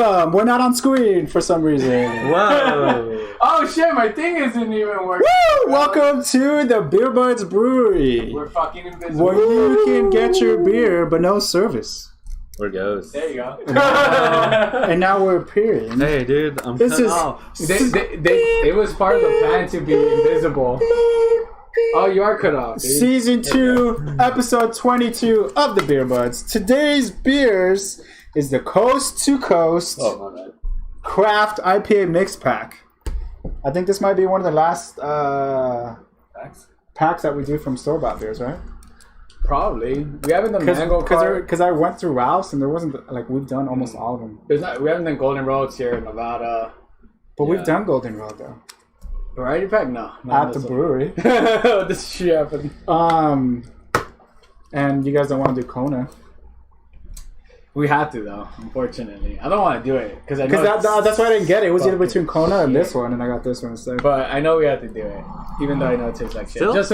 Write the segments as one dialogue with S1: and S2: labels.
S1: Welcome. We're not on screen for some reason.
S2: Whoa.
S3: Oh shit, my thing isn't even working.
S1: Woo! Welcome to the Beer Budz Brewery.
S3: We're fucking invisible.
S1: Where you can get your beer, but no service.
S2: Where it goes.
S3: There you go.
S1: And now we're appearing.
S2: Hey, dude, I'm
S1: This
S2: cut
S1: is-
S2: off.
S3: It was part of the plan to be invisible. Oh, you are cut off, dude.
S1: Season 2, episode 22 of the Beer Budz. Today's beers is the Coast to Coast
S2: Oh, my bad.
S1: Craft IPA Mix Pack. I think this might be one of the last packs that we do from store-bought beers, right?
S3: Probably. We haven't done mango cart.
S1: Because I went through Ralph's and there wasn't, like, we've done almost all of them.
S3: We haven't done golden roads here in Nevada.
S1: But we've done Golden Road, though.
S3: Variety pack? No.
S1: At the brewery.
S3: This shit happened.
S1: And you guys don't want to do Kona.
S3: We had to, though, unfortunately. I don't want to do it. Because
S1: that's why I didn't get it. It was either between Kona and this one, and I got this one instead.
S3: But I know we have to do it. Even though I know it tastes like shit.
S2: Still?
S3: Just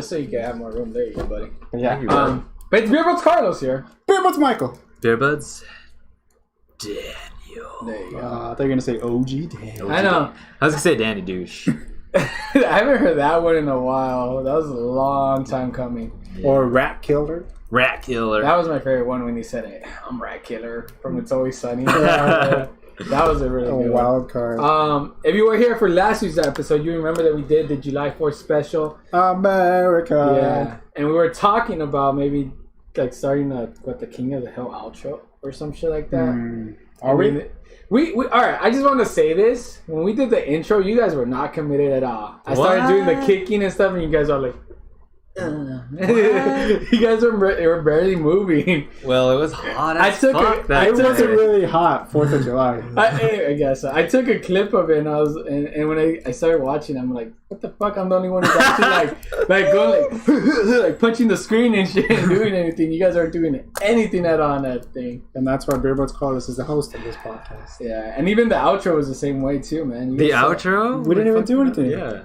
S3: so you can have more room. There you go, buddy.
S1: Yeah.
S3: But it's Beer Budz Carlos here.
S1: Beer Budz Michael.
S2: Beer Budz. Daniel.
S3: There you go.
S1: I thought you were going to say OG Dan.
S3: I know.
S2: I was gonna say Danny Douche.
S3: I haven't heard that one in a while. That was a long time coming.
S1: Or Rat Killer.
S2: Rat Killer.
S3: That was my favorite one when he said it. I'm Rat Killer from It's Always Sunny. That was a really good
S1: wild card.
S3: If you were here for last week's episode, you remember that we did the July 4th special.
S1: America.
S3: Yeah. And we were talking about maybe like starting the King of the Hill outro or some shit like that.
S1: Are we?
S3: We all right. I just want to say this: when we did the intro, you guys were not committed at all. I started doing the kicking and stuff, and you guys are like, you guys were barely moving.
S2: Well, it was hot as fuck.
S1: It wasn't really hot 4th of July.
S3: I guess so. I took a clip of it, and and when I started watching, I'm like, what the fuck? I'm the only one who's actually like going like punching the screen and shit and doing anything. You guys aren't doing anything at all on that thing.
S1: And that's why Beer Budz Carlos is the host of this podcast.
S3: Yeah, and even the outro was the same way too, man.
S2: The outro?
S1: We didn't even do anything.
S2: Yeah.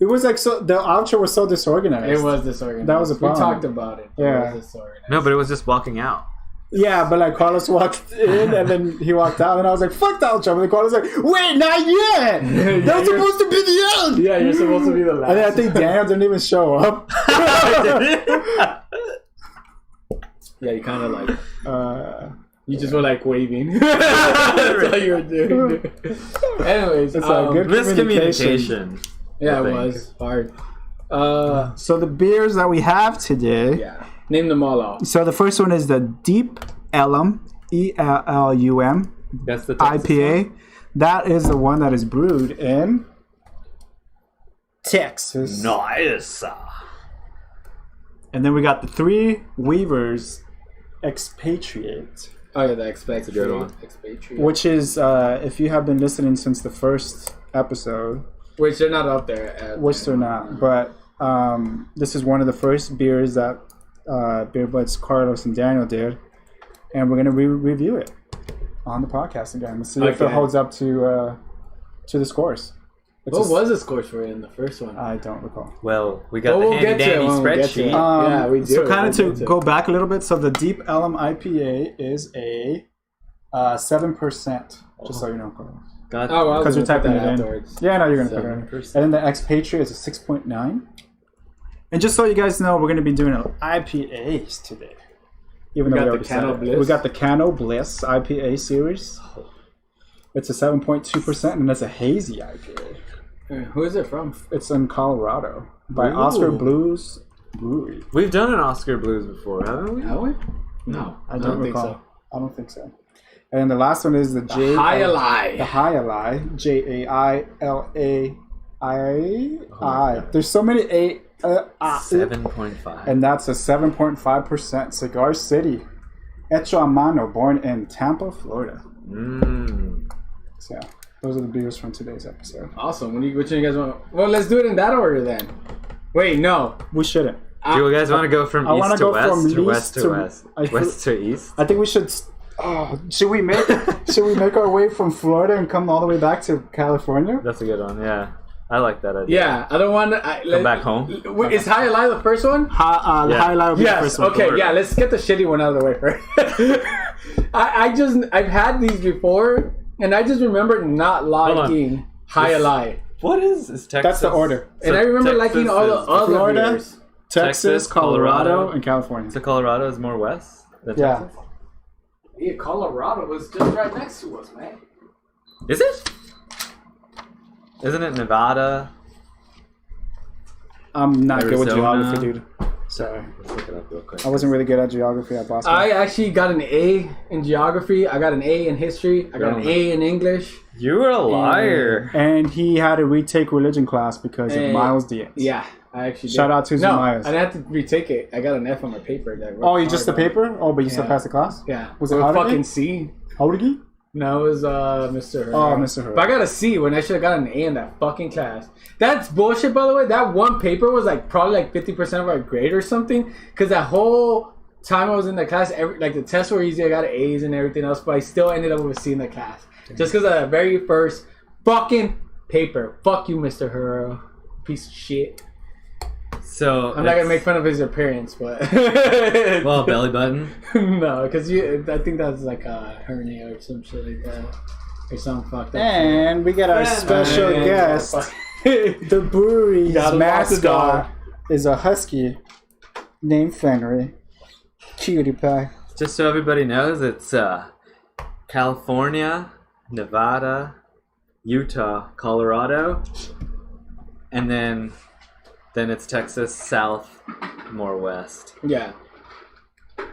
S1: It was like the outro was so disorganized.
S3: It was disorganized.
S1: That was a problem.
S3: We talked about it.
S1: Yeah.
S3: It was disorganized.
S2: No, but it was just walking out.
S1: Yeah, but like Carlos walked in and then he walked out and I was like, fuck the outro. And then Carlos was like, wait, not yet. That's supposed to be the end.
S3: Yeah, you're supposed to be the last.
S1: And then I think Daniel didn't even show up.
S3: Yeah, you kind of like... you just were like waving. That's all you were doing. Anyways,
S1: It's a good
S2: Miscommunication.
S3: Yeah,
S2: I
S3: it
S2: think.
S3: was hard.
S1: So the beers that we have today.
S3: Yeah. Name them all out.
S1: So the first one is the Deep Ellum, ELLUM
S2: That's the Texas
S1: IPA.
S2: one?
S1: That is the one that is brewed in Texas.
S2: Nice.
S1: And then we got the Three Weavers Expatriate.
S3: Oh yeah, the Expatriate.
S2: Good one.
S3: Expatriate.
S1: Which is, if you have been listening since the first episode,
S3: Which they're not up there.
S1: which they're not, but this is one of the first beers that Beer Budz Carlos and Daniel did, and we're gonna review it on the podcast again. Let's see if it holds up to the scores.
S3: What was the score for it in the first one?
S1: I don't recall.
S2: Well, we got
S3: Well,
S2: the
S3: we'll
S2: handy
S3: get to it
S2: dandy
S3: when we get to it.
S2: spreadsheet.
S3: Yeah, we do.
S1: So kind of
S3: We'll
S1: to
S3: get
S1: go back a little bit, so the Deep Ellum IPA is a 7%, just so you know, Carlos.
S2: God.
S3: Oh, well,
S1: Because you're typing it in.
S3: afterwards.
S1: Yeah, no, you're going to put it in.
S2: 7%.
S1: And then the Expatriate is a 6.9. And just so you guys know, we're going to be doing IPAs today. Even though we already said it. We got the Cano Bliss IPA series. It's a 7.2%, and it's a hazy IPA.
S3: Who is it from?
S1: It's in Colorado by
S2: Ooh.
S1: OSKAR Blues Brewery.
S2: We've done an Oscar Blues before, haven't we?
S3: Have we? No,
S1: I don't
S3: think
S1: recall.
S3: so.
S1: I don't think so. And the last one is the J.
S3: Alai.
S1: The Alai. JAILAI. There's so many
S2: 7.5.
S1: And that's a 7.5% Cigar City. Hecho a mano, born in Tampa, Florida. So yeah, those are the beers from today's episode.
S3: Awesome. Which one you guys want? Well, let's do it in that order then. Wait, no.
S1: We shouldn't.
S2: Do you guys want to go from
S1: I
S2: east
S1: wanna
S2: to
S1: go
S2: west
S1: from
S2: or west
S1: east
S2: to
S1: to-
S2: west?
S1: I
S2: West to east?
S1: I think we should. Should we make our way from Florida and come all the way back to California?
S2: That's a good one, yeah. I like that idea.
S3: Yeah, I don't want to...
S2: Come back home?
S3: Is High Alive the first one?
S1: Highlight will be the
S3: Yes,
S1: first one.
S3: okay, yeah, let's get the shitty one out of the way first. I've had these before, and I just remember not liking High Alai.
S2: What is Texas?
S1: That's the order.
S3: And I remember liking all the other
S1: Florida,
S3: beers.
S1: Texas, Colorado, and California.
S2: So Colorado is more west than
S1: Yeah.
S2: Texas?
S3: Yeah, Colorado was just right next to us, man.
S2: Is it? Isn't it Nevada?
S1: I'm not good with
S2: Arizona.
S1: geography, dude. Sorry.
S2: Let's look it up real quick.
S1: I wasn't really good at geography at Boston.
S3: I actually got an A in geography. I got an A in history. I got an A in English.
S2: You were a liar.
S1: And he had to retake religion class because of Miles Diaz.
S3: Yeah, I actually did.
S1: Shout out to Miles.
S3: I didn't have to retake it. I got an F on my paper.
S1: Oh, you just the paper? Oh, but you still
S3: Yeah.
S1: passed the class?
S3: Yeah.
S1: Was it
S3: a
S1: hard
S3: fucking
S1: again?
S3: C?
S1: How old are you?
S3: No, it was Mr. Herrera.
S1: Oh, Mr. Herrera.
S3: But I got a C when I should have got an A in that fucking class. That's bullshit, by the way. That one paper was like probably like 50% of our grade or something. Because that whole time I was in the class, like the tests were easy. I got A's and everything else, but I still ended up with a C in the class. Just because of that very first fucking paper. Fuck you, Mr. Herrera. Piece of shit.
S2: So
S3: I'm not gonna make fun of his appearance, but
S2: well, belly button.
S3: no, because I think that's like a hernia or some shit like that, or something fucked up.
S1: And we got our special guest. The brewery's mascot is a husky named Fenry. Cutie pie.
S2: Just so everybody knows, it's California, Nevada, Utah, Colorado, and then it's Texas, south, more west.
S3: Yeah.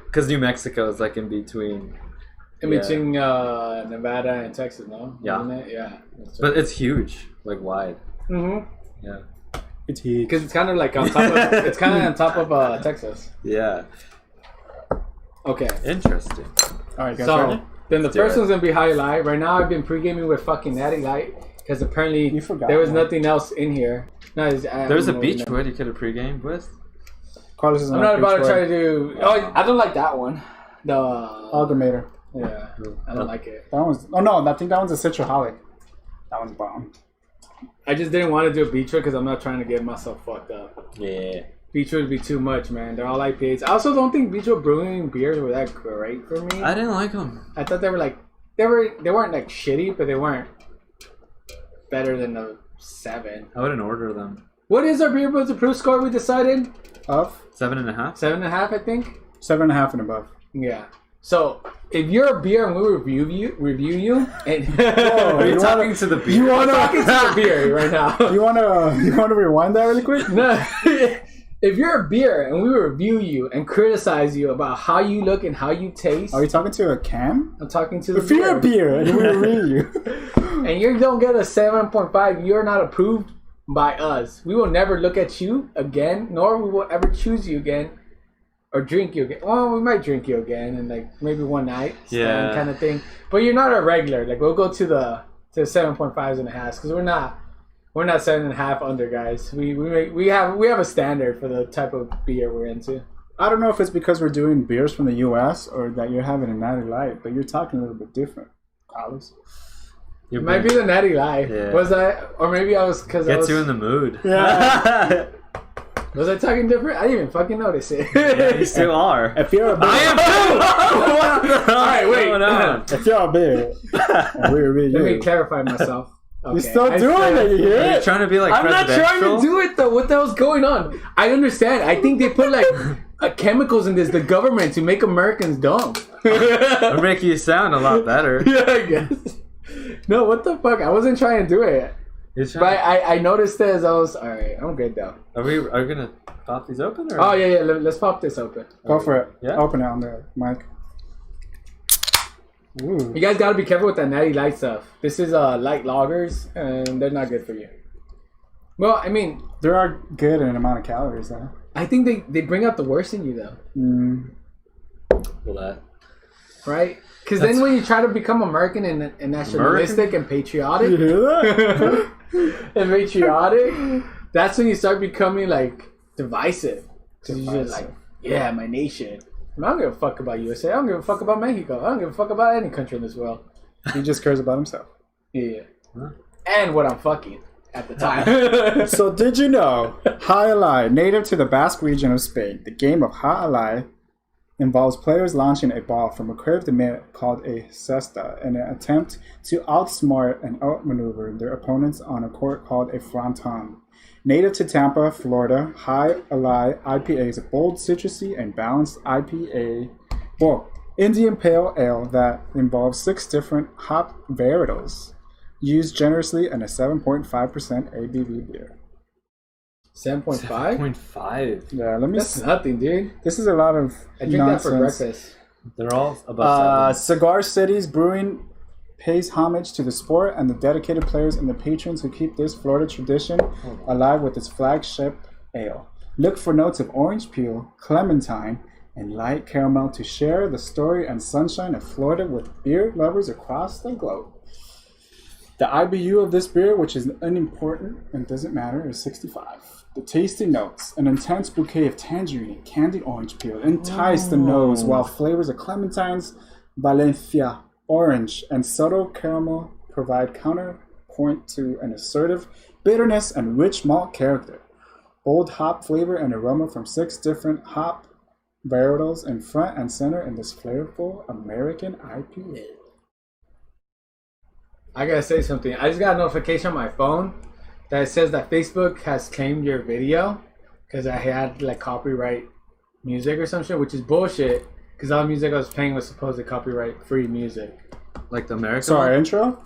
S2: Because New Mexico is like in between.
S3: In between Nevada and Texas, no?
S2: Yeah.
S3: Isn't it? Yeah.
S2: But it's huge, like wide.
S3: Mm-hmm.
S2: Yeah.
S1: It's huge.
S3: Because it's kind of like on top of it's kind of on top of Texas.
S2: Yeah.
S3: Okay.
S2: Interesting.
S1: All right, guys,
S3: So
S1: ready?
S3: then the
S2: Let's do
S3: first
S2: it.
S3: one's gonna be High Light. Right now I've been pre-gaming with fucking Natty Light because apparently
S1: You forgot
S3: there was
S1: one.
S3: nothing else in here. No,
S2: There's a Beechwood you could have pre-gamed with.
S1: Carlos is
S3: I'm not about to try to do. Oh, I don't like that one. The
S1: Amalgamator.
S3: yeah, I don't like it.
S1: That one's. Oh no, I think that one's a Citraholic. That one's bomb.
S3: I just didn't want to do a Beechwood because I'm not trying to get myself fucked up.
S2: Yeah.
S3: Beechwood would be too much, man. They're all IPAs. I also don't think Beechwood brewing beers were that great for me.
S2: I didn't like them.
S3: I thought they were like they weren't like shitty, but they weren't better than the 7.
S2: I wouldn't order them.
S3: What is our Beer Budz approved score? We decided
S1: Of
S2: 7.5?
S3: 7.5, I think.
S1: 7.5 and above.
S3: Yeah. So if you're a beer and we review you, and
S1: Whoa,
S2: Are you
S1: you
S2: talking
S1: wanna-
S2: to the beer?
S1: You
S3: I'm
S1: wanna?
S3: talking to the beer right now.
S1: You wanna rewind that really quick?
S3: No. If you're a beer and we review you and criticize you about how you look and how you taste,
S1: Are you talking to a can?
S3: I'm talking to the
S1: If you're a beer and we read you,
S3: and you don't get a 7.5, you're not approved by us. We will never look at you again, nor we will ever choose you again or drink you again. Well, we might drink you again and like maybe one night,
S2: Yeah.
S3: kind of thing. But you're not a regular. Like we'll go to the 7.5s and a half because we're not 7.5 under guys. We have a standard for the type of beer we're into.
S1: I don't know if it's because we're doing beers from the U.S. or that you're having a Natty Light, but you're talking a little bit different, Carlos.
S3: It might be the Natty Light.
S2: Yeah.
S3: Was I? Or maybe I was because I
S2: Gets
S3: was.
S2: you in the mood.
S1: Yeah.
S3: Was I talking different? I didn't even fucking notice it.
S2: Yeah, you still are.
S1: If you're a beer,
S2: I am too! What the hell
S3: Alright,
S2: is
S3: wait.
S2: going on?
S1: if you're a beer, and we read
S3: Let me
S1: you.
S3: clarify myself.
S1: You're still doing it, you hear
S2: Are you
S1: it?
S2: trying to be like
S3: I'm not trying
S2: presidential?
S3: to do it though. What the hell's going on? I understand. I think they put like chemicals in this, the government, to make Americans dumb.
S2: It'll make you sound a lot better.
S3: Yeah, I guess. No, what the fuck? I wasn't trying to do it.
S2: You're
S3: But
S2: trying
S3: I noticed this. I was alright. I'm good though.
S2: Are we gonna pop these open? Or?
S3: Oh yeah. Let's pop this open.
S1: Go for it.
S2: Yeah.
S1: Open it on the mic. Ooh.
S3: You guys gotta be careful with that Natty Light stuff. This is light lagers, and they're not good for you. Well, I mean,
S1: There are good in amount of calories, though.
S3: I think they bring out the worst in you though,
S2: Well, that.
S3: right? Because then when you try to become American and nationalistic and patriotic,
S1: You hear that?
S3: and patriotic, that's when you start becoming like divisive. Because you're just like, yeah, my nation. I don't give a fuck about USA. I don't give a fuck about Mexico. I don't give a fuck about any country in this world.
S1: He just cares about himself.
S3: Yeah. And what I'm fucking at the time.
S1: So did you know, High Alai, native to the Basque region of Spain, the game of High Alai involves players launching a ball from a curved mitt called a cesta in an attempt to outsmart and outmaneuver their opponents on a court called a fronton. Native to Tampa, Florida, Alai IPA is a bold, citrusy, and balanced IPA, Indian Pale Ale that involves 6 different hop varietals, used generously in a 7.5% ABV beer.
S3: 7.5?
S2: 7.5.
S1: Yeah, let me.
S3: That's nothing, dude.
S1: This is a lot of
S3: I drink
S1: nonsense.
S3: that for breakfast.
S2: They're all about
S1: Cigar City's Brewing pays homage to the sport and the dedicated players and the patrons who keep this Florida tradition alive with its flagship ale. Look for notes of orange peel, clementine, and light caramel to share the story and sunshine of Florida with beer lovers across the globe. The IBU of this beer, which is unimportant and doesn't matter, is 65. The tasty notes, an intense bouquet of tangerine and candied orange peel, entice the nose, while flavors of clementines, Valencia, orange, and subtle caramel provide counterpoint to an assertive bitterness and rich malt character. Bold hop flavor and aroma from 6 different hop varietals in front and center in this flavorful American IPA.
S3: I gotta say something. I just got a notification on my phone that says that Facebook has claimed your video because I had like copyright music or some shit, which is bullshit because all the music I was playing was supposed to copyright free music.
S2: like the American.
S1: So our
S2: one?
S1: intro?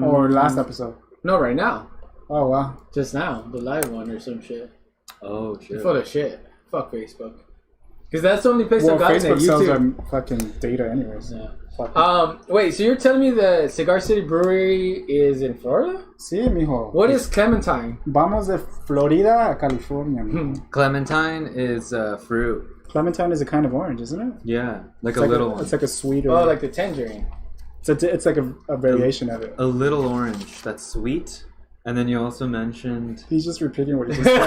S1: Or last episode?
S3: No, right now.
S1: Oh, wow.
S3: Just now. The live one or some shit.
S2: Oh shit.
S3: Full of shit. Fuck Facebook. Because that's the only place
S1: Well,
S3: I've gotten
S1: Facebook
S3: it.
S1: sells
S3: YouTube.
S1: our fucking data anyways.
S3: Yeah.
S1: Fuck it.
S3: Wait, so you're telling me the Cigar City Brewery is in Florida?
S1: Sí, mijo.
S3: What is Clementine?
S1: Vamos de Florida a California. mijo.
S2: Clementine is fruit.
S1: Clementine is a kind of orange, isn't it?
S2: Yeah, like
S1: It's
S2: a
S1: like
S2: little one.
S1: It's like a sweeter.
S3: Oh, like the tangerine.
S1: It's like a variation of it.
S2: A little orange that's sweet. And then you also mentioned.
S1: He's just repeating what he just said.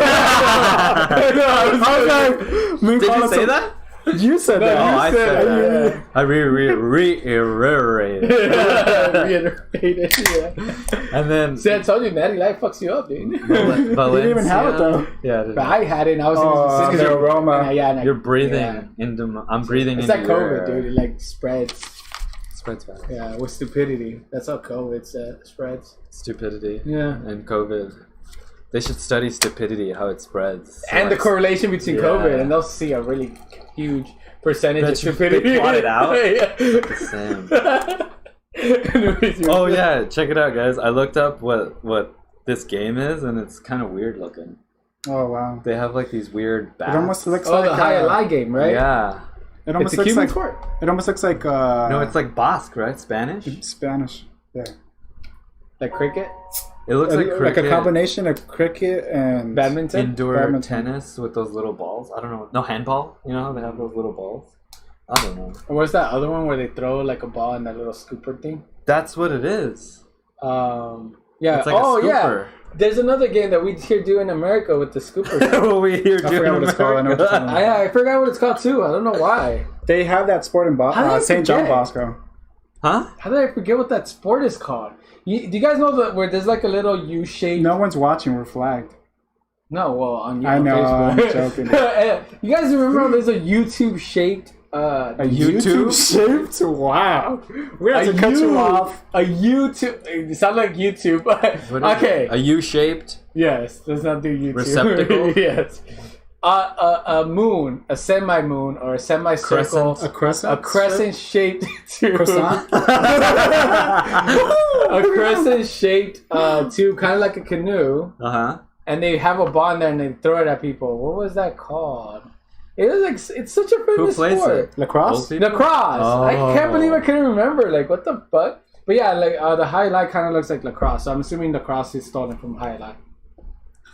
S2: Did you say that?
S1: You said that.
S2: Oh, I said that.
S1: that.
S2: I reiterated.
S3: Reiterated, yeah.
S2: And then
S3: See, I told you, Natty Light fucks you up, dude.
S1: You didn't even have it though.
S2: Yeah, I didn't.
S3: But I had it, and I was
S1: Oh, the aroma.
S3: Yeah,
S2: You're breathing
S3: yeah.
S2: into. I'm breathing
S3: It's
S2: into
S3: like
S2: your
S3: COVID, dude. It like spreads.
S2: Spreads fast.
S3: Yeah, with stupidity. That's how COVID spreads.
S2: Stupidity.
S3: Yeah.
S2: And COVID. They should study stupidity, how it spreads. So
S3: And the correlation between
S2: Yeah.
S3: COVID, and they'll see a really huge percentage of
S2: Bet you
S3: stupidity.
S2: they plot it out?
S3: Yeah.
S2: the same. Oh yeah, check it out, guys. I looked up what this game is, and it's kind of weird looking.
S1: Oh wow.
S2: They have like these weird bats.
S1: It almost looks
S3: Oh,
S1: like
S3: the high lie game, right?
S2: Yeah.
S1: It almost
S3: It's a
S1: looks
S3: Cuban
S1: like
S3: sport.
S1: it almost looks like
S2: No, it's like Basque, right? Spanish.
S1: Spanish. Yeah.
S3: Like cricket,
S2: It looks like cricket,
S1: a combination of cricket and
S3: badminton.
S2: indoor
S1: Badminton.
S2: tennis with those little balls. I don't know. No, handball. You know how they have those little balls? I don't know.
S3: And what's that other one where they throw like a ball in that little scooper thing?
S2: That's what it is.
S3: Yeah.
S2: It's like a scooper.
S3: There's another game that we here do in America with the scooper.
S2: What we here
S1: I
S2: doing
S1: forgot what it's called. I know what you're talking about.
S3: I forgot what it's called too. I don't know why.
S1: They have that sport in
S3: How did I
S1: St. John
S3: forget?
S1: Bosco.
S2: Huh?
S3: How did I forget what that sport is called? Do you guys know that where there's like a little U-shaped?
S1: No one's watching. We're flagged.
S3: No, well on
S1: I know, I'm
S3: Facebook.
S1: joking.
S3: You guys remember there's a YouTube shaped
S1: A YouTube shaped? Wow. We're going to cut you off.
S3: A YouTube. It sounds like YouTube. Okay.
S2: A U-shaped.
S3: Yes. Let's not do YouTube.
S2: Receptacle?
S3: Yes. A moon, a semi-moon, or a semicircle,
S1: A crescent?
S3: a crescent-shaped tube.
S1: Croissant?
S3: A crescent-shaped tube, kind of like a canoe,
S2: Uh-huh.
S3: and they have a ball in there and they throw it at people. What was that called? It was like it's such a
S2: Who
S3: famous
S2: plays
S3: sport.
S2: it?
S1: Lacrosse?
S2: Old people?
S3: Lacrosse. I can't
S2: Oh.
S3: believe I couldn't remember. Like, what the fuck? But yeah, like the highlight kind of looks like lacrosse. So I'm assuming lacrosse is stolen from highlight.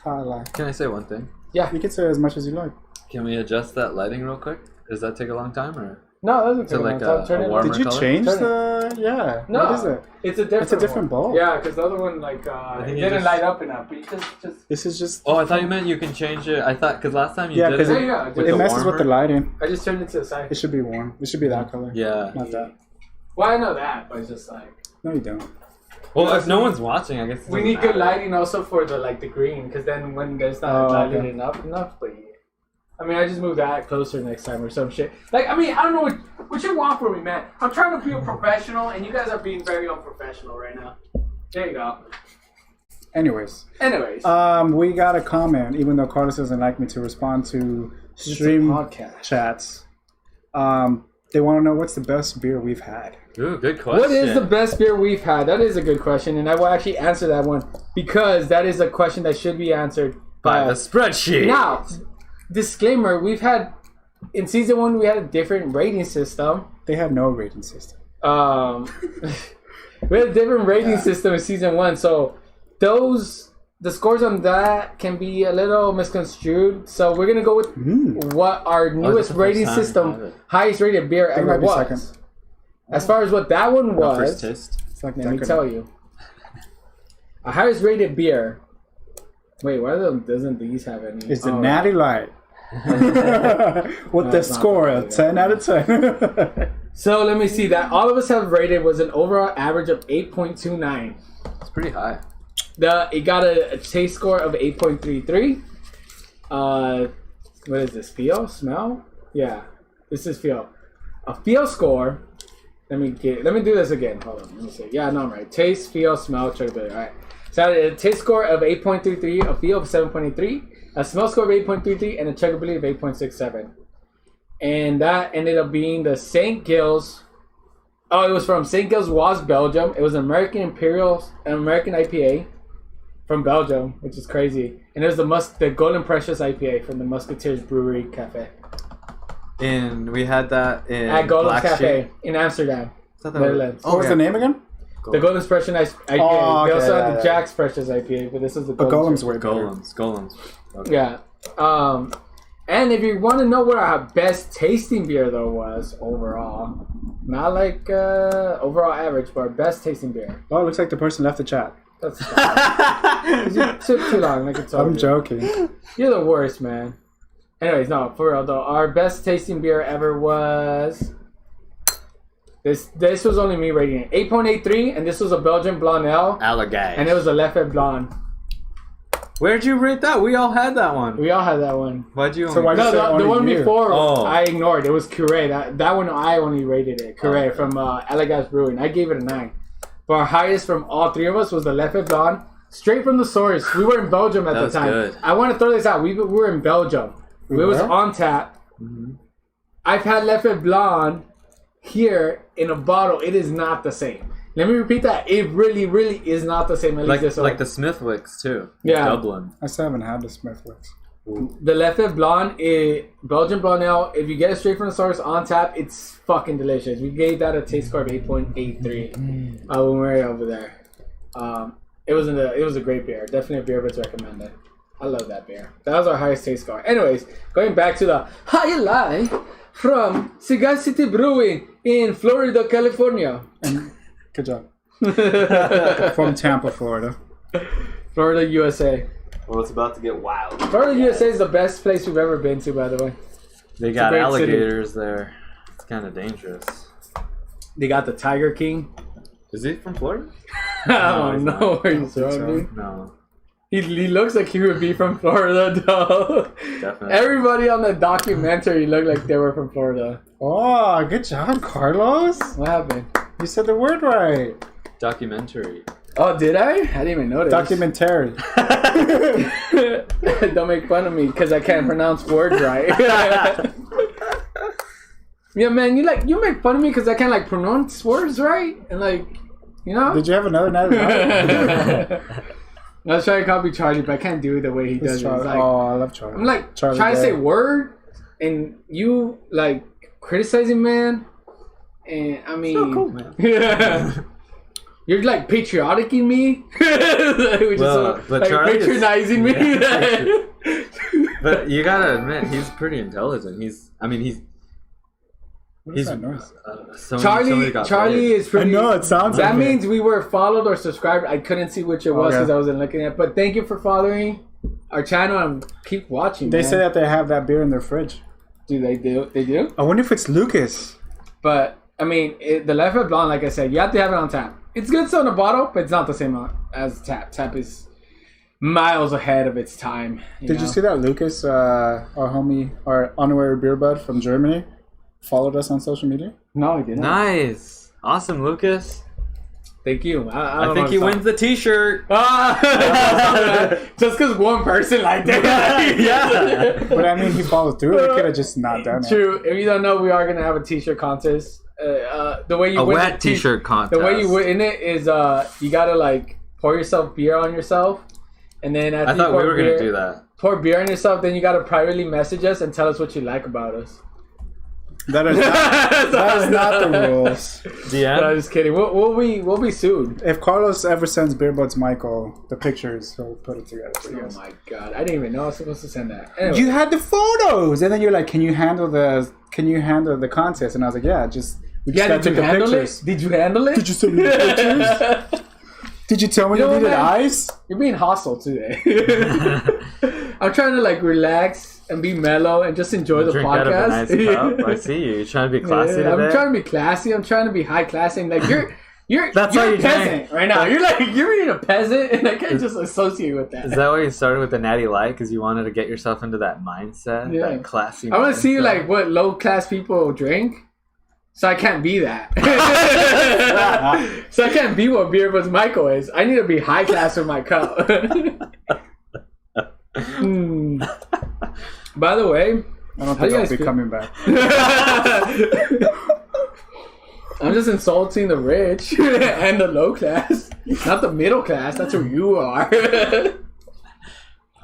S1: Highlight.
S2: Can I say one thing?
S3: Yeah.
S1: You can say as much as you like.
S2: Can we adjust that lighting real quick? Does that take a long time, or?
S3: No, that doesn't
S2: So
S3: take
S2: like
S3: long time. Turn
S2: a
S3: it
S2: warmer
S3: on.
S1: Did you
S2: color?
S1: change
S3: Turn
S1: the... Yeah.
S3: No,
S1: What is it?
S3: It's a different.
S1: It's a different
S3: one.
S1: bulb.
S3: Yeah, because the other one like
S2: think
S3: it
S2: you
S3: didn't
S2: just-
S3: light up enough. But you just.
S1: This is just...
S2: Oh, I thought you meant you can change it. I thought because last time you
S1: Yeah,
S2: did
S1: because
S2: it.
S3: Yeah,
S2: with
S1: it
S2: the
S1: messes with the
S2: warmer.
S1: lighting.
S3: I just turned it to the side.
S1: It should be warm. It should be that color.
S2: Yeah.
S1: Not that.
S3: Well, I know that, but it's just like
S1: No, you don't.
S2: Well, if no one's watching, I guess it
S3: we
S2: doesn't
S3: need good
S2: matter.
S3: lighting also for the green, because then when there's not
S1: Oh,
S3: lighted
S1: okay.
S3: enough, but yeah. I mean, I just move that closer next time or some shit. Like, I mean, I don't know what you want from me, man. I'm trying to be a professional, and you guys are being very unprofessional right now. There you go.
S1: Anyways. We got a comment, even though Carlos doesn't like me to respond to stream chats. They want to know what's the best beer we've had.
S2: Ooh, good question.
S3: What is the best beer we've had? That is a good question, and I will actually answer that one because that is a question that should be answered
S2: by the spreadsheet.
S3: Now, disclaimer: we've had in season 1 we had a different rating system.
S1: They had no rating system.
S3: We had a different rating system in season 1, so the scores on that can be a little misconstrued. So we're gonna go with what our newest rating system, highest rated beer ever was. As far as what that one was, let me tell you, a highest rated beer. Wait, why doesn't these have any?
S1: It's the Natty Light. With the score of 10 out of 10.
S3: So let me see. That all of us have rated was an overall average of 8.29.
S2: It's pretty high.
S3: It got a taste score of 8.33. What is this? Feel? Smell? Yeah, this is feel. A feel score. Let me do this again. Hold on. Let me see. Yeah, no, I'm right. Taste, feel, smell, chuggability. All right. So a taste score of 8.33, a feel of 7.83, a smell score of 8.33, and a chuggability of 8.67. And that ended up being the St. Gilles. Oh, it was from St. Gilles was Belgium. It was an American IPA from Belgium, which is crazy. And it was the Golden Precious IPA from the Musketeers Brewery Cafe.
S2: And we had that
S3: at Golden's Cafe in Amsterdam, Netherlands.
S1: What was the name again?
S3: The Golden's Precious IPA.
S1: Oh, okay,
S3: they also had the Jack's Precious IPA, but this is the
S1: Golem's way
S2: better. Golem's. Okay.
S3: Yeah. And if you want to know what our best tasting beer though was overall, not like overall average, but our best tasting beer.
S1: Oh, it looks like the person left the chat.
S3: That's fine. You took too long.
S1: I'm joking.
S3: You're the worst, man. Anyways, no, for real though, our best tasting beer ever was this was only me rating it 8.83, and this was a Belgian Blonde Ale.
S2: Alai.
S3: And it was a Leffe Blonde.
S2: Where'd you rate that? We all had that one.
S3: We all had that one.
S2: Why'd you?
S1: So
S3: the one before I ignored. It was Curé. That one I only rated it. Curé from Alai Brewing. I gave it a 9. But our highest from all three of us was the Leffe Blonde, straight from the source. We were in Belgium at the time. Good. I want to throw this out. We were in Belgium. It was on tap. Mm-hmm. I've had Leffe Blonde here in a bottle. It is not the same. Let me repeat that. It really, really is not the same.
S2: Like the Smithwicks too.
S3: Yeah.
S2: Dublin.
S1: I still haven't had the Smithwicks.
S3: The Leffe Blonde, Belgian Blonde Ale. If you get it straight from the source on tap, it's fucking delicious. We gave that a taste score of 8.83 when we were over there. It was a great beer. Definitely a beer that's recommended. I love that beer. That was our highest taste score. Anyways, going back to the Alai from Cigar City Brewing in Florida, California.
S1: Good job. From Tampa, Florida.
S3: Florida, USA.
S2: Well, it's about to get wild.
S3: Florida, USA is the best place we've ever been to, by the way.
S2: They got alligators there. It's kind of dangerous.
S3: They got the Tiger King.
S2: Is he from Florida?
S3: I don't know where he's from.
S2: No.
S3: He looks like he would be from Florida, though.
S2: Definitely.
S3: Everybody on the documentary looked like they were from Florida.
S1: Oh, good job, Carlos.
S3: What happened?
S1: You said the word right.
S2: Documentary.
S3: Oh, did I? I didn't even notice.
S1: Documentary.
S3: Don't make fun of me because I can't pronounce words right. Yeah, man, you make fun of me because I can't pronounce words right and
S1: Did you have another night?
S3: I was trying to copy Charlie, but I can't do it the way he does it.
S1: I love Charlie.
S3: I'm trying to say word, and you criticizing, man. And I mean,
S2: so cool, man.
S3: Yeah. You're patriotic-ing me, patronizing me.
S2: But you gotta admit, he's pretty intelligent. He's
S3: Charlie is pretty.
S1: I know it sounds.
S3: That means we were followed or subscribed. I couldn't see which it was because I wasn't looking at. But thank you for following our channel and keep watching.
S1: They say that they have that beer in their fridge.
S3: Do they do? They do.
S1: I wonder if it's Lucas.
S3: But I mean, the Leffe Blonde, like I said, you have to have it on tap. It's good still in a bottle, but it's not the same as tap. Tap is miles ahead of its time.
S1: Did you see that Lucas, our homie, our honorary beer bud from Germany, followed us on social media?
S3: No, he didn't.
S2: Nice. Awesome, Lucas.
S3: Thank you.
S2: I think he wins the t-shirt.
S3: Just because one person liked it.
S2: Yeah.
S1: But I mean, he followed through. He could have just not done it.
S3: True. If you don't know, we are going to have a t-shirt contest. The way you
S2: a
S3: win
S2: wet t-shirt contest.
S3: The way you win it is you got to like pour yourself beer on yourself. And then after
S2: I thought we were going to do that.
S3: Pour beer on yourself, then you got to privately message us and tell us what you like about us.
S1: That is not the rules.
S2: DM?
S3: No, just kidding. We'll be sued.
S1: If Carlos ever sends Beer Budz Michael the pictures, he'll put it together for you guys.
S3: Oh my god, I didn't even know I was supposed to send that. Anyway.
S1: You had the photos, and then you're like, "Can you handle the contest?" And I was like, "Yeah, did you handle
S3: it? Did you handle it?
S1: Did you send me the pictures? Did you tell me you needed ice?
S3: You're being hostile today. I'm trying to like relax and be mellow and just enjoy the podcast.
S2: Out of a nice cup. I see you. You're trying to be classy today.
S3: I'm trying to be classy. I'm trying to be high classy. And like you're
S2: That's
S3: you're
S2: why
S3: a peasant right now. You're being a peasant, and I can't just associate with that.
S2: Is that why you started with the Natty Light? Because you wanted to get yourself into that mindset, that classy.
S3: I want to see like what low class people drink. So I can't be that. So I can't be what Beer Budz Michael is. I need to be high class with my cup. By the way,
S1: I don't think I'll be coming back.
S3: I'm just insulting the rich and the low class, not the middle class. That's who you are.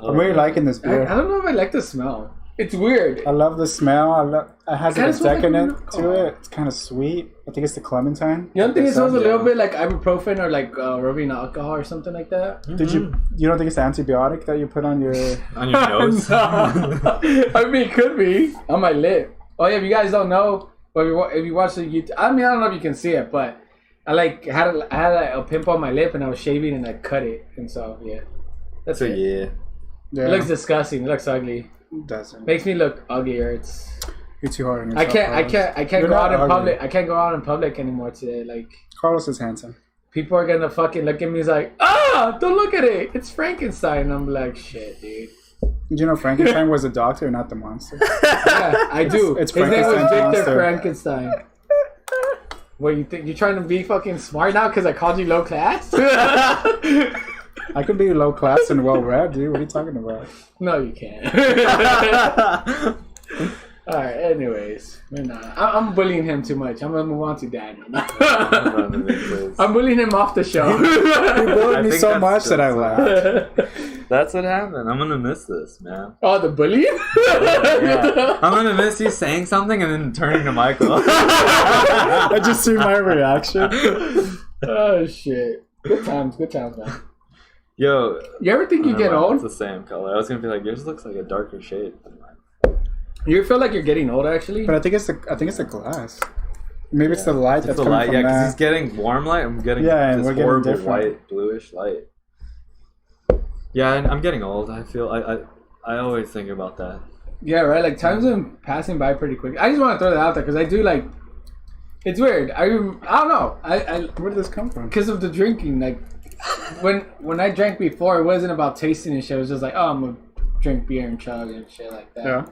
S1: I'm really liking this beer.
S3: I don't know if I like the smell. It's weird.
S1: I love the smell. It has a decadent to it. It's kind of sweet. I think it's the clementine.
S3: You don't think it smells a little bit like ibuprofen or like rubbing alcohol or something like that?
S1: Mm-hmm. You don't think it's the antibiotic that you put on your
S2: nose?
S3: I mean, it could be on my lip. Oh yeah, if you guys don't know, or if you watch the YouTube, I mean, I don't know if you can see it, but I had a pimple on my lip and I was shaving and I cut it, and so yeah, that's it.
S2: Yeah.
S3: It looks disgusting. It looks ugly.
S1: It doesn't.
S3: Makes me look uglier.
S1: You're too hard on yourself.
S3: I can't go out in public. I can't go out in public anymore today. Like
S1: Carlos is handsome.
S3: People are gonna fucking look at me. He's like, don't look at it. It's Frankenstein. I'm like, shit, dude.
S1: Did you know Frankenstein was a doctor, not the monster?
S3: Yeah, I do.
S1: His
S3: name was Victor
S1: monster.
S3: Frankenstein. What, you think you're trying to be fucking smart now because I called you low class?
S1: I could be low class and well read, dude. What are you talking about?
S3: No, you can't. Alright, anyways. I'm bullying him too much. I'm gonna move on to Daniel. I'm bullying him off the show.
S1: He bullied me so much that I laughed.
S2: That's what happened. I'm gonna miss this, man.
S3: Oh, the bullying?
S2: Yeah. I'm gonna miss you saying something and then turning to Michael.
S1: I just see my reaction.
S3: Oh, shit. Good times, man.
S2: Yo,
S3: you ever think you get old?
S2: It's the same color. I was gonna be like, yours looks like a darker shade than mine.
S3: You feel like you're getting old, actually?
S1: But I think it's the glass. Maybe it's the light that's
S2: the
S1: coming
S2: light.
S1: from
S2: Yeah, because
S1: that.
S2: he's getting warm light. I'm getting
S1: and
S2: this
S1: we're getting
S2: horrible
S1: different.
S2: white, bluish light. Yeah, I'm getting old. I feel I always think about that.
S3: Yeah, right. Like time's been passing by pretty quick. I just want to throw that out there because I do like. It's weird. I don't know.
S1: Where did this come from?
S3: Because of the drinking, like. When I drank before, it wasn't about tasting and shit. It was just like, oh, I'm gonna drink beer and chug and shit like that.
S1: Yeah.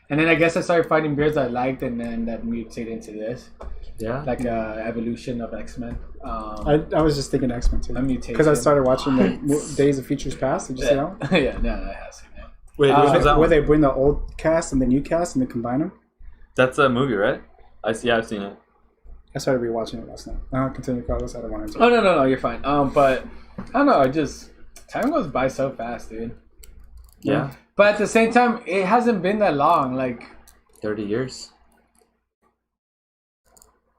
S3: And then I guess I started finding beers I liked, and then that mutated into this.
S2: Yeah.
S3: Like evolution of X-Men.
S1: I was just thinking X-Men too.
S3: A mutation.
S1: Because I started watching the Days of Futures Past. Did you see that one?
S3: Yeah, no, I have seen that.
S2: Wait, which was that
S1: where
S2: one?
S1: they bring the old cast and the new cast and they combine them?
S2: That's a movie, right? I've seen it.
S1: I started rewatching it last night. Continue, Carlos. I don't want to.
S3: Oh no, you're fine. But I don't know. Time goes by so fast, dude.
S2: Yeah.
S3: But at the same time, it hasn't been that long. Like
S2: 30 years.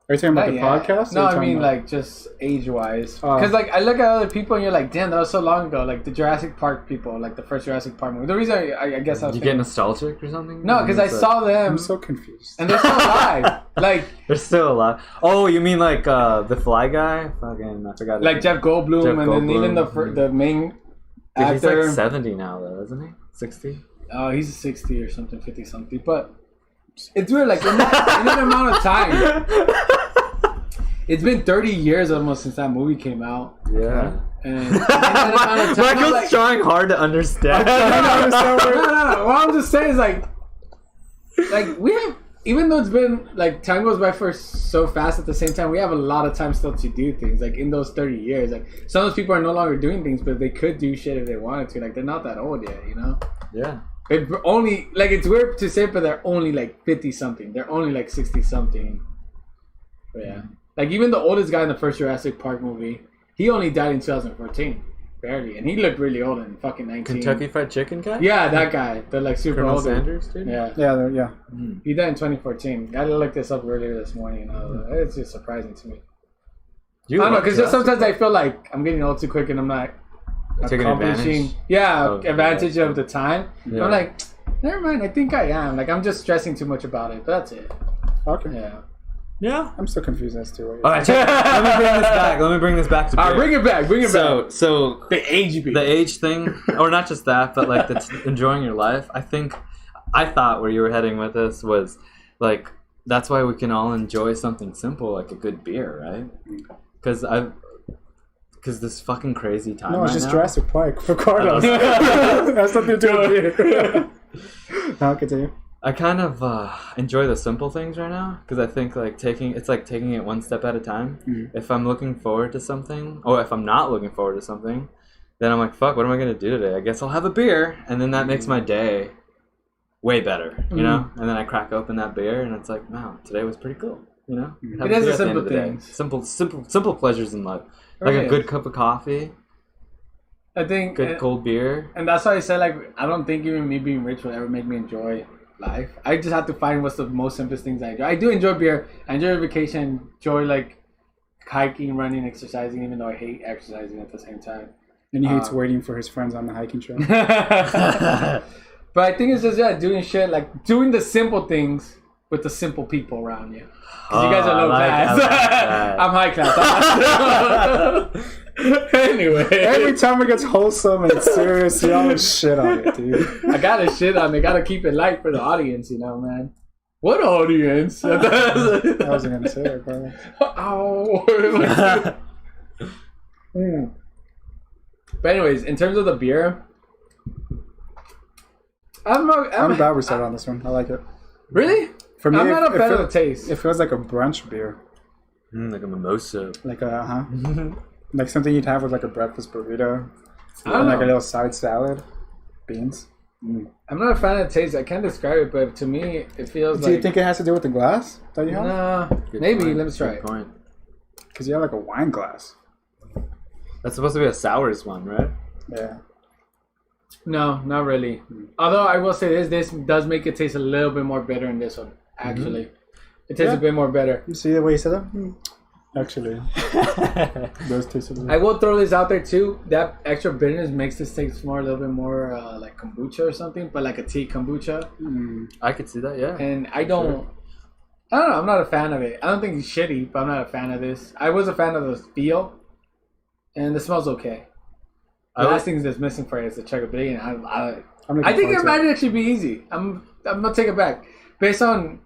S1: Are you talking about the podcast?
S3: No, I mean like just age-wise. Because like I look at other people and you're like, damn, that was so long ago. Like the Jurassic Park people, like the first Jurassic Park movie. The reason I guess I was
S2: get nostalgic or something?
S3: No, because I saw them.
S1: I'm so confused.
S3: And they're still alive. Like
S2: they're still alive. Oh, you mean like the Fly guy? Fucking, I forgot.
S3: Like Jeff Goldblum, then even the main actor.
S2: He's like 70 now, though, isn't he? 60.
S3: Oh, he's 60 or something, 50 something. But it's weird, like in that amount of time. it's been 30 years almost since that movie came out.
S2: Yeah.
S3: And
S2: Michael's trying hard to understand.
S3: No. What I'm just saying is like we have, even though it's been like time goes by for so fast, at the same time we have a lot of time still to do things. Like in those 30 years, like some of those people are no longer doing things, but they could do shit if they wanted to. Like they're not that old yet, you know?
S2: Yeah.
S3: It only like it's weird to say, but they're only like 50 something. They're only like 60 something. But yeah, like even the oldest guy in the first Jurassic Park movie, he only died in 2014, barely, and he looked really old in fucking 19.
S2: Kentucky Fried Chicken guy?
S3: Yeah, that guy. The like super
S2: Colonel
S3: old.
S2: Sanders, dude?
S3: Yeah.
S1: Yeah.
S3: He died in 2014. I looked this up earlier this morning. It's just surprising to me. I don't know, because sometimes I feel like I'm getting old too quick and I'm not
S2: taking advantage.
S3: Advantage of the time. Yeah. I'm like, never mind. I think I am. Like I'm just stressing too much about it. But that's it.
S1: Okay.
S3: Yeah.
S1: Yeah, I'm still confused as to what
S2: you're let me bring this back to beer.
S3: Bring it back.
S2: So
S3: the age
S2: thing, or not just that, but like enjoying your life. I thought where you were heading with this was like that's why we can all enjoy something simple like a good beer, right? Because this fucking crazy time.
S1: No, it's just Jurassic Park for Carlos. That's nothing to do with beer. I'll continue.
S2: I kind of enjoy the simple things right now because I think like taking it one step at a time. Mm-hmm. If I'm looking forward to something, or if I'm not looking forward to something, then I'm like, fuck, what am I gonna do today? I guess I'll have a beer, and then that makes my day way better, you know. And then I crack open that beer, and it's like, wow, today was pretty cool, you know.
S3: It is the simple things,
S2: simple pleasures in life, like a good cup of coffee.
S3: I think
S2: good cold beer,
S3: and that's why I said like I don't think even me being rich will ever make me enjoy life. I just have to find what's the most simplest things I enjoy. I do enjoy beer. I enjoy vacation. Enjoy like hiking, running, exercising. Even though I hate exercising at the same time.
S1: And he hates waiting for his friends on the hiking trail.
S3: But I think it's just doing shit like doing the simple things with the simple people around you. Because you guys are low class. I'm high class. Anyway,
S1: every time it gets wholesome and serious, you always shit on it, dude.
S3: I gotta shit on it. Gotta keep it light for the audience, you know, man. What audience?
S1: I wasn't gonna say it, bro.
S3: Oh. But anyways, in terms of the beer, I'm
S1: glad we started on this one. I like it.
S3: Really?
S1: For me,
S3: I'm not a fan of the taste.
S1: It feels like a brunch beer.
S2: Like a mimosa.
S1: Like like something you'd have with like a breakfast burrito. And like a little side salad. Beans.
S3: I'm not a fan of the taste. I can't describe it, but to me, it feels like...
S1: Do you think it has to do with the glass that you have?
S3: Nah, maybe. Let me try it.
S1: Because you have like a wine glass.
S2: That's supposed to be a sours one, right?
S1: Yeah.
S3: No, not really. Although I will say this does make it taste a little bit more bitter in this one, actually. It tastes a bit more better.
S1: You see the way you said that? Actually, those taste a little.
S3: I will throw this out there too. That extra bitterness makes this taste a little bit more like kombucha or something, but like a tea kombucha.
S2: I could see that, yeah.
S3: And I don't know. I'm not a fan of it. I don't think it's shitty, but I'm not a fan of this. I was a fan of the feel, and the smell's okay. The last thing that's missing for it is the chuggability, and I think it might actually be easy. I'm gonna take it back based on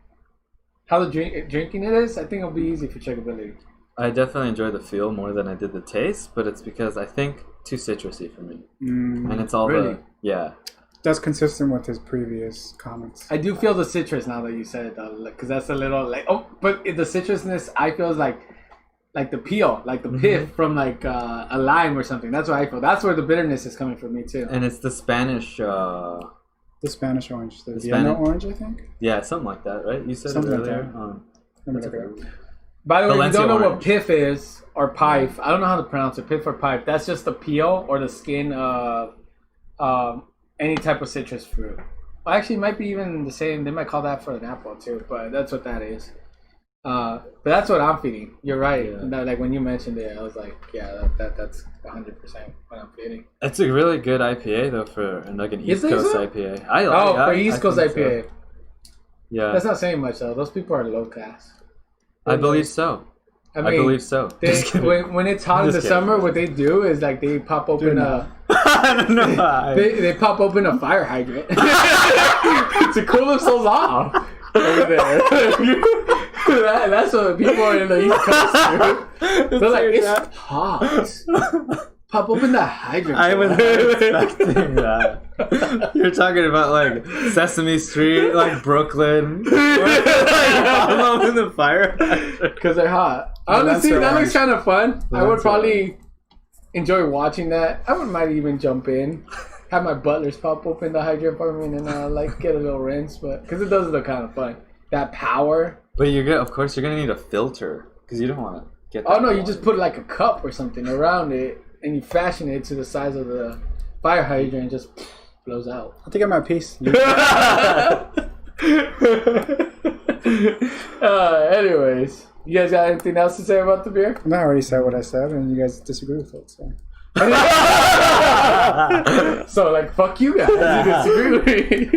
S3: how the drinking it is. I think it'll be easy for chuggability.
S2: I definitely enjoy the feel more than I did the taste, but it's because I think too citrusy for me, and it's all
S1: That's consistent with his previous comments.
S3: I do feel the citrus now that you said it, though, because that's a little like but the citrusness I feel is like the peel, like the pith from like a lime or something. That's what I feel. That's where the bitterness is coming from me too.
S2: And it's the Spanish.
S1: The Spanish orange, the Vienna orange, I think.
S2: Yeah, something like that, right? You said
S1: something
S2: it earlier.
S3: Like By the way, if you don't know what pith is or pipe, I don't know how to pronounce it. Pith or pipe. That's just the peel or the skin of any type of citrus fruit. Well, actually, it might be even the same. They might call that for an apple too, but that's what that is. But that's what I'm feeling. You're right. Yeah. Like when you mentioned it, I was like, yeah, that's 100% what I'm feeling.
S2: It's a really good IPA though for like an East Coast IPA. I like
S3: for East Coast IPA.
S2: So. Yeah,
S3: that's not saying much though. Those people are low class.
S2: I believe so. I believe so.
S3: When it's hot in the summer, what they do is like they pop open
S2: I don't know.
S3: They pop open a fire hydrant to cool themselves off over there. That's what people are in the East Coast do. They're like, it's hot. Pop open the hydrant.
S2: I was expecting that. You're talking about like Sesame Street, like Brooklyn. Like, in the fire.
S3: Because they're hot. Honestly, that looks kind of fun. I would probably enjoy watching that. I wouldn't mind even jump in. Have my butlers pop open the hydrant for me and like get a little rinse. But because it does look kind of fun. That power.
S2: But of course, you're going to need a filter. Because you don't want to get that.
S3: Oh, no, you just put like a cup or something around it. And you fashion it to the size of the fire hydrant and just blows out.
S1: I think I'm at peace.
S3: Anyways, you guys got anything else to say about the beer?
S1: No, I already said what I said, and you guys disagree with it. So,
S3: so like, fuck you guys. You disagree with me.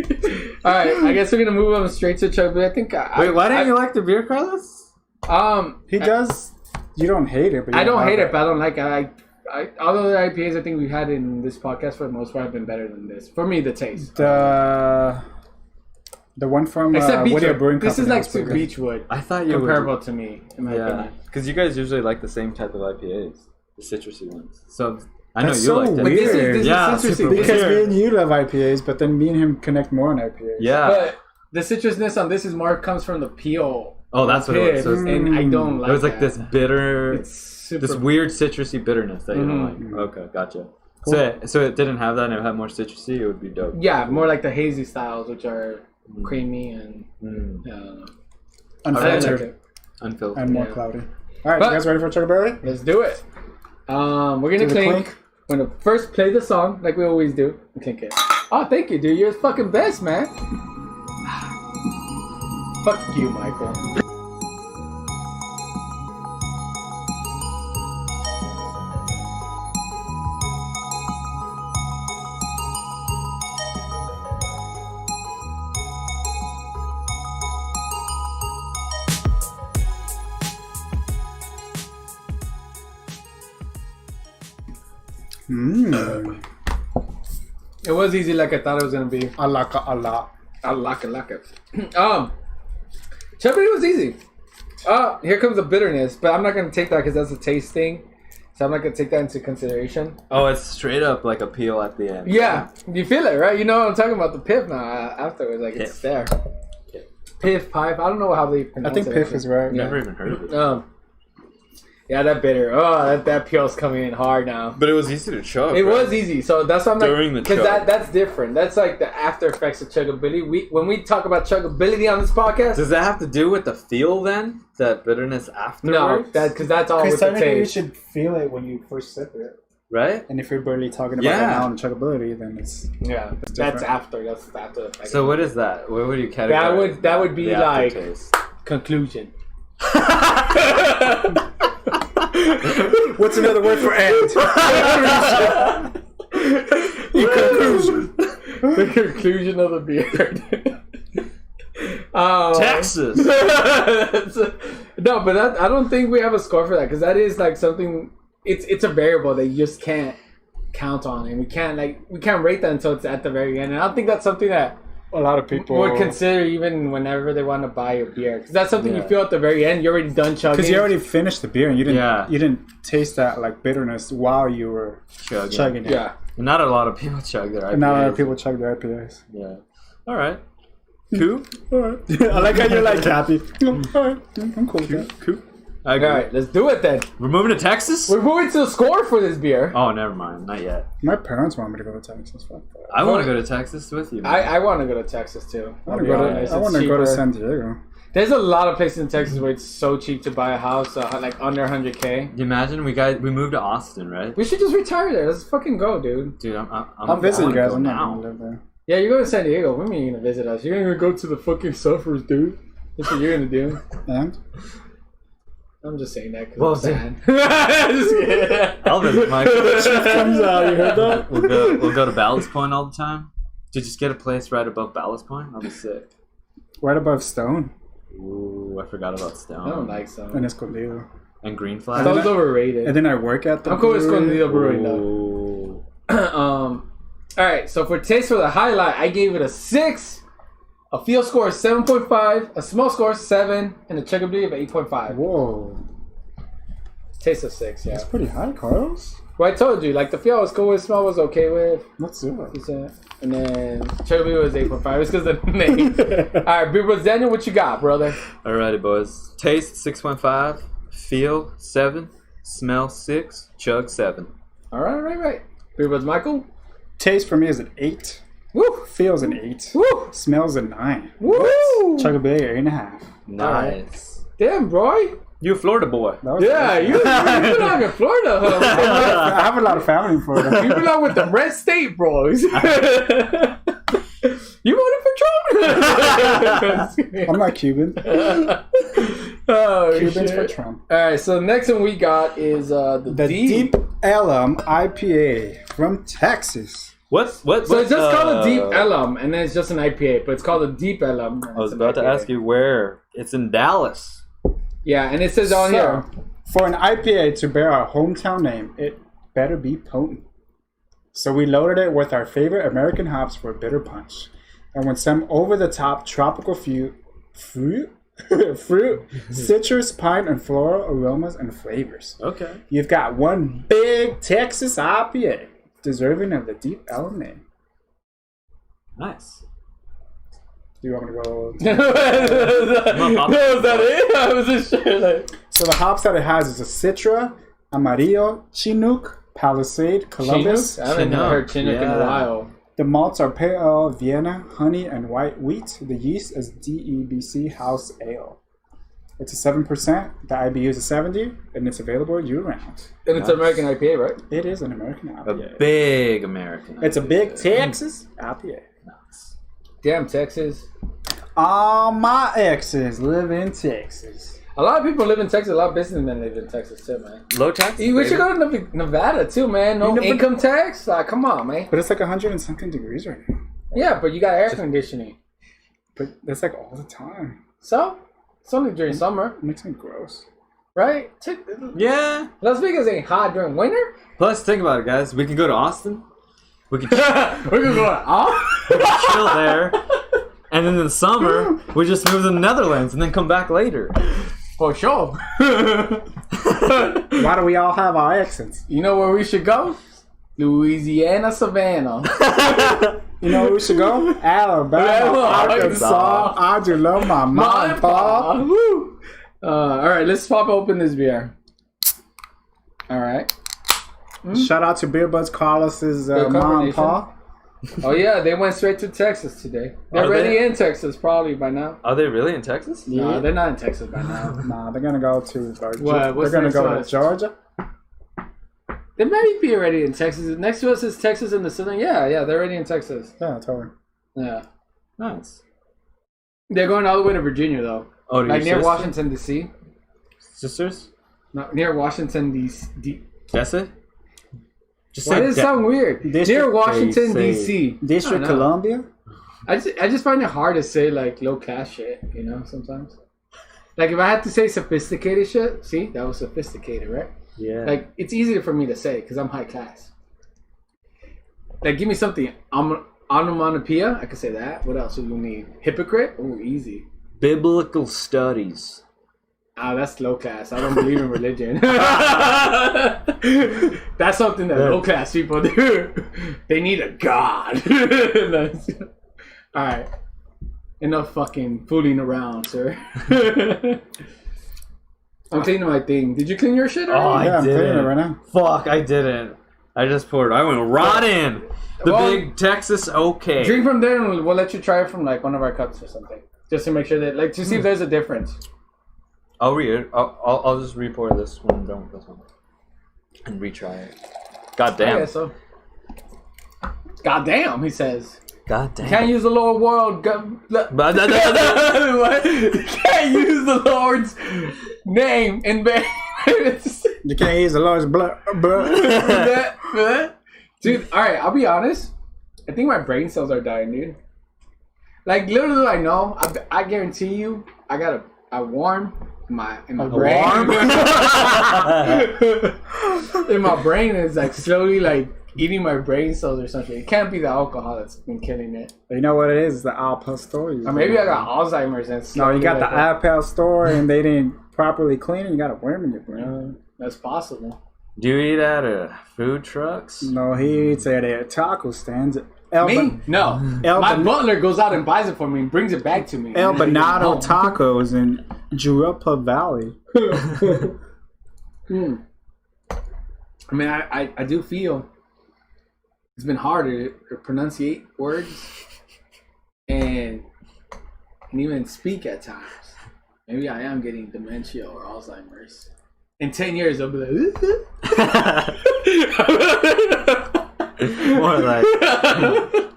S3: All right, I guess we're gonna move on straight to Chug. But I think.
S2: Wait, why didn't you like the beer, Carlos?
S1: He does. You don't hate it, but
S3: I don't hate it, but I don't like it. All of the IPAs I think we've had in this podcast for the most part have been better than this. For me, the taste.
S1: The one from
S3: Beechwood.
S1: Brewing
S3: this is like
S1: so
S3: Beechwood.
S2: I thought you
S3: comparable to me, in my opinion.
S2: Because you guys usually like the same type of IPAs, the citrusy ones. So I know
S1: That's
S2: you
S1: so
S2: liked it.
S1: weird.
S3: This is citrusy.
S1: Because me and you love IPAs, but then me and him connect more on IPAs.
S3: Yeah. But the citrusness on this is more comes from the peel.
S2: Oh, that's what it was. So
S3: and I don't like
S2: it was like this bitter, this weird citrusy bitterness that you don't like. Okay, gotcha. Cool. So it didn't have that and it had more citrusy, it would be dope.
S3: Yeah, more like the hazy styles, which are creamy and
S1: unfiltered.
S2: Unfiltered.
S1: And more cloudy. Alright, you guys ready for Chugberry?
S3: Let's do it. We're gonna clink. We're gonna first play the song like we always do and clink it. Oh, thank you, dude. You're the fucking best, man. Fuck you, Michael. It was easy like I thought it was gonna be.
S1: I like it.
S3: Chubby was easy. Here comes the bitterness, but I'm not gonna take that because that's a taste thing. So I'm not gonna take that into consideration.
S2: Oh, it's straight up like a peel at the end.
S3: Yeah, you feel it, right? You know what I'm talking about, the piff now afterwards, like it's there. Piff, pipe, I don't know how they pronounce it.
S1: I think piff is right.
S2: Never even heard of it.
S3: Yeah, that bitter. Oh, that peel's coming in hard now.
S2: But it was easy to chug.
S3: It was easy, so that's why I'm
S2: during
S3: like,
S2: the chug.
S3: that's different. That's like the after effects of chuggability. When we talk about chuggability on this podcast,
S2: does that have to do with the feel then? That bitterness afterwards?
S3: No, because that's all with the taste.
S1: You should feel it when you first sip it,
S2: right?
S1: And if you're barely talking about it now on chuggability, then it's
S3: that's after. That's after the effect.
S2: So what is that? What would you categorize?
S3: That would be like conclusion.
S1: What's another word for end?
S3: Conclusion. The conclusion of the beer.
S2: Texas.
S3: No, but I don't think we have a score for that because that is like something. It's a variable that you just can't count on, and we can't rate that until it's at the very end. And I don't think that's something that
S1: a lot of people
S3: would consider even whenever they want to buy a beer, because that's something you feel at the very end. You're already done chugging
S1: because you already finished the beer and you didn't taste that like bitterness while you were chugging it.
S3: Yeah,
S2: and not a lot of people chug their IPAs.
S1: And not a lot of people chug their IPAs.
S2: Yeah. All right. Cool.
S1: All right. I like how you're like happy. All right. I'm cool with that.
S2: Cool.
S3: All right, let's do it then.
S2: We're moving to Texas?
S3: We're moving to the score for this beer.
S2: Oh, never mind. Not yet.
S1: My parents want me to go to Texas.
S2: I want to go to Texas with you.
S3: I want to go to Texas too.
S1: I want to go to San Diego.
S3: There's a lot of places in Texas where it's so cheap to buy a house, like under 100K.
S2: You imagine we moved to Austin, right?
S3: We should just retire there. Let's fucking go, dude.
S2: Dude,
S1: I'm visiting you guys. I'm not gonna live there.
S3: Yeah, you're going to San Diego. When are you gonna visit us? You're gonna go to the fucking suffers, dude. That's what you're gonna do.
S1: And
S3: I'm just saying that because I'm sad.
S2: I'll visit Michael.
S1: Comes out. You heard that?
S2: We'll go to Ballast Point all the time. Just get a place right above Ballast Point. I'll be sick.
S1: Right above Stone.
S2: Ooh, I forgot about Stone.
S3: I don't like Stone.
S1: And Escondido.
S2: And Green Flag.
S3: Stone's overrated.
S1: And then I work at the.
S3: I'm cool with Escondido Brewing though. All right, so for taste for the highlight, I gave it a 6. A field score is 7.5, a smell score is 7, and a checkability of 8.5.
S1: Whoa.
S3: Taste of 6, yeah.
S1: That's pretty high, Carlos.
S3: Well, I told you, like the feel was cool with, smell was okay with.
S1: Let's do it.
S3: And then checkability was 8.5. It's because of the name. Alright, Beer Budz Daniel, what you got, brother?
S2: Alrighty, boys. Taste 6.5, feel 7, smell 6, chug 7.
S3: Alright. Beer Budz Michael?
S1: Taste for me is an 8.
S3: Woo!
S1: Feels an 8.
S3: Woo!
S1: Smells a 9.
S3: Woo!
S1: Chuggability 8.5.
S2: Nice.
S3: Damn, bro.
S2: You a Florida boy.
S3: Yeah, you belong in Florida, huh?
S1: I have a lot of family in Florida.
S3: You belong with the red state, bros. You voted for Trump?
S1: I'm not Cuban.
S3: Oh,
S1: Cubans
S3: shit.
S1: for Trump.
S3: Alright, so the next one we got is the
S1: Deep Ellum IPA from Texas.
S2: What?
S3: So it's just called a Deep Ellum, and then it's just an IPA, but it's called a Deep Ellum.
S2: I was about to ask you where. It's in Dallas.
S3: Yeah, and it says on here.
S1: For an IPA to bear our hometown name, it better be potent. So we loaded it with our favorite American hops for a bitter punch. And with some over-the-top tropical fruit, citrus, pine, and floral aromas and flavors.
S2: Okay.
S1: You've got one big Texas IPA, deserving of the Deep Ellum name.
S2: Nice.
S1: Do you want me to go?
S3: Was that it? I was just sure.
S1: So the hops that it has is a Citra, Amarillo, Chinook, Palisade, Columbus.
S3: I haven't heard Chinook in a while.
S1: The malts are pale, Vienna, honey, and white wheat. The yeast is DEBC House Ale. It's a 7%. The IBU is a 70, and it's available year-round.
S3: And it's an American IPA, right?
S1: It is an American IPA.
S2: A big American IPA.
S1: It's a big Texas IPA.
S2: Nice.
S3: Damn, Texas.
S1: All my exes live in Texas.
S3: A lot of people live in Texas. A lot of businessmen live in Texas too, man.
S2: Low tax?
S3: We should go to Nevada too, man. No income tax. Like, come on, man.
S1: But it's like 100 and something degrees right now.
S3: Yeah, but you got air conditioning.
S1: But that's like all the time.
S3: So it's only during summer,
S1: It makes me gross.
S3: right?
S2: Yeah.
S3: Las Vegas ain't hot during winter.
S2: Plus, think about it, guys. We can go to Austin. We can
S3: We're gonna go off.
S2: chill there. And then in the summer, we just move to the Netherlands and then come back later.
S3: For sure.
S1: Why do we all have our accents?
S3: You know where we should go? Louisiana, Savannah.
S1: You know where we should go? Alabama, Arkansas. I do love my mom and pa.
S3: Woo. All right, let's pop open this beer. All right.
S1: Shout out to Beer Budz Carlos's mom and pa.
S3: Oh yeah, they went straight to Texas today. They're already in Texas probably by now.
S2: Are they really in Texas?
S3: No, they're not in Texas by now.
S1: Nah, they're gonna go to Georgia.
S3: What? What's
S1: They're gonna
S3: next
S1: go
S3: one?
S1: to Georgia.
S3: They might be already in Texas. Next to us is Texas and the southern. Yeah, they're already in Texas.
S1: Yeah, totally.
S3: Yeah.
S2: Nice.
S3: They're going all the way to Virginia though.
S2: Oh,
S3: Like near
S2: sister?
S3: Washington D.C.
S2: Sisters?
S3: No, near Washington D.C.
S2: That's it? Just
S3: Why does it sound weird?
S1: District-
S3: Near Washington
S2: they
S3: D.C.
S1: District
S3: I don't know.
S1: Columbia.
S3: I just find it hard to say like low class shit, you know, sometimes. Like if I had to say sophisticated shit, see, that was sophisticated, right?
S2: Yeah.
S3: Like it's easier for me to say because I'm high class. Like give me something, onomatopoeia, I could say that. What else do you need? Hypocrite? Oh, easy.
S2: Biblical studies.
S3: Ah, that's low class. I don't believe in religion. That's something that low class people do. They need a god. Alright. Enough fucking fooling around, sir. I'm cleaning my thing. Did you clean your shit already?
S1: Yeah, I'm
S2: didn't.
S1: cleaning it right now.
S2: Fuck, I didn't. I just poured. I went right in. The
S3: Well,
S2: big Texas okay.
S3: Drink from there and we'll let you try it from like one of our cups or something. Just to make sure that, like, to see if there's a difference.
S2: I'll read it. I'll just re-pour this when I'm done with this one. And retry it. God damn.
S3: I guess so. God damn, he says.
S2: God damn.
S3: Can't use the Lord world. What? You can't use the Lord's name in vain.
S1: You can't use the Lord's blood.
S3: Dude, alright, I'll be honest. I think my brain cells are dying, dude. Like, little do I know, I guarantee you, I got a warm my brain. In my brain, it's like slowly like eating my brain cells or something. It can't be the alcohol that's been killing it.
S1: You know what it is? It's the Alpha store.
S3: Or maybe I got Alzheimer's and
S1: no, you got the Alpha store and they didn't properly clean it. You got a worm in your brain.
S3: That's possible.
S2: Do you eat at food trucks?
S1: No, he eats at taco stands.
S3: Me? No. My butler goes out and buys it for me and brings it back to me.
S1: El Banado Tacos in Jurupa Valley.
S3: I mean, I do feel it's been harder to pronunciate words and even speak at times. Maybe I am getting dementia or Alzheimer's. In 10 years, I'll be like,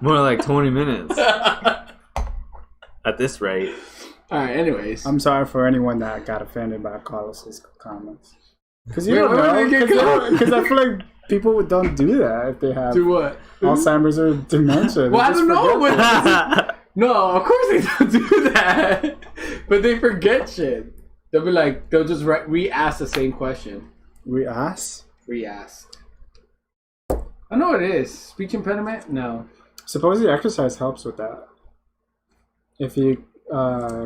S2: more like 20 minutes. At this rate.
S3: All right. Anyways,
S1: I'm sorry for anyone that got offended by Carlos's comments. Because you don't know. Because I feel like people don't do that if they have
S3: do what?
S1: Alzheimer's or dementia.
S3: Well, I don't know. No, of course they don't do that. But they forget shit. They'll be like, they'll just re-ask the same question.
S1: Re-ask?
S3: Re-ask. I know what it is. Speech impediment? No.
S1: Supposedly exercise helps with that. If you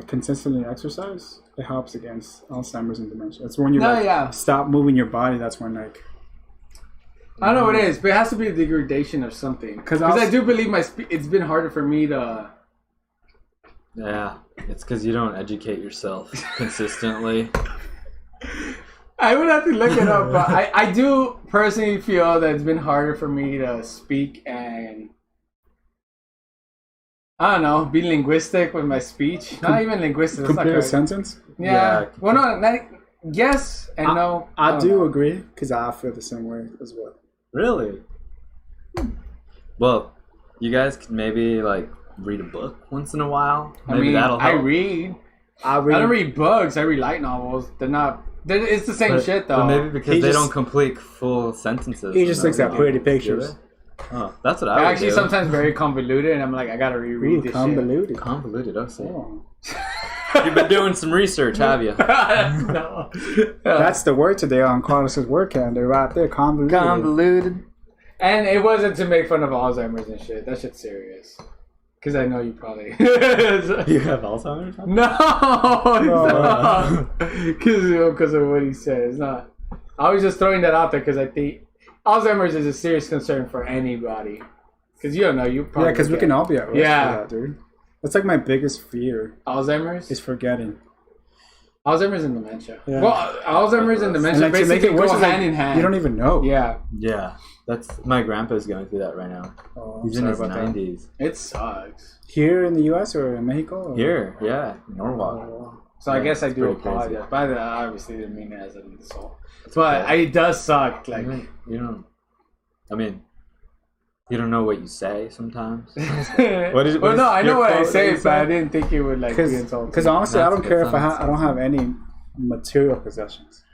S1: consistently exercise, it helps against Alzheimer's and dementia. It's when you stop moving your body. That's when like.
S3: I know what it is, but it has to be a degradation of something. Because I do believe it's been harder for me to.
S2: Yeah, it's because you don't educate yourself consistently.
S3: I would have to look it up, but I do personally feel that it's been harder for me to speak and, I don't know, be linguistic with my speech. Not even linguistic.
S1: Complete a sentence?
S3: Yeah. Well, no, yes and no.
S1: I do agree, because I feel the same way as well.
S2: Really? Well, you guys could maybe, like, read a book once in a while. Maybe that'll help.
S3: I read. I don't read books. I read light novels. They're not. It's the same shit though.
S2: But maybe because they don't complete full sentences.
S1: He just looks at pretty pictures.
S2: Oh, that's what I would
S3: actually
S2: do.
S3: Sometimes very convoluted, and I'm like, I gotta reread this
S1: convoluted.
S3: shit.
S2: Convoluted. Oh. You've been doing some research, have you?
S3: No.
S1: That's the word today on Carlos's word calendar, right there. Convoluted.
S2: Convoluted.
S3: And it wasn't to make fun of Alzheimer's and shit. That shit's serious. Because I know you probably...
S2: You have Alzheimer's?
S3: No! Because of what he said. It's not... I was just throwing that out there because I think Alzheimer's is a serious concern for anybody. Because you don't know, you probably...
S1: Yeah, because we can all be at risk for that, dude. That's like my biggest fear.
S3: Alzheimer's?
S1: Is forgetting.
S3: Alzheimer's and dementia. Yeah. Well, Alzheimer's and dementia and basically go hand in hand.
S1: You don't even know.
S3: Yeah.
S2: Yeah. That's my grandpa's going through that right now.
S1: Oh,
S2: he's in his 90s.
S3: It sucks.
S1: Here in the U.S. or in Mexico? Or?
S2: Here, yeah, Norwalk.
S3: Oh. So I guess I do apologize. By the I obviously didn't mean it as an insult, but it does suck. Like
S2: you don't. I mean, you don't know what you say sometimes.
S3: What is? Well, no, I know what I say, but I didn't think it would like be insulting.
S1: Because honestly, I don't care if I don't have any material possessions.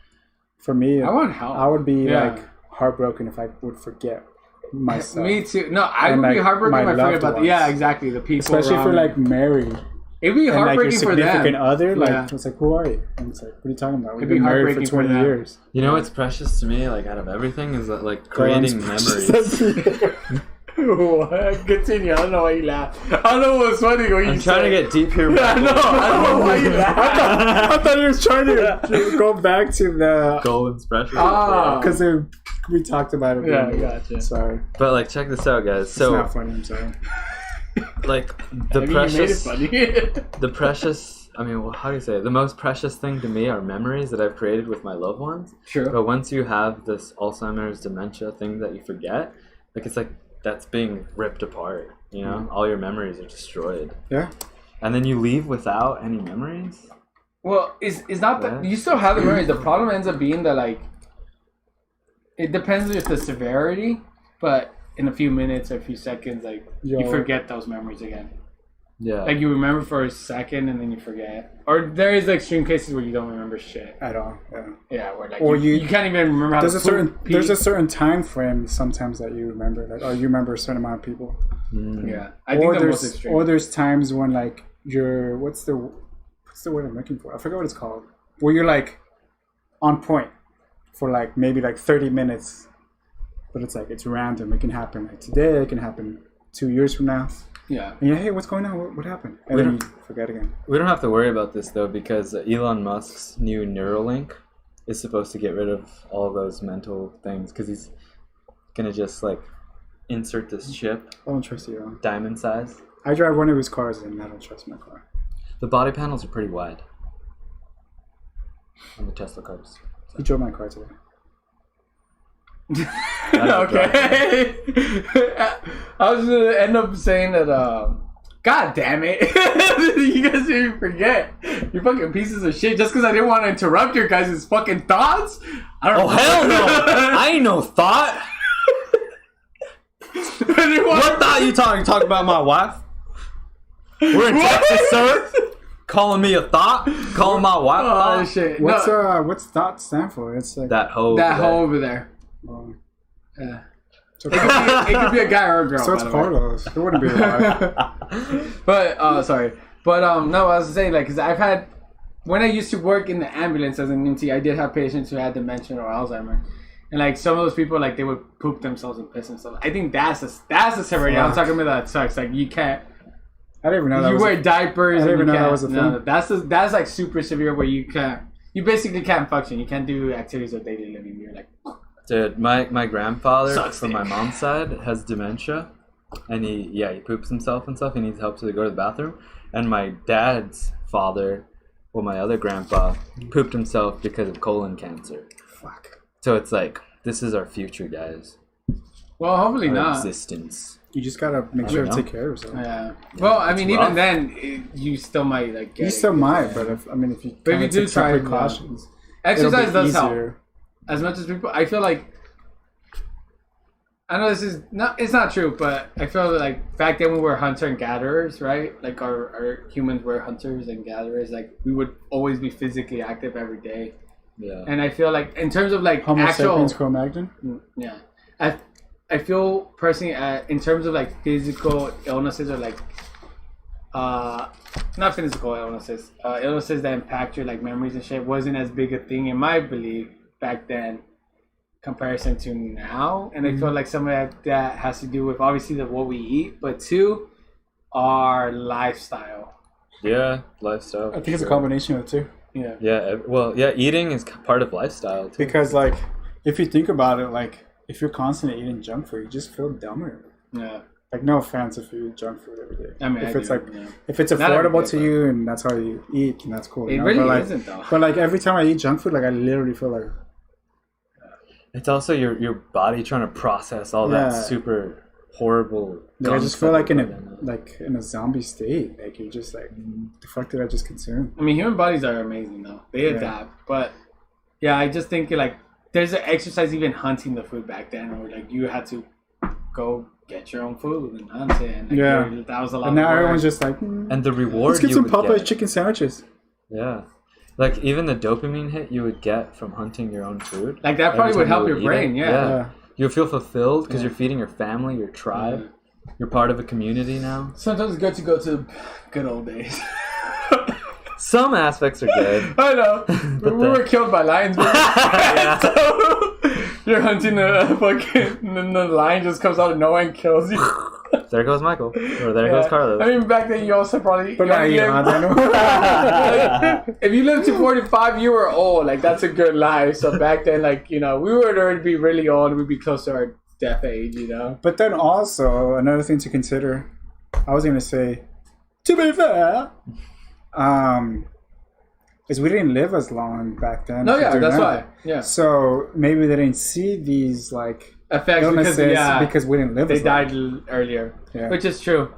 S1: For me,
S3: I want help.
S1: I would be like heartbroken if I would forget myself.
S3: Me too. No, I would be heartbroken if I forget about exactly the people.
S1: Especially if you're like married.
S3: It'd be heartbreaking for them.
S1: Like your significant other, like it's like, who are you? And it's like, what are you talking about? We've been married for 20 years.
S2: You know what's precious to me, like out of everything, is that like creating memories.
S3: What? Continue. I don't know why you laugh. I don't know what's funny when
S2: I'm trying to get deep here.
S3: I don't know why you laugh.
S1: I thought he was trying to go back to the
S2: Golan's precious.
S1: Because we talked about it.
S3: Yeah, gotcha.
S1: Sorry.
S2: But like, check this out, guys. So,
S1: it's not funny. I'm sorry.
S2: Like the precious. I mean, how do you say it? The most precious thing to me are memories that I've created with my loved ones.
S3: Sure.
S2: But once you have this Alzheimer's, dementia thing that you forget, like it's like that's being ripped apart. You know, all your memories are destroyed.
S1: Yeah.
S2: And then you leave without any memories.
S3: Well, it's not that you still have the memories. The problem ends up being that like it depends with the severity, but in a few minutes or a few seconds, like you forget those memories again.
S2: Yeah.
S3: Like you remember for a second and then you forget. Or there is extreme cases where you don't remember shit
S1: at all. Yeah.
S3: Yeah, where like
S1: or
S3: you can't even remember how
S1: there's a certain time frame sometimes that you remember. Like you remember a certain amount of people.
S3: Yeah. I think the most extreme.
S1: Or there's times when like you're what's the word I'm looking for? I forgot what it's called. where you're like on point for like maybe like 30 minutes, but it's like it's random. It can happen like today. It can happen 2 years from now.
S3: Yeah.
S1: And you're, hey, what's going on? What happened? And then you forget again.
S2: We don't have to worry about this though, because Elon Musk's new Neuralink is supposed to get rid of all those mental things, because he's gonna just like insert this chip.
S1: I don't trust you.
S2: Diamond size.
S1: I drive one of his cars and I don't trust my car.
S2: The body panels are pretty wide on the Tesla cars.
S1: He drove my car today.
S3: Okay. I was gonna end up saying that. God damn it! You guys didn't forget. You fucking pieces of shit. Just because I didn't want to interrupt your guys' fucking thoughts. I don't know.
S2: Hell no! I ain't no thought. What thought you talking? Talking about my wife? We're in Texas, sir. Calling me a thought? Calling my wife?
S3: Oh shit!
S1: What's thought stand for? It's like
S2: that hoe.
S3: That hoe over there. Yeah. It could be a guy or a girl.
S1: So it's Carlos. It wouldn't be a wife.
S3: But sorry. But no, I was saying like, cause I've had when I used to work in the ambulance as an EMT, I did have patients who had dementia or Alzheimer's. And like some of those people, like they would poop themselves and piss themselves. I think that's the severity. I'm talking about that sucks. Like you can't.
S1: I didn't even know that.
S3: You wear diapers.
S1: I didn't even know that was a thing.
S3: No, that's like super severe where you can't. You basically can't function. You can't do activities of daily living. You're like.
S2: Dude, my grandfather from my mom's side has dementia, and he poops himself and stuff. He needs help to go to the bathroom. And my dad's father, well, my other grandpa, pooped himself because of colon cancer.
S1: Fuck.
S2: So it's like, this is our future, guys.
S3: Well, hopefully
S2: our
S3: not.
S2: Existence.
S1: You just gotta make sure to take care of yourself.
S3: Yeah. Well, I mean, even then, you still might like.
S1: You still might, but if you
S3: do try
S1: precautions,
S3: exercise does help.
S1: Easier.
S3: As much as people, I feel like. I know this is not. It's not true, but I feel like back then we were hunter and gatherers, right? Like our humans were hunters and gatherers. Like we would always be physically active every day.
S2: Yeah.
S3: And I feel like in terms of like
S1: Homo
S3: actual.
S1: sapiens Cro-Magnon?
S3: Yeah. I feel personally in terms of like physical illnesses or like not physical illnesses, illnesses that impact your like memories and shit wasn't as big a thing in my belief back then comparison to now. And I feel like some of that has to do with obviously what we eat, but two, our lifestyle.
S2: Yeah, lifestyle.
S1: I think it's a combination of the two.
S3: Yeah.
S2: Yeah, well, yeah, eating is part of lifestyle too.
S1: Because like if you think about it, like if you're constantly eating junk food, you just feel dumber.
S3: Yeah.
S1: Like no offense if you eat junk food every day.
S3: I mean,
S1: if it's affordable to you and that's how you eat, and that's cool.
S3: It really
S1: but
S3: isn't though.
S1: But like every time I eat junk food, like I literally feel like
S2: it's also your body trying to process all that super horrible.
S1: I just feel like in a zombie state. Like you're just like, the fuck did I just consume?
S3: I mean, human bodies are amazing though. They adapt, but yeah, I just think like there's an exercise even hunting the food back then, where like you had to go get your own food and hunt it. And, like, that was a lot.
S1: And now
S3: of work.
S1: everyone's just like,
S2: and the reward.
S1: Let's get some Popeye's chicken sandwiches.
S2: Yeah. Like even the dopamine hit you would get from hunting your own food.
S3: Like that probably would help your brain. Yeah.
S2: You feel fulfilled because you're feeding your family, your tribe. Yeah. You're part of a community now.
S3: Sometimes it's good to go to good old days.
S2: Some aspects are good.
S3: I know. We were killed by lions. So you're hunting a fucking, and the lion just comes out of nowhere and kills you.
S2: There goes Michael. Or there goes Carlos.
S3: I mean, back then you also probably...
S1: But now
S3: if you live to 45, you were old. Like, that's a good life. So back then, like, you know, we would already be really old. We'd be close to our death age, you know?
S1: But then also, another thing to consider, I was going to say, to be fair, is we didn't live as long back then.
S3: No, yeah, that's why. Yeah.
S1: So maybe they didn't see these, like...
S3: effects
S1: because we didn't live.
S3: They died earlier, which is true.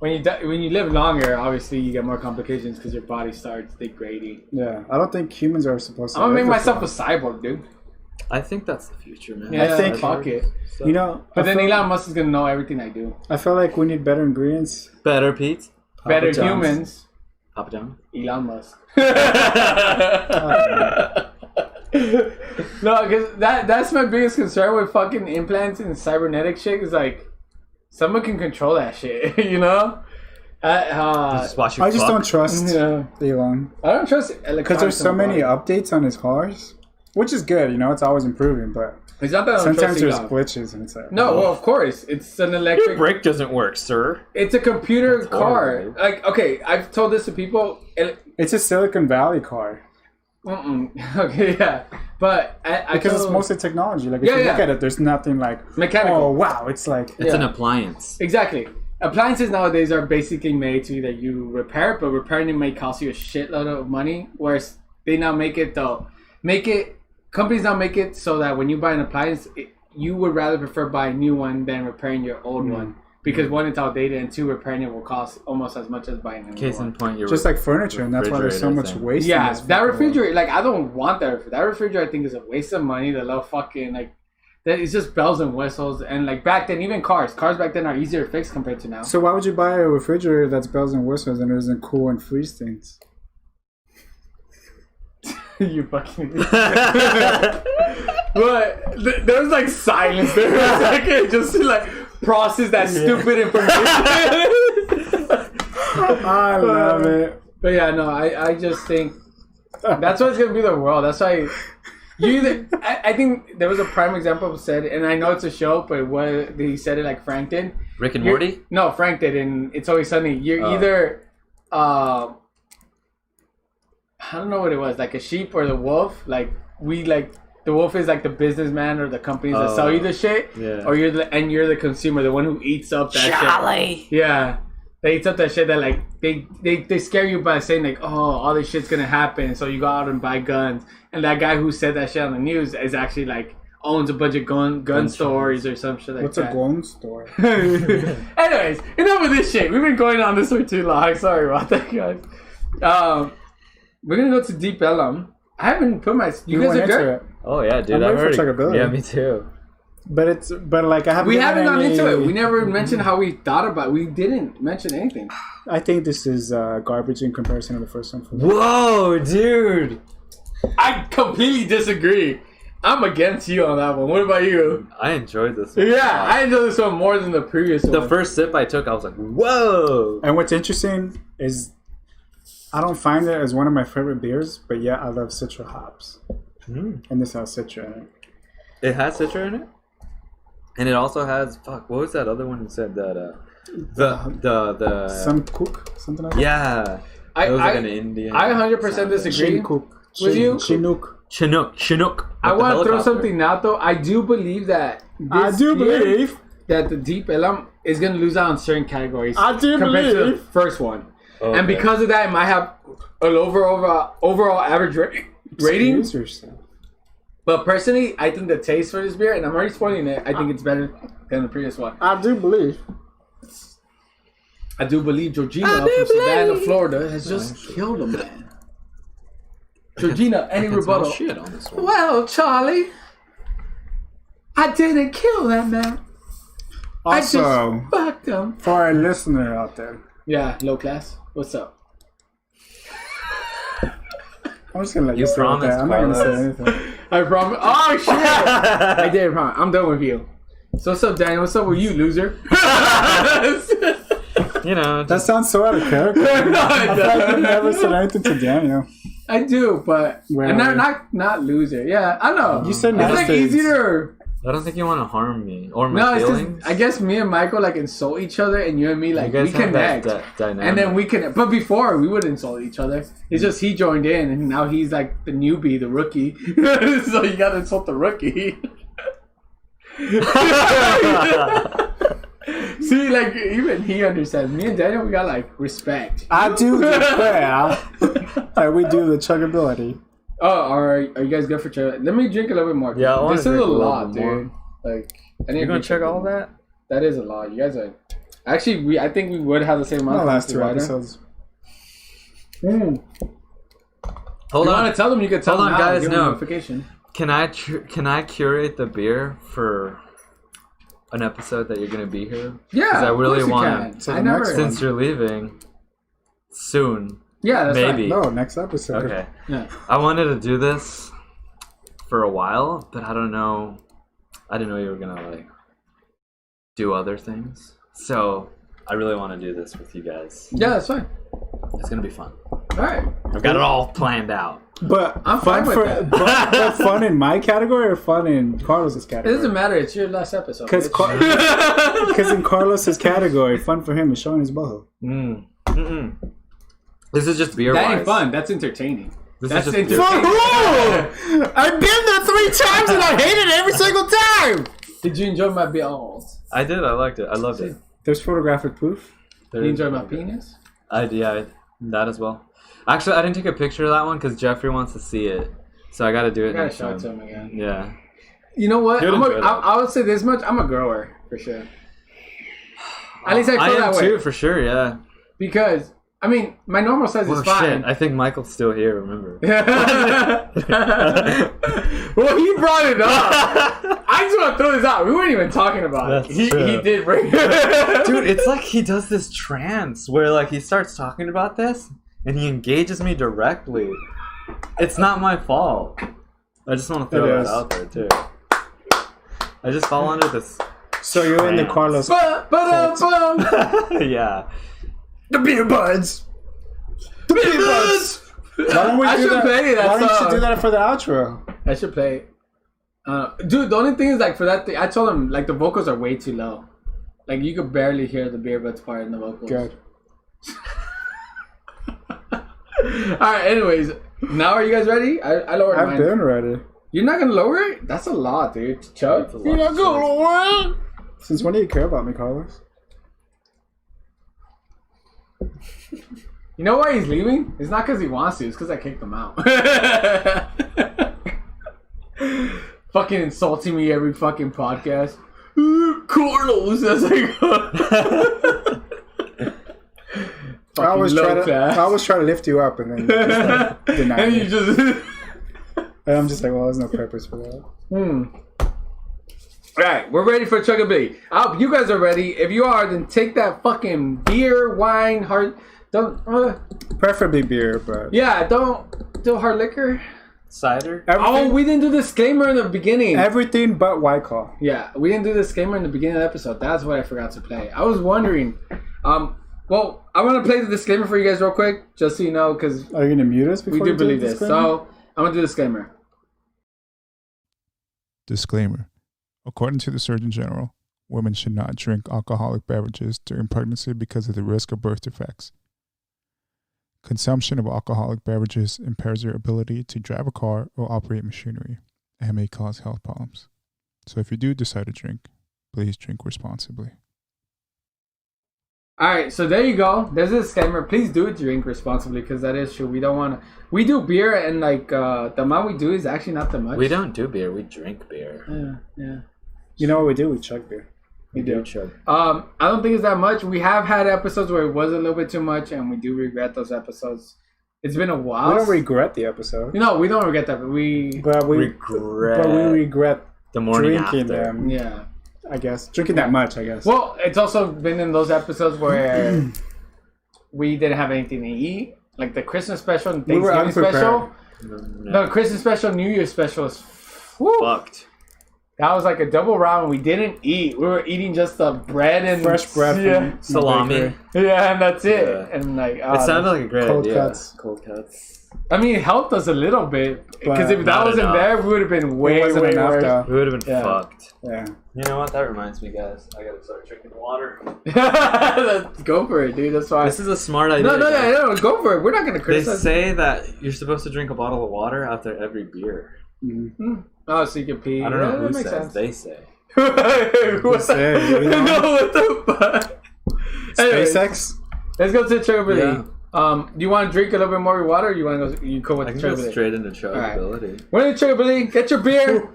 S3: When you live longer, obviously you get more complications because your body starts degrading.
S1: Yeah, I don't think humans are supposed to.
S3: I'm gonna make myself a cyborg, dude.
S2: I think that's the future, man.
S3: Yeah,
S1: I think
S3: fuck it.
S2: So.
S1: You know,
S3: but then Elon Musk is gonna know everything I do.
S1: I feel like we need better ingredients.
S2: Better Pete.
S3: Better humans.
S2: Papa John.
S3: Elon Musk. No, because that's my biggest concern with fucking implants and cybernetic shit is like someone can control that shit, you know?
S2: Just watch your
S1: I just
S2: clock.
S1: don't trust Elon.
S3: I don't trust
S1: because there's so many updates on his cars, which is good. You know, it's always improving, but
S3: it's not that
S1: sometimes there's glitches and it's like
S3: well, of course, it's an electric.
S2: Your brake doesn't work, sir.
S3: It's a computer car. Like, okay, I've told this to people.
S1: It's a Silicon Valley car.
S3: Okay, yeah, but
S1: because it's mostly technology. Like if you look at it, there's nothing like
S3: mechanical.
S1: Oh wow, it's like
S2: it's an appliance.
S3: Exactly. Appliances nowadays are basically made to that you repair it, but repairing it may cost you a shitload of money. Whereas they now companies now make it so that when you buy an appliance, you would rather prefer buying a new one than repairing your old one. Because one, it's outdated, and two, repairing it will cost almost as much as buying a new one.
S2: Case in point,
S1: just like furniture, and that's why there's so much waste.
S3: Yeah, that refrigerator, like I don't want that. That refrigerator, I think, is a waste of money. The little fucking like. It's just bells and whistles, and like back then, even cars back then are easier to fix compared to now.
S1: So why would you buy a refrigerator that's bells and whistles and it doesn't cool and freeze things?
S3: You fucking. But there was like silence there for a second, just to like process that stupid information.
S1: I love it.
S3: But yeah, no, I just think that's what's gonna be the world. That's why. I think there was a prime example of said, and I know it's a show, but he said it like Frank did.
S2: Rick and Morty?
S3: No, Frank did, and It's Always Sunny. You're either, I don't know what it was, like a sheep or the wolf. Like the wolf is like the businessman or the companies that sell you the shit, or you're the consumer, the one who eats up that shit. Yeah. They eat up that shit that like they scare you by saying like, oh, all this shit's gonna happen, so you go out and buy guns. And that guy who said that shit on the news is actually like owns a bunch of gun stores or some shit like
S1: What's
S3: that.
S1: What's a gun store?
S3: Anyways, enough of this shit. We've been going on this for too long. Sorry about that, guys. We're gonna go to Deep Ellum. I haven't put my. You guys are good.
S2: Oh yeah, dude.
S1: I'm ready for checkability.
S2: Yeah, me too.
S1: But like I haven't.
S3: We haven't gone into it. We never mentioned how we thought about it. We didn't mention anything.
S1: I think this is garbage in comparison to the first one.
S2: Whoa, dude!
S3: I completely disagree. I'm against you on that one. What about you?
S2: I enjoyed this one.
S3: Yeah, I enjoyed this one more than the previous one.
S2: The first sip I took, I was like, whoa!
S1: And what's interesting is I don't find it as one of my favorite beers, but yeah, I love Citra hops. And this has Citra in it.
S2: It has Citra in it? And it also has what was that other one who said that the
S1: some cook, something like that?
S2: Yeah. It was like an Indian.
S3: I 100% disagree with you.
S2: Chinook.
S3: I want to throw something out though. I do believe that that the Deep Ellum is going to lose out on certain categories.
S1: I do
S3: compared to the first one. Okay. And because of that, it might have an overall average rating. But personally, I think the taste for this beer, and I'm already spoiling it, I think it's better than the previous one.
S1: I do believe
S3: Georgina from Savannah, Florida, has just killed a man. Georgina, any rebuttal?
S2: Shit on this one.
S3: Well, Charlie, I didn't kill that man.
S1: Also,
S3: I just fucked him.
S1: For our listener out there.
S3: Yeah, low class. What's up?
S1: I'm just gonna let you throw that. I'm not gonna say anything.
S3: I promise. Oh shit! I did promise. I'm done with you. So what's up, Daniel? What's up with you, loser?
S2: You know,
S1: that sounds so out of character. I feel like you never said anything to Daniel.
S3: I do, but I'm not loser. Yeah, I know.
S1: You said
S3: it's like easier.
S2: I don't think you want to harm me or my feelings.
S3: I guess me and Michael like insult each other, and you and me like we connect,
S2: that dynamic.
S3: And then we connect. But before we would insult each other. It's just he joined in, and now he's like the newbie, the rookie. So you gotta insult the rookie. See, like even he understands. Me and Daniel, we got like respect.
S1: I do declare that we do the chuggability.
S3: Oh, are you guys good for chug? Let me drink a little bit more.
S2: Yeah,
S3: this is a lot, dude. Like,
S2: you're gonna chug all that?
S3: That is a lot. You guys are actually. I think we would have the same amount.
S1: The last 2 episodes.
S2: Hold on.
S3: Want to tell them? You can tell them now.
S2: Guys.
S3: Give
S2: No.
S3: Notification.
S2: Can I curate the beer for an episode that you're gonna be here?
S3: Yeah,
S2: because I really want
S3: to.
S2: Since you're leaving soon.
S3: Yeah, that's
S2: maybe.
S1: Right. No, next episode.
S2: Okay.
S3: Yeah.
S2: I wanted to do this for a while, but I don't know. I didn't know you were gonna like do other things. So I really want to do this with you guys.
S3: Yeah, that's fine.
S2: It's gonna be fun.
S3: All right.
S2: I've got it all planned out.
S1: But
S3: I'm fine with that.
S1: But fun in my category or fun in Carlos's category?
S3: It doesn't matter. It's your last episode.
S1: Because in Carlos's category, fun for him is showing his butthole.
S2: This is just beer.
S3: That ain't fun. That's entertaining. That's entertaining.
S1: For who? I've been there 3 times and I hated it every single time.
S3: Did you enjoy my balls?
S2: I did. I liked it. I loved it.
S1: There's photographic proof.
S3: You enjoy my penis?
S2: That as well. Actually, I didn't take a picture of that one because Jeffrey wants to see it, so I got to do it.
S3: I gotta show it to him again.
S2: Yeah.
S3: You know what? I would say this much. I'm a grower for sure. At least I feel that way.
S2: too, for sure. Yeah.
S3: Because I mean, my normal size is fine.
S2: Shit. I think Michael's still here. Remember?
S3: Well, he brought it up. I just want to throw this out. We weren't even talking about it. He did bring it.
S2: Dude, it's like he does this trance where like he starts talking about this and he engages me directly. It's not my fault. I just want to throw that out there too. I just fall under this.
S1: So you're in the Carlos.
S2: Yeah.
S1: The Beer Budz. The Beer Budz. Why don't you do that for the outro?
S3: I should play it. Dude, the only thing is like for that thing, I told him like the vocals are way too low. Like you could barely hear the Beer Budz part in the vocals.
S1: Good.
S3: Alright, anyways. Now are you guys ready? I lowered mine.
S1: I've been ready.
S3: You're not gonna lower it? That's a lot, dude. Chuck. You're not gonna lower it?
S1: Since when do you care about me, Carlos?
S3: You know why he's leaving? It's not because he wants to. It's because I kicked him out. Fucking insulting me every fucking podcast. Carlos, that's like.
S1: I always try to lift you up, and then you just deny
S3: and
S1: me.
S3: you just.
S1: And I'm just like, well, there's no purpose for that.
S3: Alright, we're ready for Chuggabilly. I hope you guys are ready. If you are, then take that fucking beer, wine, hard. Don't.
S1: Preferably beer, but.
S3: Yeah, don't do hard liquor.
S2: Cider?
S3: Oh, we didn't do the disclaimer in the beginning.
S1: Everything but White Claw.
S3: Yeah, we didn't do the disclaimer in the beginning of the episode. That's what I forgot to play. I was wondering. Well, I want to play the disclaimer for you guys real quick, just so you know, because.
S1: Are you going to mute us before
S3: we do believe this? So, I'm going to do the disclaimer.
S4: Disclaimer. According to the Surgeon General, women should not drink alcoholic beverages during pregnancy because of the risk of birth defects. Consumption of alcoholic beverages impairs your ability to drive a car or operate machinery and may cause health problems. So if you do decide to drink, please drink responsibly.
S3: Alright, so there you go. There's a disclaimer. Please do drink responsibly because that is true. We don't want to. We do beer and like the amount we do is actually not that much.
S2: We don't do beer. We drink beer.
S3: Yeah.
S1: You know what we do? We chug beer.
S3: We do.
S2: Chug.
S3: I don't think it's that much. We have had episodes where it was a little bit too much, and we do regret those episodes. It's been a while.
S1: We don't regret the episode.
S3: No, we don't regret that. But we
S2: regret
S1: the
S2: morning
S1: drinking
S2: after.
S1: them.
S3: Yeah.
S1: I guess drinking that much. I guess.
S3: Well, it's also been in those episodes where we didn't have anything to eat, like the Christmas special and Thanksgiving special. No, Christmas special, New Year's special is
S2: fucked.
S3: That was like a double round. We didn't eat. We were eating just the bread and
S1: fresh bread, from
S2: salami.
S3: Yeah, and that's it.
S2: Yeah.
S3: And like,
S2: it sounded like a great idea.
S1: Cold cuts.
S3: I mean, it helped us a little bit because if that wasn't there, we would have been way worse.
S2: We would have been fucked.
S1: Yeah.
S2: You know what? That reminds me, guys. I gotta start drinking water.
S3: Let's go for it, dude. That's fine.
S2: This is a smart idea.
S3: No. Go for it. We're not gonna criticize.
S2: They say that you're supposed to drink a bottle of water after every beer.
S3: Mm-hmm. Oh, so you can pee.
S2: I don't know who says. Sense. They say.
S3: What the fuck?
S1: SpaceX.
S3: Let's go to Chuggabilly. Yeah. Do you want to drink a little bit more water, or you want to go? You go with
S2: Chuggabilly. I can go straight into Chuggabilly.
S3: Right. We're in Chuggabilly. Get your beer.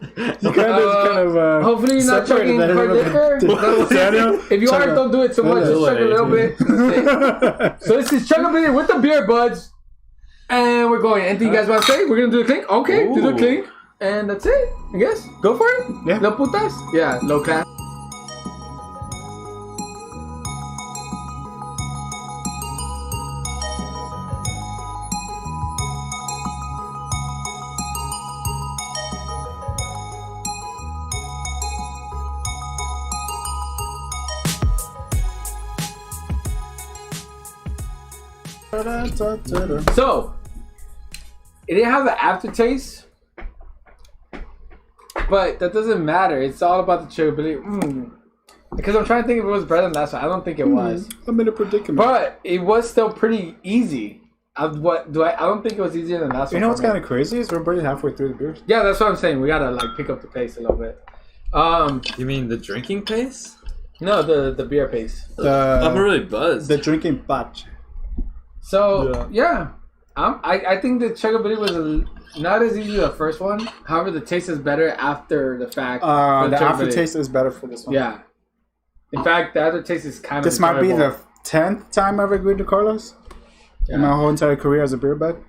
S3: Hopefully you're not chugging hard liquor. If you are, don't do it too much. Just chug a little bit. So this is Chuggabilly with the Beer Budz, and we're going. Anything you guys want to say? We're gonna do a clink. Okay, do the clink, and that's it. I guess. Go for it.
S1: Yeah.
S3: No putas. Yeah. Low class. So, it didn't have the aftertaste, but that doesn't matter. It's all about the chugability. Because I'm trying to think if it was better than last one. I don't think it was.
S1: I'm in a predicament.
S3: But it was still pretty easy. I don't think it was easier than last one.
S1: You know what's kind of crazy is we're barely halfway through the beer.
S3: Yeah, that's what I'm saying. We gotta like pick up the pace a little bit.
S2: You mean the drinking pace?
S3: No, the beer pace.
S2: I'm really buzzed.
S1: The drinking batch.
S3: So yeah, I think the chugability was not as easy as the first one. However, the taste is better after the fact.
S1: The aftertaste is better for this one.
S3: Yeah. In fact, the aftertaste is kind of.
S1: This might be the 10th time I've agreed to Carlos in my whole entire career as a beer bud.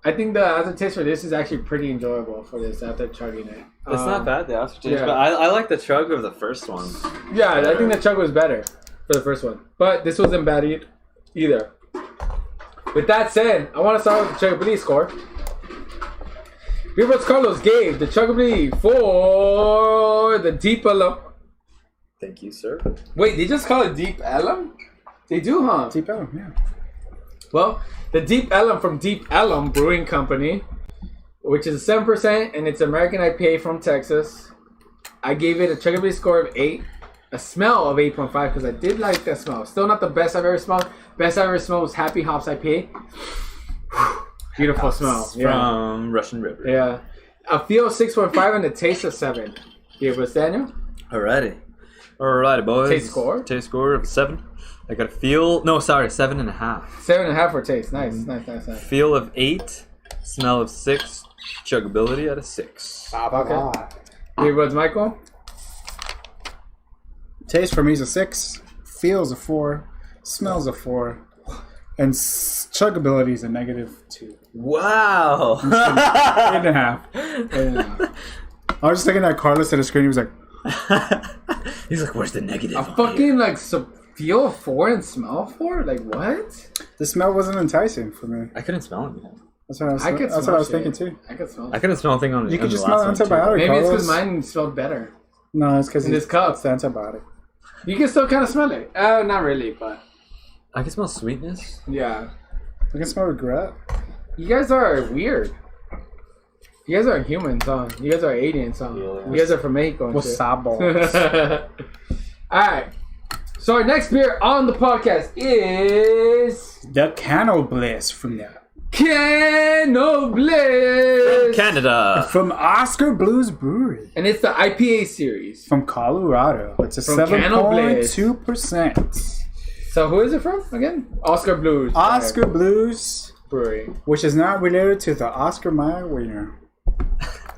S3: I think the aftertaste for this is actually pretty enjoyable for this after chugging it.
S2: It's not bad, the aftertaste, but I like the chug of the first one.
S3: Yeah, I think the chug was better for the first one. But this wasn't bad either. With that said, I want to start with the chugability score. Beer Budz Carlos gave the chugability for the Deep Ellum.
S2: Thank you, sir.
S3: Wait, they just call it Deep Ellum? They do, huh?
S1: Deep Ellum, yeah.
S3: Well, the Deep Ellum from Deep Ellum Brewing Company, which is 7%, and it's American IPA from Texas. I gave it a chugability score of 8, a smell of 8.5 because I did like that smell. Still not the best I've ever smelled. Best I've ever smelled was Happy Hops IPA. Beautiful smell.
S2: From Russian River.
S3: Yeah. A feel of 6.5 and a taste of 7. Here was Daniel.
S2: Alrighty, boys.
S3: Taste score?
S2: Taste score of 7. I got a feel. No, sorry, 7.5.
S3: 7.5 for taste. Nice.
S2: Feel of 8. Smell of 6. Chugability at a 6.
S3: Okay. Here was Michael.
S1: Taste for me is a 6. Feels a 4. Smells a 4. And chuggability is a -2.
S2: Wow.
S1: 8.5. I was just looking at Carlos at the screen. He was like,
S2: he's like, where's the negative?
S3: A fucking like feel a 4 and smell 4? Like what?
S1: the smell wasn't enticing for me.
S2: I couldn't smell anything.
S1: That's what I was thinking too.
S3: I could smell.
S2: I couldn't smell anything on the.
S1: You could
S2: on
S1: just
S2: the
S1: smell
S2: last one, too.
S1: antibiotic.
S3: Maybe it's because
S1: Carlos.
S3: mine smelled better.
S1: No, it's because
S3: In this cup.
S1: It's the antibiotic.
S3: You can still kind of smell it. Not really, but
S2: I can smell sweetness.
S3: yeah.
S1: I can smell regret.
S3: You guys are weird. You guys are humans, huh? You guys are aliens, huh?
S2: Yeah.
S3: You guys are from Mexico and shit.
S1: Wasabo.
S3: Alright. So our next beer on the podcast is
S1: The Cano Bliss from that.
S3: Cano Bliss.
S2: Canada.
S1: From Oscar Blues Brewery.
S3: And it's the IPA series.
S1: From Colorado. It's a
S3: From Cano Bliss.
S1: 7.2%.
S3: So who is it from again? Oscar Blues.
S1: Oscar Blues,
S3: Brewery.
S1: which is not related to the Oscar Mayer winner.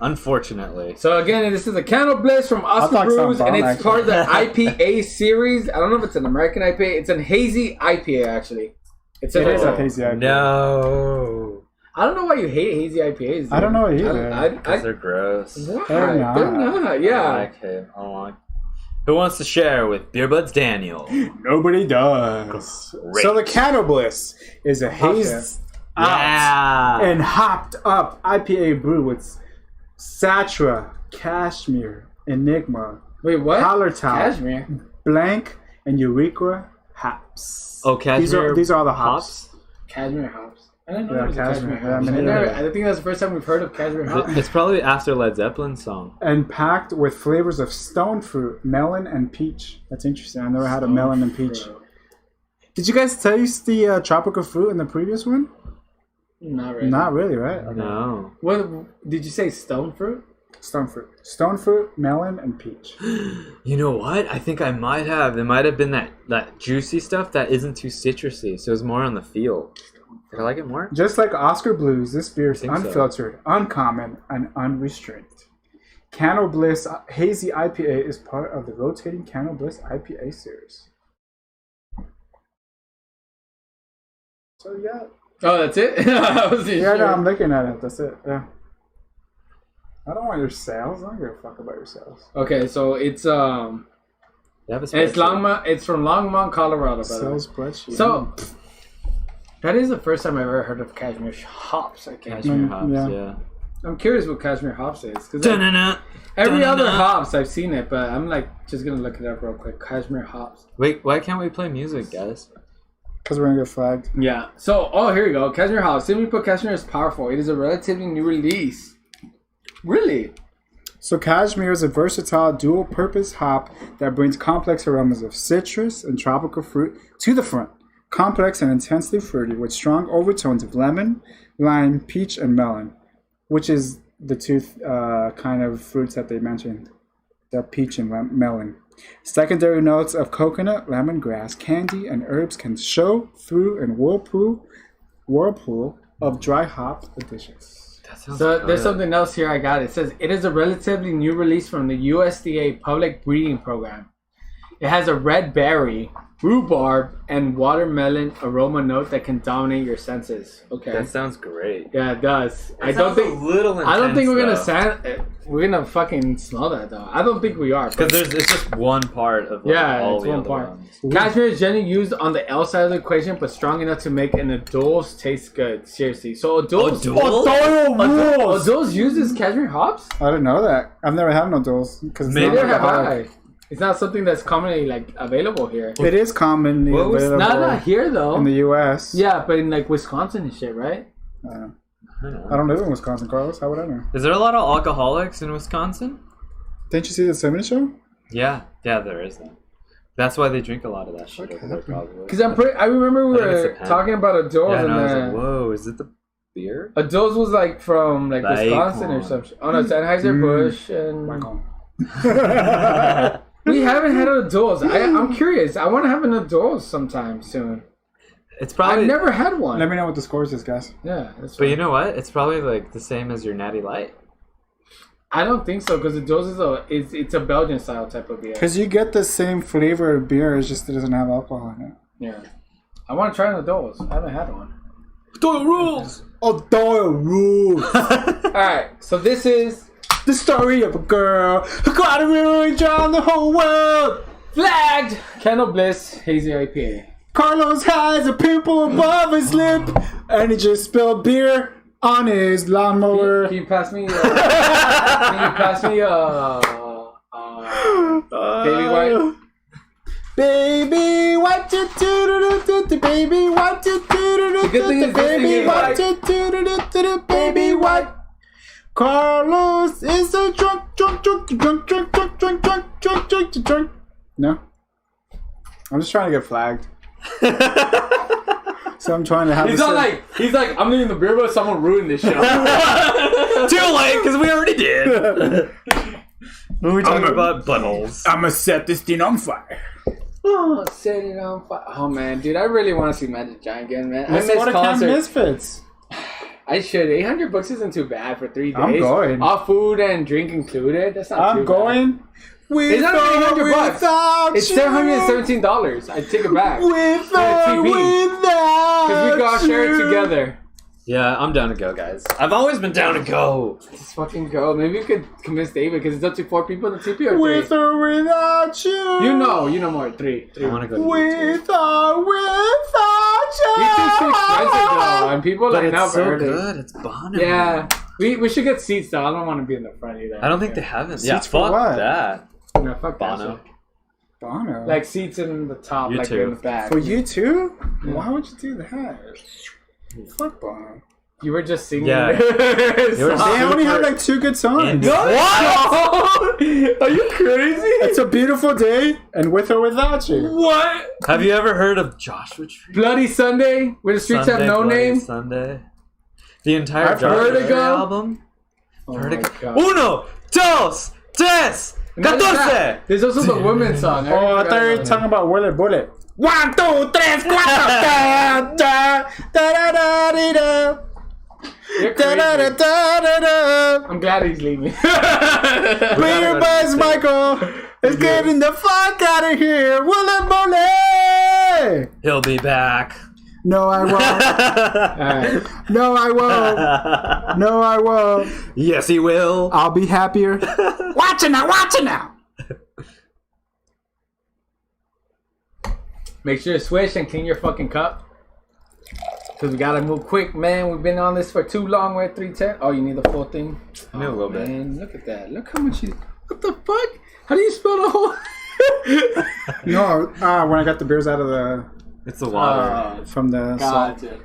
S2: Unfortunately.
S3: So again, this is a Cano Bliss from Oscar
S1: thought
S3: Brews,
S1: something
S3: and
S1: bomb,
S3: it's part of the IPA series. I don't know if it's an American IPA. It's a hazy IPA, actually. It's
S1: It is a
S3: a
S1: hazy IPA.
S2: No.
S3: I don't know why you hate hazy IPAs. Dude.
S1: I don't know either.
S2: Because they're gross.
S3: Why?
S1: They're not.
S3: They're not. Yeah.
S2: I like it. I don't like. Who wants to share with Beer Budz Daniel?
S1: Nobody does.
S2: Great.
S1: So the Cano Bliss is a hazed out and hopped up IPA brew with Satra, Cashmere, Enigma,
S3: Wait, what?
S1: Hallertau,
S3: Cashmere.
S1: Blank, and Eureka hops.
S2: Oh, Cashmere.
S1: These are all the hops.
S3: Cashmere hops. I didn't know
S1: Yeah,
S3: there was a
S1: cashmere.
S3: Cashmere
S1: Yeah,
S3: hops.
S1: I mean,
S3: I think that's the first time we've heard of Cashmere hops.
S2: It's probably after Led Zeppelin's song.
S1: And packed with flavors of stone fruit, melon, and peach. That's interesting. I never had a melon and peach. Did you guys taste the tropical fruit in the previous one?
S3: Not really.
S1: Not really, right? Okay.
S2: No.
S3: What did you say? Stone fruit?
S1: Stone fruit. Stone fruit, melon, and peach.
S2: You know what? I think I might have. It might have been that juicy stuff that isn't too citrusy, so it's more on the feel. Did I like it more?
S1: Just like Oscar Blues, this beer is
S2: think so.
S1: unfiltered, uncommon, and unrestrained. Cano Bliss Hazy IPA is part of the rotating Cano Bliss IPA series. So yeah.
S3: Oh, that's it? I wasn't
S1: Yeah,
S3: sure.
S1: no, I'm looking at it. That's it. Yeah. I don't want your sales. I don't give a fuck about your sales.
S3: Okay, so it's
S2: You have a
S3: and it's
S2: spreadsheet.
S3: It's from Longmont, Colorado, by the way.
S1: Sales spreadsheet.
S3: So that is the first time I've ever heard of Cashmere hops. I can't.
S2: Cashmere hops,
S1: yeah.
S2: yeah.
S3: I'm curious what Cashmere hops is because
S2: Dun-dun-dun.
S3: every other
S2: Dun-dun-dun.
S3: hops I've seen it, but I'm like just gonna look it up real quick. Cashmere hops.
S2: Wait, why can't we play music, guys?
S1: Because we're going to get flagged.
S3: Yeah. So, here we go. Cashmere Hops. Simply put, Cashmere is powerful. It is a relatively new release. Really?
S1: So Cashmere is a versatile dual-purpose hop that brings complex aromas of citrus and tropical fruit to the front. Complex and intensely fruity with strong overtones of lemon, lime, peach, and melon, which is the two kind of fruits that they mentioned. The peach and melon. Secondary notes of coconut, lemongrass, candy, and herbs can show through in whirlpool of dry hop additions.
S3: So there's something else here I got. It says, it is a relatively new release from the USDA Public Breeding Program. It has a red berry, rhubarb, and watermelon aroma note that can dominate your senses. Okay.
S2: That sounds great.
S3: Yeah, it does.
S2: I don't think
S3: we're gonna fucking smell that though. I don't think we are.
S2: Because it's just one part of all
S3: it's
S2: the
S3: one
S2: other
S3: part.
S2: ones.
S3: Cashmere is generally used on the L side of the equation, but strong enough to make an Adul's taste good. Seriously. So Adul's uses cashmere hops?
S1: I didn't know that. I've never had no Doles.
S3: Neither have I. It's not something that's commonly available here.
S1: It is commonly available.
S3: Not here though.
S1: In the U.S.
S3: Yeah, but in Wisconsin and shit, right?
S1: I don't live in Wisconsin, Carlos. How would I know?
S2: Is there a lot of alcoholics in Wisconsin?
S1: Didn't you see the 70 show?
S2: Yeah, there is that. That's why they drink a lot of that shit over there, probably.
S3: Because I remember we were talking about Adul's
S2: and
S3: I was
S2: like, whoa, is it the beer?
S3: Adul's was from Wisconsin or something. Oh no, it's Anheuser-Busch and we haven't had Adul's. I'm curious. I want to have an Adul's sometime soon.
S2: It's probably
S3: I've never had one.
S1: Let me know what the scores is, guys.
S3: Yeah,
S2: but you know what? It's probably the same as your Natty Light.
S3: I don't think so because Adul's it's a Belgian style type of beer.
S1: Because you get the same flavor of beer, it's just it doesn't have alcohol in it.
S3: Yeah, I want to try an Adul's. I haven't had one.
S2: Adult rules.
S1: Adult rules.
S3: All right, so this is
S1: the story of a girl who got a revenge on the whole world.
S3: Flagged. Candle Bliss Hazy IPA.
S1: Carlos has a pimple above his lip, and he just spilled beer on his lawnmower.
S3: Can you pass me? Baby white.
S1: Baby, what you do? Baby, what you do? Baby, what you do? Baby, what? Carlos is a drunk. No, I'm just trying to get flagged. So I'm trying to have.
S3: He's like, I'm leaving the beer, but someone ruined this show.
S2: Too late, because we already did. When we talking about buttholes,
S1: I'ma set this thing on fire.
S3: Oh, set it on fire. Oh man, dude, I really want to see Magic Giant again, man.
S1: I miss concert. Misfits.
S3: I should. $800 isn't too bad for 3 days.
S1: I'm going.
S3: All food and drink included. That's not too bad.
S1: I'm going.
S3: It's not $800. It's $717. I take it back. Because we got share it together.
S2: Yeah, I'm down to go, guys. I've always been down to go.
S3: Let's fucking go. Maybe you could convince David because it's up to 4 people in the TP or 3.
S1: With or without you.
S3: You know more. 3.
S2: I want to go.
S1: With or without you.
S3: YouTube's too expensive though, and people
S2: but
S3: line
S2: it's
S3: up
S2: so
S3: early.
S2: good. It's Bono.
S3: Yeah, we should get seats though. I don't want to be in the front either.
S2: I don't think they have it.
S1: Seats for
S2: fuck
S1: what?
S2: that.
S3: No, fuck
S2: Bono.
S1: Bono.
S3: Like seats in the top,
S2: You
S3: like
S2: too.
S3: in the back.
S1: For you too?
S3: Yeah.
S1: Why would you do that? Fuck Bono.
S3: You were just singing.
S2: Yeah.
S1: They only have like 2 good songs.
S3: What? Are you crazy?
S1: It's a beautiful day, and with or without you.
S3: What?
S2: Have you ever heard of Joshua Tree?
S3: Bloody Sunday, where the streets have no
S2: Bloody
S3: name.
S2: Sunday. The entire
S1: I've
S2: Joshua
S3: heard it
S2: Tree
S3: go.
S2: album.
S3: Oh
S2: Vertigo.
S3: my God.
S2: 1, 2, 3,
S3: Imagine
S2: 14.
S3: that. There's also the women's song.
S1: Oh, I thought you were talking about Willie Bullet. 1, 2, 3, 4.
S3: You're crazy. I'm glad he's leaving.
S1: Beer Budz, Michael. Let's get the fuck out of here. Willie Bullet.
S2: He'll be back.
S1: No, I won't.
S3: Alright.
S1: No, I won't. No, I won't.
S2: Yes, he will.
S1: I'll be happier. Watch it now.
S3: Make sure to switch and clean your fucking cup. Because we gotta move quick, man. We've been on this for too long. We're at 3:10. Oh, you need the full thing?
S2: I need a little bit.
S3: Man, look at that. Look how much you... What the fuck? How do you spell the whole...
S1: No, when I got the beers out of the
S2: It's the water.
S1: From the salt.
S3: Gotcha.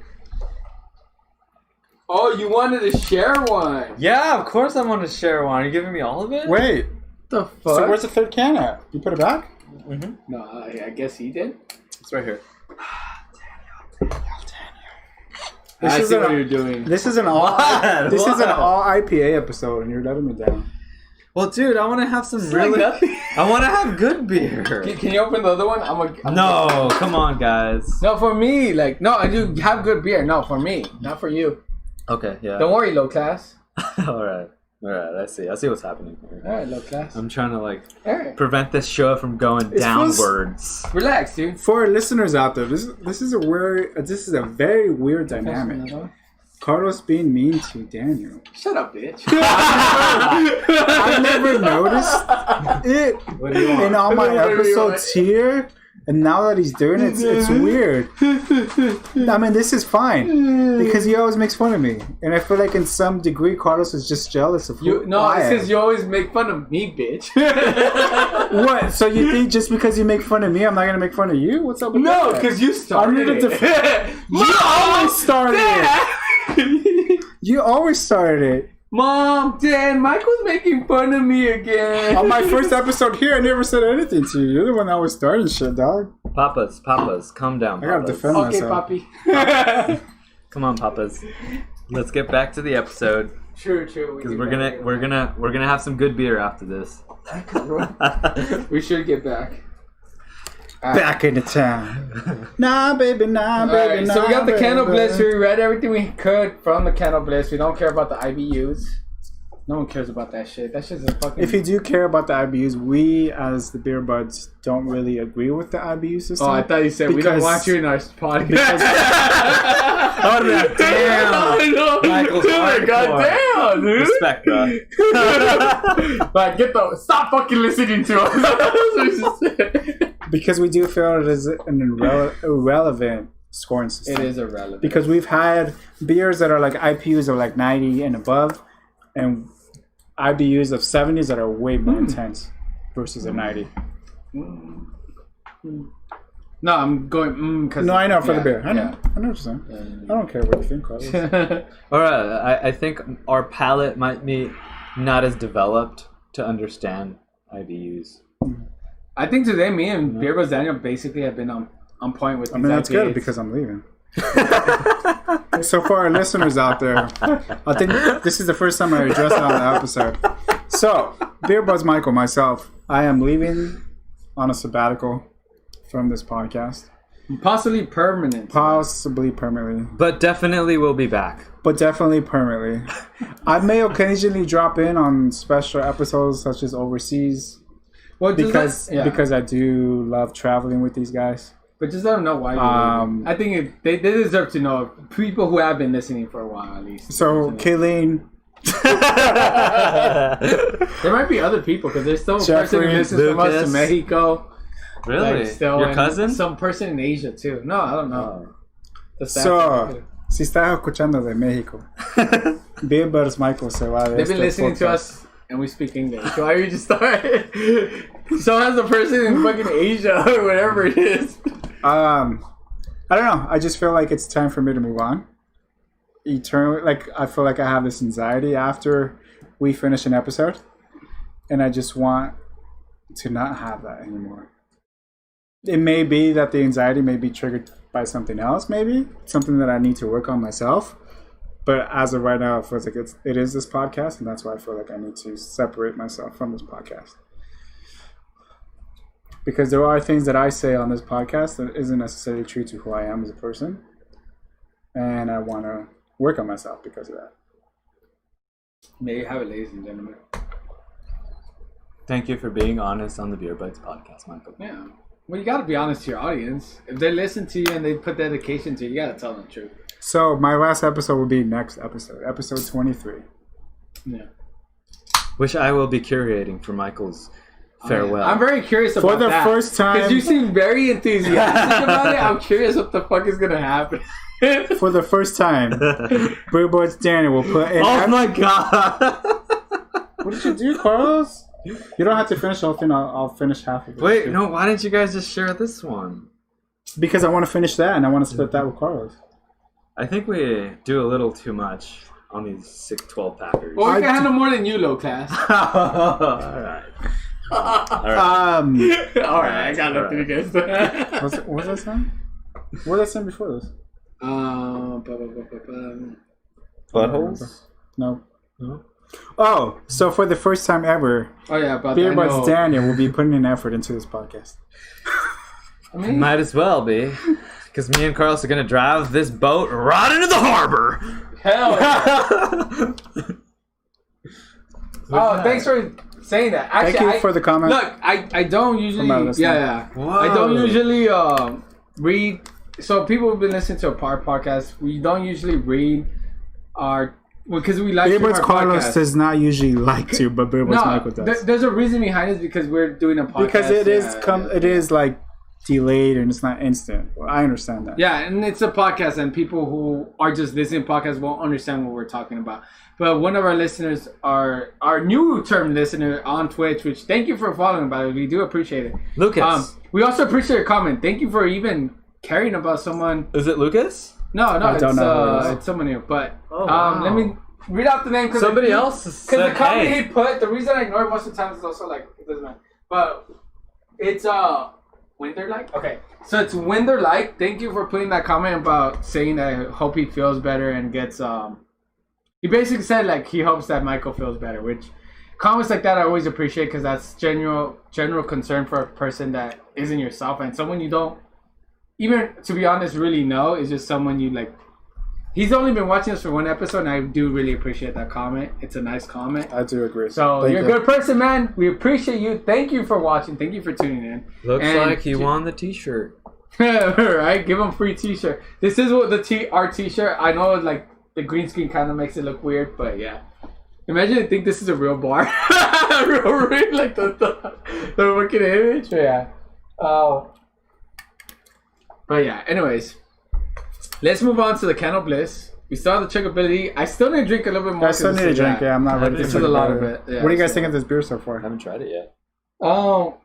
S3: Oh, you wanted to share one?
S2: Yeah, of course I want to share one. Are you giving me all of it?
S1: Wait.
S3: The fuck?
S1: So where's the third can at? You put it back?
S2: Mm-hmm.
S3: No, I guess he did.
S2: It's right here.
S3: I see what you're doing.
S1: This is an all IPA episode, and you're letting me down.
S2: Well, dude, I want to have some really. I want to have good beer.
S3: Can you open the other one?
S2: No, come on, guys.
S3: No, for me. No, I do have good beer. No, for me, not for you.
S2: Okay, yeah.
S3: Don't worry, low class.
S2: All right. I see what's happening here.
S3: All right, low class.
S2: I'm trying to prevent this show from going downwards.
S3: Relax, dude.
S1: For our listeners out there, this is a very weird dynamic. Carlos being mean to Daniel.
S3: Shut up, bitch.
S1: I've never noticed it in all my episodes here. And now that he's doing it, it's weird. I mean, this is fine. Because he always makes fun of me. And I feel like in some degree, Carlos is just jealous of who I am.
S3: It's because you always make fun of me, bitch.
S1: What? So you think just because you make fun of me, I'm not going to make fun of you? What's up with that?
S3: No, because you started it.
S1: You always started it. You always started it.
S3: Mom, Dad, Michael's making fun of me again.
S1: On my first episode here, I never said anything to you. You're the one that was starting shit, dog.
S2: Papas, calm down.
S1: I gotta defend myself.
S3: Okay, Papi.
S2: Come on, Papas. Let's get back to the episode.
S3: True.
S2: Because we're gonna have some good beer after this.
S3: We should get back.
S1: Back into town. Nah, baby, nah, baby, nah.
S3: So we got the can of
S1: baby.
S3: Bliss. We read everything we could from the can of Bliss. We don't care about the IBUs. No one cares about that shit. That shit's a fucking...
S1: If you do care about the IBUs, we, as the Beer Budz, don't really agree with the IBU system.
S3: Oh, I thought you said we don't want you in our podcast.
S2: Oh, damn.
S3: No.
S2: Michael's
S3: dude, goddamn, dude.
S2: Respect, bro.
S3: Like, stop fucking listening to us. That's what you said.
S1: Because we do feel it is an irrelevant scoring system.
S3: It is irrelevant.
S1: Because we've had beers that are like IPUs of like 90 and above, and IBUs of 70s that are way more intense versus a 90.
S3: No, I'm going because...
S1: No, I know, for the beer. I know what you're saying. I don't care what you think, Carlos.
S2: Alright, I think our palate might be not as developed to understand IBUs.
S3: I think today me and Beer Budz Daniel basically have been on point with these
S1: that's
S3: IPAs.
S1: good because I'm leaving. So for our listeners out there, I think this is the first time I addressed it on the episode. So, Beer Budz Michael, myself, I am leaving on a sabbatical from this podcast.
S3: Possibly permanent.
S1: Possibly permanently.
S2: But definitely we'll be back.
S1: But definitely permanently. I may occasionally drop in on special episodes such as overseas. Well, because I do love traveling with these guys.
S3: But just let them know why you're leaving. I think they deserve to know. People who have been listening for a while, at least.
S1: So, Kayleen.
S3: There might be other people, because there's still a person who listens from us to Mexico.
S2: Really?
S3: Like, still,
S2: your cousin?
S3: Some person in Asia, too. No, I don't know.
S1: So, si estás escuchando de México, Beer Budz Michael se va de
S3: They've been listening to us. And we speak English. So why you just start? So has a person in fucking Asia or whatever it is.
S1: I don't know. I just feel like it's time for me to move on. Eternally, like I feel like I have this anxiety after we finish an episode, and I just want to not have that anymore. It may be that the anxiety may be triggered by something else, maybe something that I need to work on myself. But as of right now, it feels like it is this podcast, and that's why I feel like I need to separate myself from this podcast. Because there are things that I say on this podcast that isn't necessarily true to who I am as a person. And I want to work on myself because of that.
S3: There you have it, ladies and gentlemen.
S2: Thank you for being honest on the Beer Budz podcast, Michael.
S3: Yeah. Well, you got to be honest to your audience. If they listen to you and they put dedication to you, you got to tell them the truth.
S1: So my last episode will be next episode, episode 23.
S3: Yeah.
S2: Which I will be curating for Michael's farewell.
S3: I'm very curious about that.
S1: For the first time.
S3: Because you seem very enthusiastic about it. I'm curious what the fuck is going to happen.
S1: For the first time, Beer Budz Daniel will put in...
S2: Oh my god!
S1: What did you do, Carlos? You don't have to finish the whole thing. I'll finish half of it.
S2: Wait, no, why didn't you guys just share this one?
S1: Because I want to finish that and I want to split that with Carlos.
S2: I think we do a little too much on these 6-12 packers.
S3: Well, we can handle more than you, low class.
S2: All right.
S3: All right, I got nothing against that.
S1: What was that saying? What was I saying before this?
S2: Buttholes?
S1: No. Oh, so for the first time ever,
S3: about
S1: Beer Budz Daniel will be putting an effort into this podcast.
S2: I mean, might as well be, because me and Carlos are gonna drive this boat right into the harbor.
S3: Hell yeah. Thanks for saying that. Actually,
S1: Thank you for the comment.
S3: Look, I don't usually. I don't usually read. So people have been listening to our podcast. We don't usually read our. Because we like
S1: Beer Budz
S3: our
S1: Carlos
S3: podcast.
S1: does not usually like to, but Beer Budz Michael does.
S3: There's a reason behind it because we're doing a podcast.
S1: Because it is like delayed and it's not instant. Well, I understand that.
S3: Yeah, and it's a podcast, and people who are just listening to podcasts won't understand what we're talking about. But one of our listeners, our new term listener on Twitch, which thank you for following, by the way, we do appreciate it.
S2: Lucas.
S3: We also appreciate your comment. Thank you for even caring about someone.
S2: Is it Lucas?
S3: No, it's someone new. But
S2: wow.
S3: let me read out the name.
S2: Somebody else said,
S3: because the comment
S2: hey.
S3: he put, the reason I ignore it most of the time is also like it doesn't matter. But it's when they're like so it's when they're like. Thank you for putting that comment about saying that I hope he feels better and gets He basically said like he hopes that Michael feels better, which comments like that I always appreciate because that's general concern for a person that isn't yourself and someone you don't. Even, to be honest, really know is just someone you like. He's only been watching us for one episode, and I do really appreciate that comment. It's a nice comment.
S1: I do agree.
S3: So, you're a good person, man. We appreciate you. Thank you for watching. Thank you for tuning in.
S2: Looks like he won the t-shirt.
S3: Right? Give him a free t-shirt. This is what our t-shirt. I know, like, the green screen kind of makes it look weird, but yeah. Imagine I think this is a real bar. Real, like the wicked image. Yeah. But yeah, anyways, let's move on to the can of Bliss. We saw the chuggability. I still need to drink a little bit more.
S1: I still need to drink. Yeah, I'm not ready to
S3: drink a lot of it.
S1: Yeah, what do you guys think of this beer so far?
S2: I haven't tried it yet.
S3: Oh,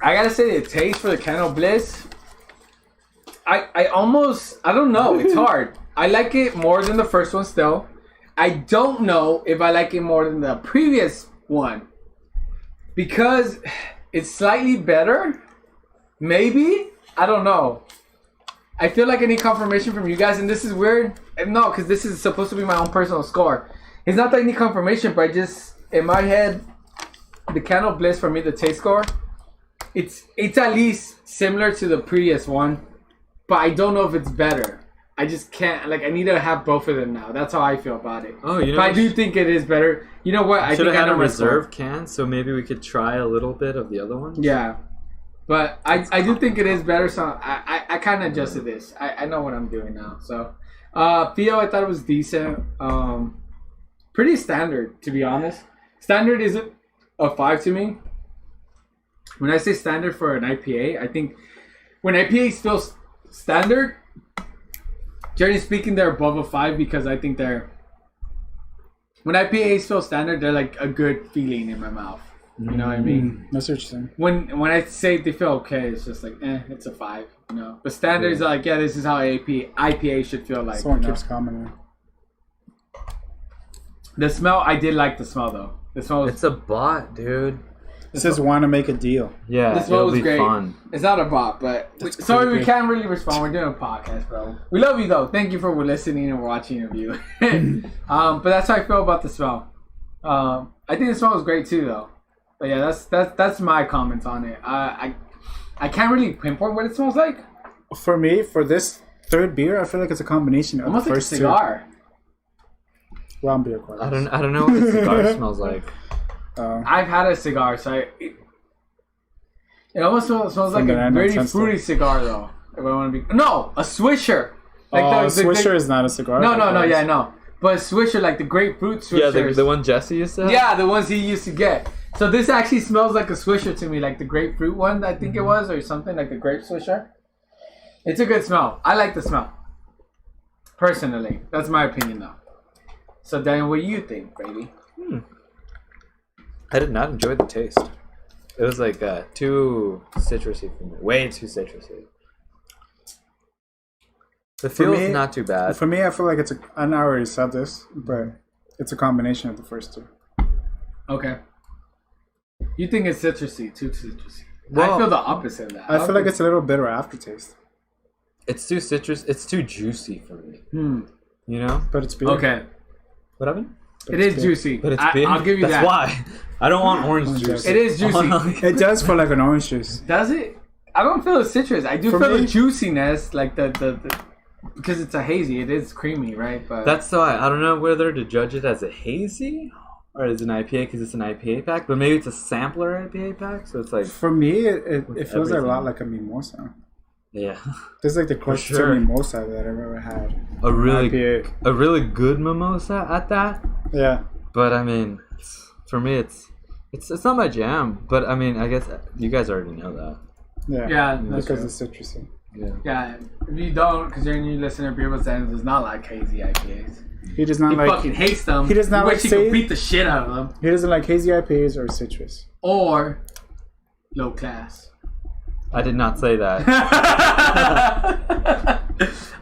S3: I gotta say the taste for the can of Bliss. I don't know. It's hard. I like it more than the first one still. I don't know if I like it more than the previous one because it's slightly better. Maybe? I don't know. I feel like I need confirmation from you guys, and this is weird. No, because this is supposed to be my own personal score. It's not that I need confirmation, but I just, in my head, the can of Bliss for me, the taste score, it's at least similar to the previous one, but I don't know if it's better. I just can't, like, I need to have both of them now. That's how I feel about it.
S2: Oh, you know,
S3: but I do think it is better. You know what? I
S2: should
S3: think
S2: have
S3: I
S2: had
S3: know
S2: a reserve can, so maybe we could try a little bit of the other ones.
S3: Yeah. But I do think it is better, so I kind of adjusted this. I know what I'm doing now. So, Theo, I thought it was decent. Pretty standard, to be honest. Standard isn't a 5 to me. When I say standard for an IPA, I think when IPAs feel standard, generally speaking, they're above a 5 because I think when IPAs feel standard, they're like a good feeling in my mouth. You know what I mean?
S1: That's what you're saying.
S3: When I say they feel okay, it's just like, it's a 5, you know. But standards are like, this is how IPA should feel like.
S1: Someone keeps commenting.
S3: The smell, I did like the smell though. The smell
S2: It's a bot, dude.
S1: It says want to make a deal.
S2: Yeah,
S3: the smell was great.
S2: Fun.
S3: It's not a bot, but sorry we can't really respond. We're doing a podcast, bro. We love you though. Thank you for listening and watching and viewing. But that's how I feel about the smell. I think the smell was great too though. But yeah, that's my comments on it. I can't really pinpoint what it smells like.
S1: For me, for this third beer, I feel like it's a combination of
S3: almost
S1: the
S3: like
S1: first
S3: a cigar.
S1: Rum beer quality.
S2: I don't know what the cigar smells like.
S3: I've had a cigar, so it almost smells like a very fruity cigar though. If I want to be a Swisher. Like
S1: Swisher is not a cigar.
S3: No. But Swisher, like the grapefruit Swishers.
S2: Yeah, the one Jesse used to have?
S3: Yeah, the ones he used to get. So this actually smells like a Swisher to me, like the grapefruit one, I think it was, or something, like the grape Swisher. It's a good smell. I like the smell. Personally. That's my opinion, though. So, Dan, what do you think, baby?
S2: I did not enjoy the taste. It was like too citrusy for me. Way too citrusy. The feel's not too bad.
S1: For me, I feel like it's I already said this, but it's a combination of the first two.
S3: Okay. You think it's citrusy, too citrusy.
S2: Well,
S3: I feel the opposite of that.
S1: I feel like it's a little bitter aftertaste.
S2: It's too citrus. It's too juicy for me. You know?
S1: But it's beer.
S3: Okay.
S2: What happened?
S3: It is juicy.
S2: But it's beer.
S3: I'll give you
S2: That's
S3: that.
S2: why. I don't want orange juice.
S3: It is juicy.
S1: It does feel like an orange juice.
S3: Does it? I don't feel the citrus. I do
S1: For
S3: feel
S1: me-
S3: the juiciness, like the because it's a hazy. It is creamy, right? But
S2: That's why I don't know whether to judge it as a hazy or as an IPA because it's an IPA pack, but maybe it's a sampler IPA pack, so it's like
S1: For me, it feels like a lot
S2: everything.
S1: like a mimosa.
S2: yeah,
S1: This is like the closest
S2: sure.
S1: to mimosa that I've ever had.
S2: a really
S1: IPA.
S2: good mimosa at that.
S1: Yeah.
S2: But I mean, for me, it's not my jam. But I mean, I guess you guys already know that.
S1: Yeah.
S3: yeah, that's
S1: Because
S3: true.
S1: it's citrusy.
S2: Yeah.
S3: Yeah, if you don't, because you're a new listener, Beer Budz does not like hazy IPAs.
S1: He does not
S3: He
S1: like.
S3: fucking hates them.
S1: he does not
S3: He
S1: like
S3: wish he
S1: say-
S3: could beat the shit out of them.
S1: He doesn't like hazy IPAs or citrus.
S3: Or low class.
S2: I did not say that.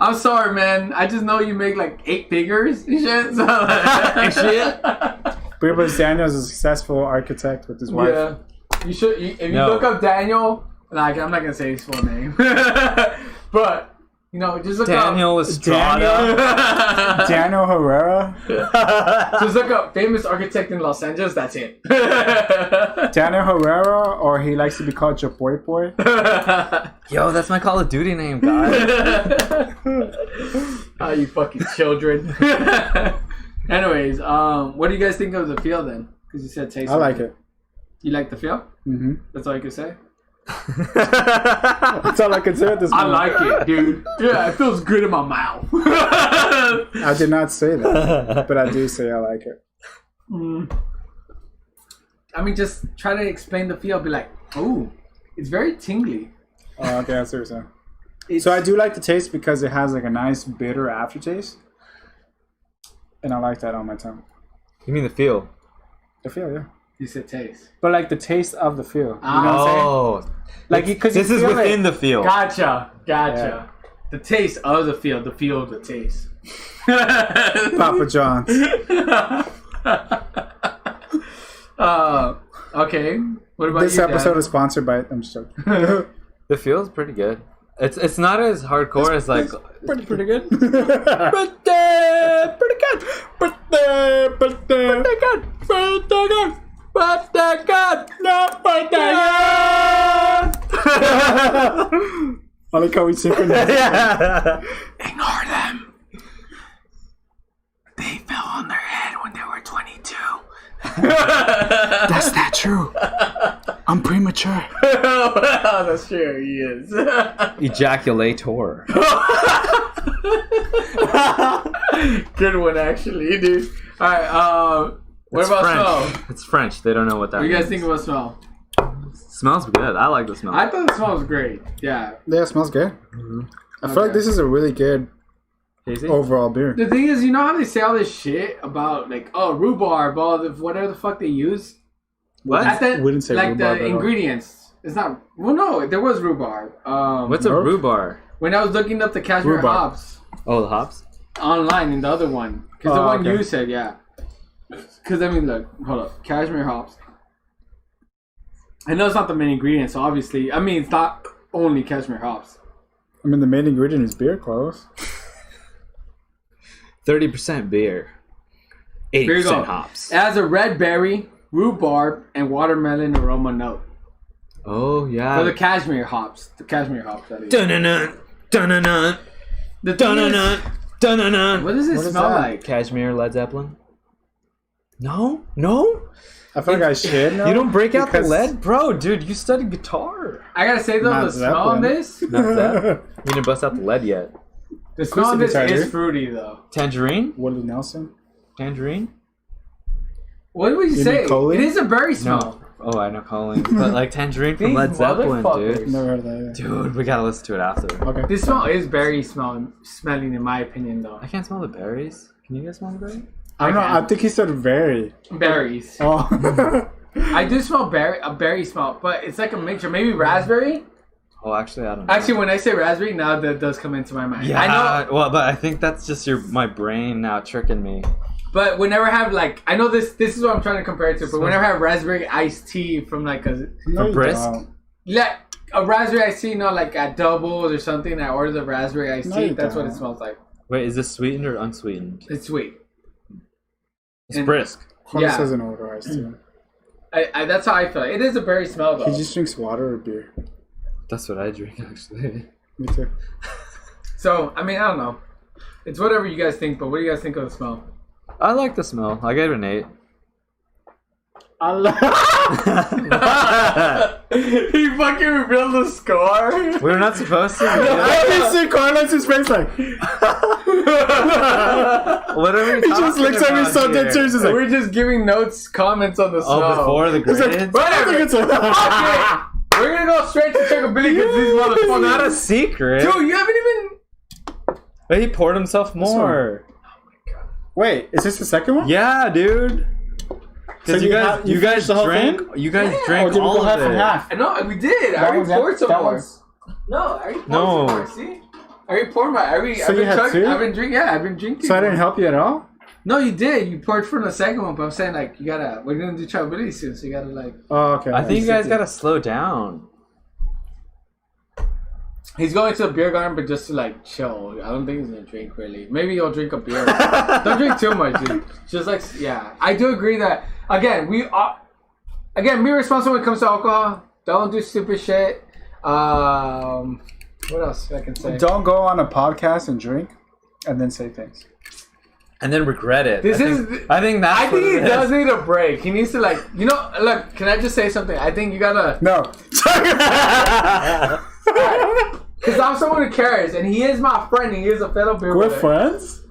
S3: I'm sorry, man. I just know you make like 8 figures and shit. So
S2: Shit.
S1: Beer Budz Daniel is a successful architect with his wife.
S3: yeah, you should. If you
S2: No.
S3: look up Daniel, like I'm not gonna say his full name, but you know, just look
S2: Daniel Estrada.
S3: up.
S1: Daniel Herrera.
S3: Just look up famous architect in Los Angeles. That's it.
S1: Daniel Herrera, or he likes to be called Jaboy Boy.
S2: Yo, that's my Call of Duty name, guys.
S3: Ah, you fucking children. Anyways, what do you guys think of the feel then? Because you said taste.
S1: I like it.
S3: You like the feel?
S1: Mm-hmm.
S3: That's all you can say.
S1: That's all I can say at this
S3: I
S1: moment.
S3: like it, dude. Yeah, it feels good in my mouth.
S1: I did not say that, but I do say I like it.
S3: I mean, just try to explain the feel. Be like, oh, it's very tingly.
S1: Oh, okay, that's what you're saying. So I do like the taste because it has like a nice bitter aftertaste. And I like that on my tongue.
S2: You mean the feel?
S1: The feel, yeah.
S3: You said taste.
S1: But like the taste of the feel. You know what I'm saying?
S2: Oh,
S1: Like, because
S2: this is within the feel.
S3: Gotcha.
S1: Yeah.
S3: The taste of the feel of the taste.
S1: Papa John's.
S3: Okay. What about
S1: This
S3: you,
S1: episode
S3: Dad?
S1: is sponsored by. I'm just joking.
S2: The feel is pretty good. It's not as hardcore as like
S1: Pretty good.
S2: pretty good.
S1: Pretty good. I like how we synchronize.
S3: Ignore them. They fell on their head when they were 22.
S1: That's not true. I'm premature.
S3: That's true. He is.
S2: Ejaculator.
S3: Good one, actually, dude. All right. What
S2: It's
S3: about
S2: French.
S3: smell?
S2: It's French. They don't know what that
S3: What do you guys
S2: means.
S3: think about smell?
S2: Smells good. I like the smell.
S3: I thought the smell was great. Yeah.
S1: Yeah, it smells good. I feel like this is a really good
S2: Tasty?
S1: overall beer.
S3: The thing is, you know how they say all this shit about like, oh, rhubarb, all the whatever the fuck they use.
S2: What?
S3: At the,
S1: Wouldn't say
S3: like
S1: rhubarb
S3: the
S1: at all.
S3: ingredients. It's not. Well, no, there was rhubarb.
S2: What's a
S1: Nope.
S2: rhubarb?
S3: When I was looking up the cashmere
S1: Rhubarb.
S3: hops
S2: Oh, the hops?
S3: online in the other one, because the
S1: Oh,
S3: one
S1: okay.
S3: you said, yeah. Because I mean, look, hold up, cashmere hops. I know it's not the main ingredient, so obviously, I mean, it's not only cashmere hops.
S1: I mean, the main ingredient is beer, Carlos.
S2: 30% beer.
S3: Here you
S2: 8%
S3: go.
S2: hops.
S3: It has a red berry, rhubarb, and watermelon aroma note
S2: Oh, yeah.
S3: for the cashmere hops. The cashmere hops. That is.
S2: Dun-dun-dun, dun-dun-dun,
S3: The thing is,
S2: dun-dun-dun, dun-dun-dun.
S3: what does it
S1: What is
S3: smell
S1: that?
S3: like?
S2: Cashmere Led Zeppelin? No? No?
S1: I feel like I should know.
S2: You don't break out the
S1: because-
S2: lead? Bro, dude, you studied guitar.
S3: I gotta say though,
S1: Not
S3: the smell on
S1: Zeppelin.
S3: this,
S2: Not that. You didn't bust out the lead yet.
S3: the smell on this
S1: guitar,
S3: is
S1: dude.
S3: fruity though.
S2: Tangerine?
S1: Woody Nelson.
S2: Tangerine?
S3: What would you
S1: You
S3: say?
S1: mean Coley?
S3: It is a berry smell.
S2: No. Oh, I know Colleen. But like Tangerine from
S3: These
S2: Led Zeppelin,
S3: motherfuckers.
S2: dude.
S1: Never heard of that.
S2: Dude, we gotta listen to it after.
S1: Okay.
S3: This smell is berry smelling in my opinion though.
S2: I can't smell the berries. Can you guys smell the berries?
S1: I don't know. I think he said very.
S3: Berries.
S1: Oh.
S3: I do smell a berry smell, but it's like a mixture. Maybe raspberry.
S2: Oh, actually, I don't know.
S3: Actually, when I say raspberry, now that does come into my mind.
S2: Yeah,
S3: I know.
S2: Well, but I think that's just my brain now tricking me.
S3: But whenever I have like, I know this is what I'm trying to compare it to. But whenever I have raspberry iced tea from like
S2: from Brisk,
S3: like a raspberry iced tea, like at Doubles or something, I order the raspberry iced tea. That's what it smells like.
S2: Wait, is this sweetened or unsweetened?
S3: It's sweet.
S2: It's Brisk.
S1: Carlos doesn't order iced tea.
S3: That's how I feel. It is a berry smell though.
S1: He just drinks water or beer.
S2: That's what I drink, actually.
S1: Me too.
S3: So, I mean, I don't know. It's whatever you guys think, but what do you guys think of the smell?
S2: I like the smell. I gave it an 8.
S3: He fucking revealed the score.
S2: We're not supposed to.
S1: I can see Carlos' face like.
S2: What are we
S1: He just looks at me so dead serious. Like,
S3: we're just giving notes, comments on the smell.
S2: Oh, before the grades?
S1: like,
S3: Whatever. Okay. We're gonna go straight to checkability because these motherfuckers.
S2: It's not a secret.
S3: Dude, you haven't even.
S2: But he poured himself more.
S1: wait, is this the second one?
S2: Yeah, dude.
S1: So
S2: You guys drank all of
S1: half
S2: it.
S1: and half?
S3: No, we did. I already poured some more. No, I already poured some more. See? I already poured my. I've been drinking. Yeah, I've been drinking.
S1: So I didn't help you at all?
S3: No, you did. You poured from the second one, but I'm saying like you gotta. We're gonna do tryability soon, so you gotta like.
S1: Oh, okay.
S2: I think you guys gotta slow down.
S3: He's going to the beer garden, but just to like chill. I don't think he's gonna drink really. Maybe he'll drink a beer. Don't drink too much, dude. Just like I do agree that again be responsible when it comes to alcohol. Don't do stupid shit. What else I can say?
S1: Don't go on a podcast and drink, and then say things.
S2: And then regret it. I think
S3: he does need a break. He needs to look. Can I just say something? I think you gotta
S1: no.
S3: Because I'm someone who cares, and he is my friend. He is a fellow beer brother.
S1: We're friends.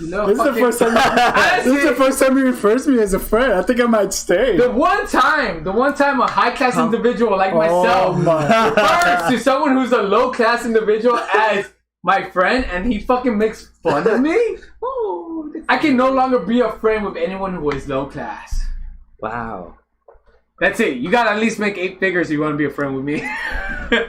S3: This is
S1: the first time he refers to me as a friend. I think I might stay.
S3: The one time a high class individual like myself refers to someone who's a low class individual as my friend, and he fucking makes fun of me. I can no longer be a friend with anyone who is low class.
S2: Wow.
S3: That's it. You gotta at least make 8 figures if you want to be a friend with me.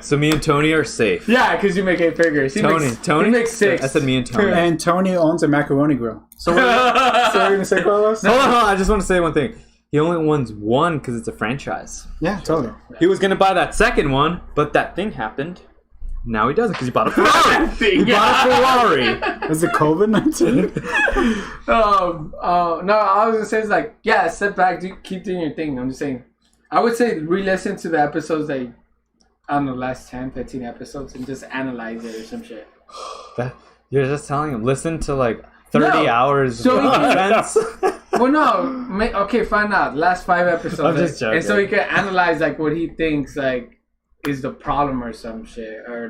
S2: So me and Tony are safe.
S3: Yeah, because you make 8 figures. Tony makes 6.
S2: I said me and Tony.
S1: And Tony owns a macaroni grill. So what are you gonna say, Carlos?
S2: Hold on. I just want to say one thing. He only owns one because it's a franchise.
S1: Yeah, totally.
S2: He was gonna buy that second one, but that thing happened. Now he doesn't because he bought a Ferrari. Bought a Ferrari.
S1: Is it COVID-19?
S3: No, I was gonna say sit back, keep doing your thing. I'm just saying. I would say re-listen to the episodes I don't know, last 10, 15 episodes and just analyze it or some shit.
S2: You're just telling him, listen to 30 hours of offense.
S3: Well, no. Okay, find out. Last 5 episodes.
S2: I'm just joking.
S3: And so he can analyze what he thinks is the problem or some shit. Or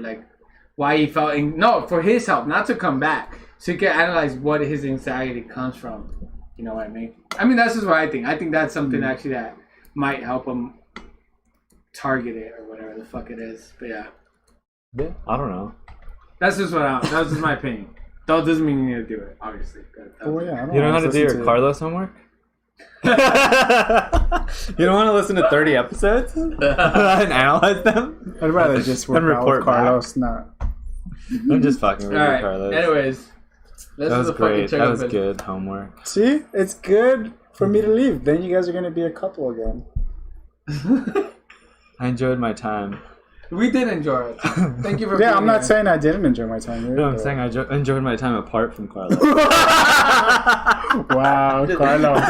S3: why he felt... No, for his help, not to come back. So he can analyze what his anxiety comes from. You know what I mean? I mean, that's just what I think. I think that's something actually that might help him target it or whatever the fuck it is. But yeah,
S2: I don't know.
S3: That's just my opinion. That doesn't mean you need to do it, obviously.
S2: You don't know how to do your Carlos homework? You don't want to listen to 30 episodes and analyze them?
S1: I'd rather just work out with Carlos, not.
S2: I'm just fucking with you, Carlos.
S3: Anyways,
S2: that was great. That was good homework.
S1: See, it's good for me to leave. Then you guys are gonna be a couple again.
S2: I enjoyed my time.
S3: We did enjoy it. Thank you for
S1: being I'm not saying I didn't enjoy my time here.
S2: No, I'm saying I enjoyed my time apart from Carlos.
S1: Wow, Carlos.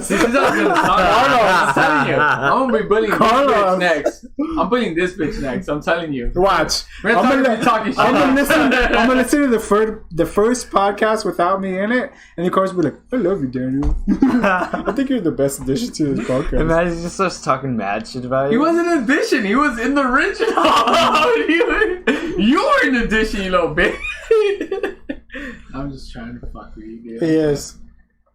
S3: This is not gonna I'm telling you. I'm gonna be bullying this bitch next. I'm bullying this bitch next. I'm telling you.
S1: Watch.
S3: I'm gonna
S1: listen to the first podcast without me in it, and of course be like, I love you, Daniel. I think you're the best addition to this podcast.
S2: Imagine he just starts talking mad shit about you.
S3: He wasn't an addition. He was in the original. You were in the addition, you little bitch. I'm just trying to fuck with you, dude.
S1: Yes.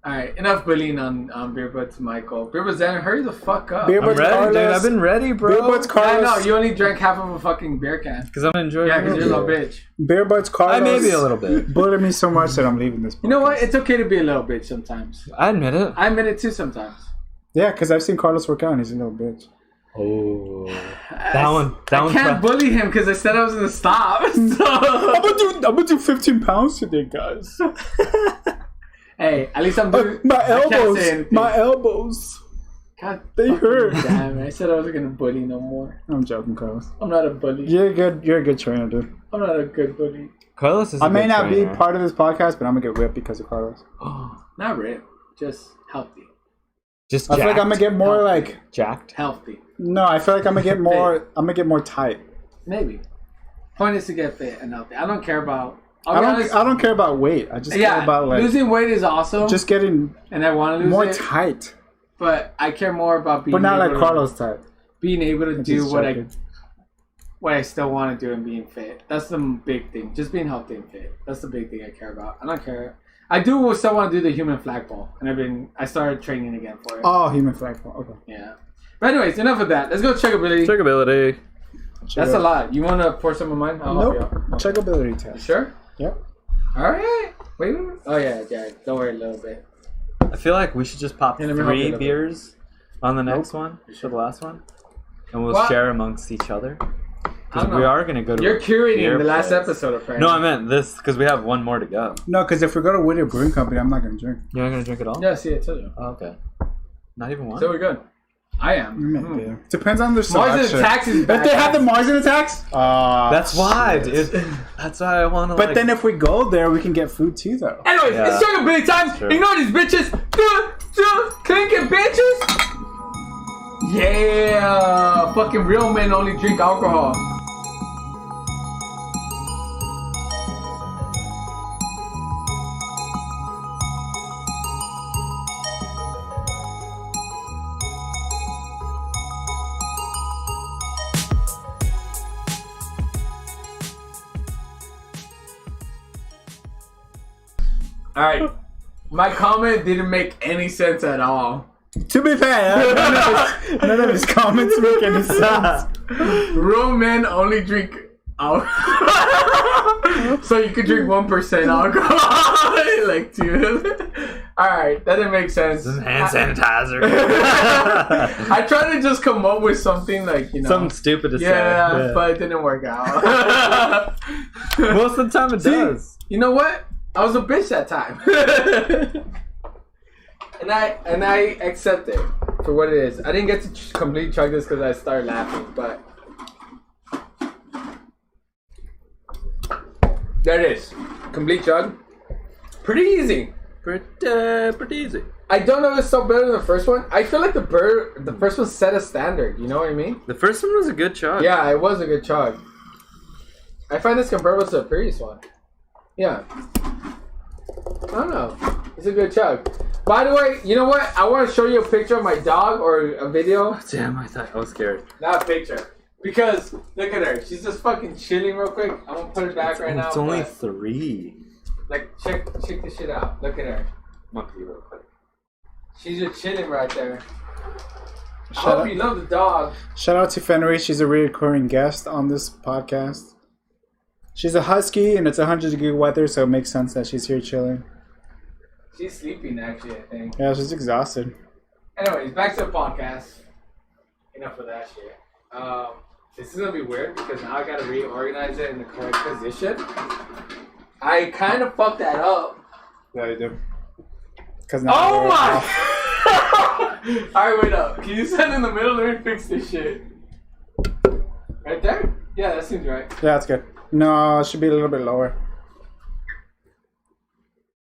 S3: Alright, enough bullying on Beer Budz Michael. Beer Budz Daniel, hurry the fuck up.
S1: Beer Budz
S2: Carlos. Dude. I've been ready, bro.
S1: Beer Budz Carlos.
S3: Yeah, no, you only drank half of a fucking beer can.
S2: Because I'm enjoying it.
S3: Yeah, because you're a little bitch.
S1: Beer Budz Carlos.
S2: Maybe a little bit.
S1: Bullied me so much that I'm leaving this podcast.
S3: You know what? It's okay to be a little bitch sometimes.
S2: I admit it.
S3: I admit it too sometimes.
S1: Yeah, because I've seen Carlos work out and he's a little bitch.
S2: Oh, that one.
S3: I can't bully him because I said I was gonna stop. So.
S1: I'm gonna do 15 pounds today, guys.
S3: Hey, at least I'm doing.
S1: My elbows.
S3: God,
S1: they hurt.
S3: Damn, I said I wasn't gonna bully no more.
S1: I'm joking, Carlos.
S3: I'm not a bully.
S1: You're a good trainer, dude.
S3: I'm not a good bully.
S2: Carlos is.
S1: I may not be part of this podcast, but I'm gonna get ripped because of Carlos.
S3: Not ripped, just healthy.
S2: Just
S1: I feel like I'm gonna get more like
S2: jacked.
S3: Healthy.
S1: No, I feel like I'm gonna get more. I'm gonna get more tight.
S3: Maybe. Point is to get fit and healthy. I don't care about.
S1: I don't care about weight. I just care about like
S3: losing weight is awesome.
S1: Just getting
S3: and I want to lose
S1: more
S3: it,
S1: tight.
S3: But I care more about being.
S1: But not like Carlos type.
S3: Being able to do what I still want to do and being fit. That's the big thing. Just being healthy and fit. That's the big thing I care about. I don't care. I do still want to do the human flagpole, and I started training again for it.
S1: Oh, human flagpole. Okay.
S3: Yeah. But anyways, enough of that. Let's go checkability.
S2: Checkability.
S3: That's a lot. You want to pour some of mine?
S1: Nope. Checkability test.
S3: You sure?
S1: Yep.
S3: All right. Wait. Oh yeah. Don't worry a little bit.
S2: I feel like we should just pop 3 beers on the next one for the last one, and we'll share amongst each other. Because we are going to go to.
S3: You're curating the last episode, apparently.
S2: No, I meant this because we have one more to go.
S1: No, because if we go to Whittier Brewing Company, I'm not going to drink.
S2: You're not going to drink at all?
S3: Yeah, see, I told you.
S2: Oh, okay. Not even one?
S3: So we're good. I am.
S1: Yeah. Depends on the selection.
S3: Mars attacks is
S1: bad. If they have the Mars attacks?
S2: That's why, dude. That's why I want to.
S1: But then if we go there, we can get food too, though.
S3: Anyways, it's checkability time. Ignore these bitches. Clinking bitches. Yeah. Fucking real men only drink alcohol. Alright, my comment didn't make any sense at all.
S1: To be fair, none of his comments make any sense.
S3: Real men only drink alcohol. So you could drink 1% alcohol. Like, dude. Alright, that didn't make sense.
S2: This is hand sanitizer.
S3: I tried to just come up with something like,
S2: something stupid to say.
S3: Yeah, but it didn't work out.
S2: Most of the time it does.
S3: You know what? I was a bitch that time. and I accept it for what it is. I didn't get to completely chug this because I started laughing, but there it is. Complete chug. Pretty easy.
S2: Pretty easy.
S3: I don't know if it's so better than the first one. I feel like the first one set a standard. You know what I mean?
S2: The first one was a good chug.
S3: Yeah, it was a good chug. I find this comparable to the previous one. Yeah. I don't know. It's a good chug. By the way, you know what? I want to show you a picture of my dog or a video.
S2: Damn, I was scared.
S3: Not a picture. Because, look at her. She's just fucking chilling real quick. I'm going to put her back right now.
S2: It's only 3.
S3: Like, check this shit out. Look at her.
S2: Monkey real quick.
S3: She's just chilling right there. I hope you love the dog.
S1: Shout out to Fenry. She's a recurring guest on this podcast. She's a husky, and it's 100-degree weather, so it makes sense that she's here chilling.
S3: She's sleeping, actually, I think.
S1: Yeah, she's exhausted.
S3: Anyways, back to the podcast. Enough of that shit. This is going to be weird, because now I got to reorganize it in the correct position. I kind of fucked that up.
S1: Yeah, you do.
S3: Oh my! Alright, wait up. Can you stand in the middle? Let me fix this shit. Right there? Yeah, that seems right.
S1: Yeah, that's good. No, it should be a little bit lower.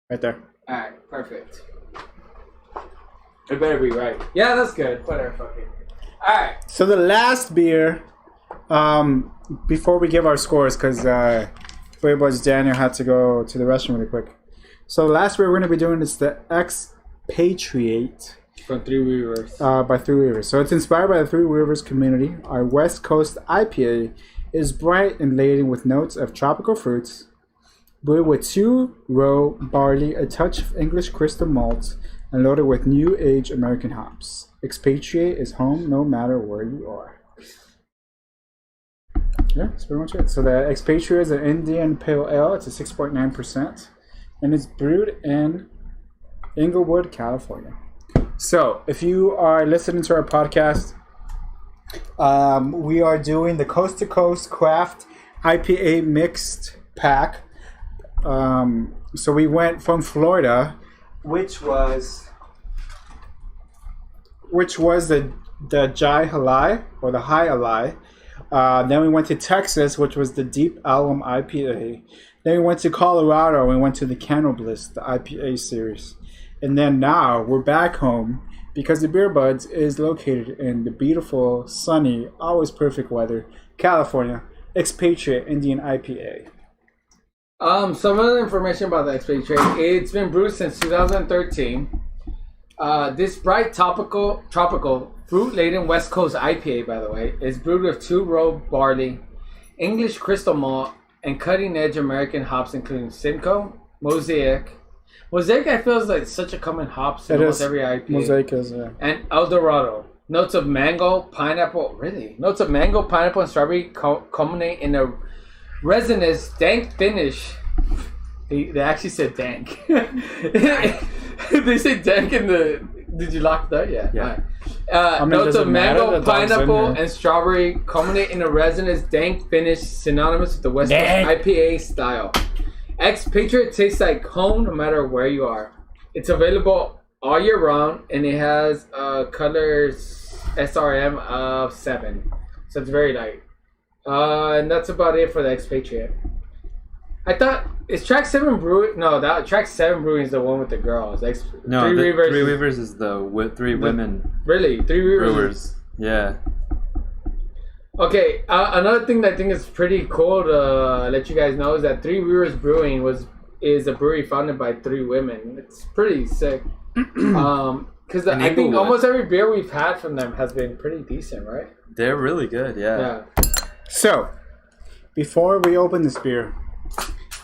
S1: Right there.
S3: Alright, perfect. It better be right. Yeah, that's good. Whatever, fuck it. Alright.
S1: So the last beer, before we give our scores, because Beer Budz Daniel had to go to the restroom really quick. So the last beer we're going to be doing is the Expatriate.
S3: From Three Rivers.
S1: By Three Rivers. So it's inspired by the Three Rivers community. Our West Coast IPA is bright and laden with notes of tropical fruits, brewed with 2-row barley, a touch of English crystal malt, and loaded with new age American hops. Expatriate is home no matter where you are. Yeah, that's pretty much it. So the Expatriate is an Indian Pale Ale. It's a 6.9%, and it's brewed in Inglewood, California. So, if you are listening to our podcast, we are doing the Coast to Coast Craft IPA mixed pack. So we went from Florida, which was the Alai or the High Alai. Then we went to Texas, which was the Deep Ellum IPA. Then we went to Colorado and we went to the Bliss, the IPA series. And then now we're back home because the Beer Budz is located in the beautiful, sunny, always perfect weather, California, Expatriate Indian IPA.
S3: Some other information about the Expatriate. It's been brewed since 2013. This bright, tropical, fruit-laden West Coast IPA, by the way, is brewed with 2-row barley, English crystal malt, and cutting-edge American hops, including Simcoe, Mosaic. Mosaic, I feel, is like such a common hop in almost every IPA.
S1: Mosaic is, yeah.
S3: And El Dorado. Notes of mango, pineapple, really? Notes of mango, pineapple, and strawberry culminate in a resinous, dank finish. They actually said dank. They say dank in the... Did you lock that? Yeah. Notes of mango, pineapple, and strawberry culminate in a resinous, dank finish synonymous with the West Coast IPA style. Expatriate tastes like home no matter where you are. It's available all year round, and it has colors SRM of 7. So it's very light. And that's about it for the Expatriate. I thought, is Track 7 Brewing? No, Track 7 Brewing is the one with the girls.
S2: No, Three Weavers is the with 3 women. Really? 3 Weavers? Brewers. Yeah.
S3: Okay, another thing that I think is pretty cool to let you guys know is that 3 Weavers Brewing is a brewery founded by 3 women. It's pretty sick. Because I think almost every beer we've had from them has been pretty decent, right?
S2: They're really good, yeah.
S1: So, before we open this beer,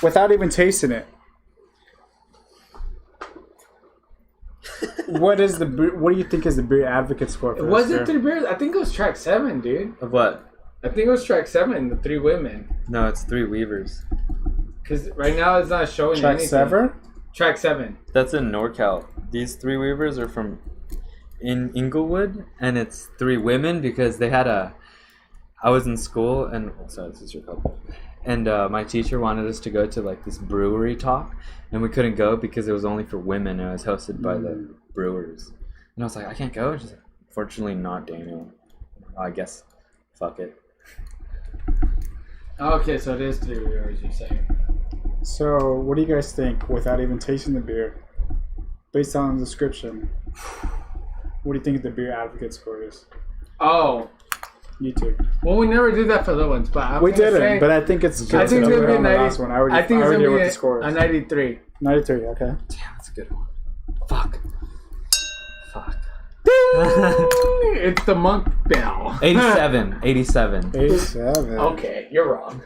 S1: without even tasting it, what do you think is the beer advocate score for
S3: Was it 3 beers? I think it was Track 7, dude.
S2: Of what?
S3: I think it was Track 7, the 3 women.
S2: No, it's 3 Weavers.
S3: Because right now it's not showing
S1: Track
S3: anything.
S1: 7?
S3: Track 7.
S2: That's in NorCal. These 3 Weavers are from in Inglewood, and it's 3 women because they had I was in school, and sorry, this is your cup. And my teacher wanted us to go to like this brewery talk, and we couldn't go because it was only for women, and it was hosted by the brewers. And I was like, I can't go. She's like, fortunately, not Daniel. I guess, fuck it.
S3: Okay, so it is 3 beers, you're saying.
S1: So, what do you guys think without even tasting the beer? Based on the description, what do you think the beer advocate score is?
S3: Oh.
S1: You too.
S3: Well, we never did that for the ones, but
S1: we didn't. But I think it's good.
S3: I think it's gonna be a 90.
S1: I think it's gonna be
S3: a 93.
S1: 93. Okay.
S2: Damn, that's a good one. Fuck.
S3: It's the monk bell.
S2: 87. 87.
S3: Okay, you're wrong.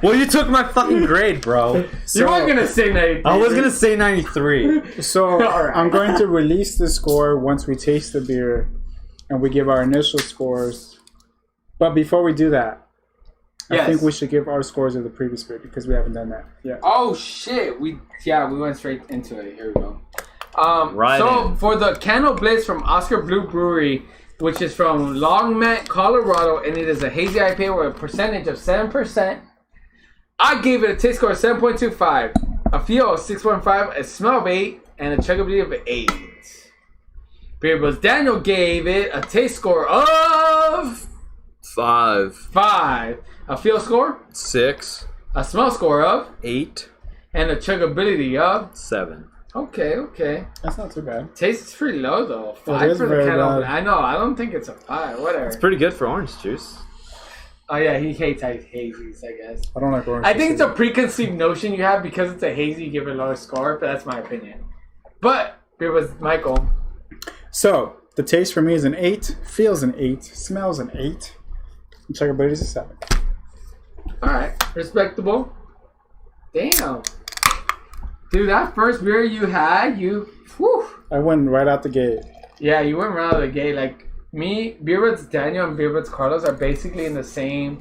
S2: Well, you took my fucking grade, bro.
S3: You weren't gonna say 93.
S2: I was gonna say 93.
S1: So right. I'm going to release the score once we taste the beer. And we give our initial scores. But before we do that, I think we should give our scores of the previous beer because we haven't done that yet.
S3: Oh, shit. We went straight into it. Here we go. For the Bliss from Oscar Blue Brewery, which is from Longmont, Colorado, and it is a hazy IPA with a percentage of 7%, I gave it a taste score of 7.25, a feel of 6.5, a smell of 8, and a chuggability of 8. Beer Budz Daniel gave it a taste score of
S2: 5.
S3: A feel score
S2: 6.
S3: A smell score of
S2: 8.
S3: And a chuggability of
S2: 7.
S3: Okay.
S1: That's not too bad.
S3: Tastes pretty low though. 5 for the Cannibal. I know. I don't think it's a 5. Whatever.
S2: It's pretty good for orange juice.
S3: Oh yeah, he hates hazies, I guess.
S1: I don't like orange.
S3: I think it's a preconceived notion you have because it's a hazy. You give it a lower score, but that's my opinion. But Beer Budz Michael.
S1: So, the taste for me is an 8, feels an 8, smells an 8, and chuggability is a 7.
S3: Alright, respectable. Damn. Dude, that first beer you had,
S1: I went right out the gate.
S3: Yeah, you went right out the gate. Like, me, Beer Budz Daniel and Beer Budz Carlos are basically in the same...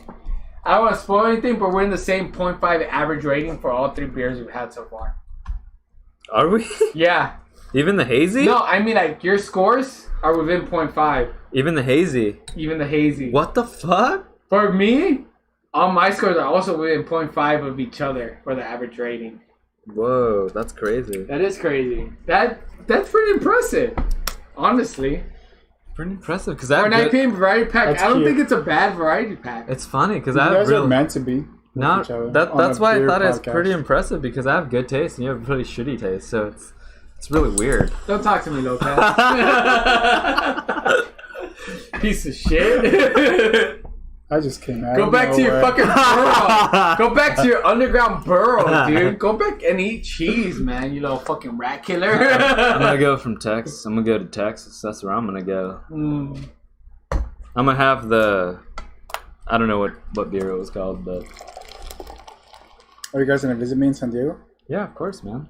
S3: I don't want to spoil anything, but we're in the same 0.5 average rating for all 3 beers we've had so far.
S2: Are we?
S3: Yeah.
S2: Even the hazy?
S3: No, I mean like your scores are within 0.5.
S2: Even the hazy.
S3: Even the hazy.
S2: What the fuck?
S3: For me, all my scores are also within 0.5 of each other for the average rating.
S2: Whoa, that's crazy.
S3: That is crazy. That's pretty impressive, honestly.
S2: Pretty impressive because
S3: For an IPA variety pack,
S1: That's
S3: I don't
S1: cute.
S3: think it's a bad variety pack.
S2: It's funny because
S1: You
S2: I have
S1: guys are
S2: real.
S1: meant to be.
S2: No,
S1: with each other
S2: that's
S1: on a
S2: why I
S1: beer
S2: thought it was
S1: podcast.
S2: pretty impressive because I have good taste and you have pretty shitty taste, so it's really weird.
S3: Don't talk to me, Lopez. Piece of shit.
S1: I just came out.
S3: Go back to your fucking burrow. Go back to your underground burrow, dude. Go back and eat cheese, man. You little fucking rat killer.
S2: I'm gonna go from Texas. I'm gonna go to Texas. That's where I'm gonna go. I'm gonna have the. I don't know what beer it was called, but
S1: Are you guys gonna visit me in San Diego?
S2: yeah, of course, man.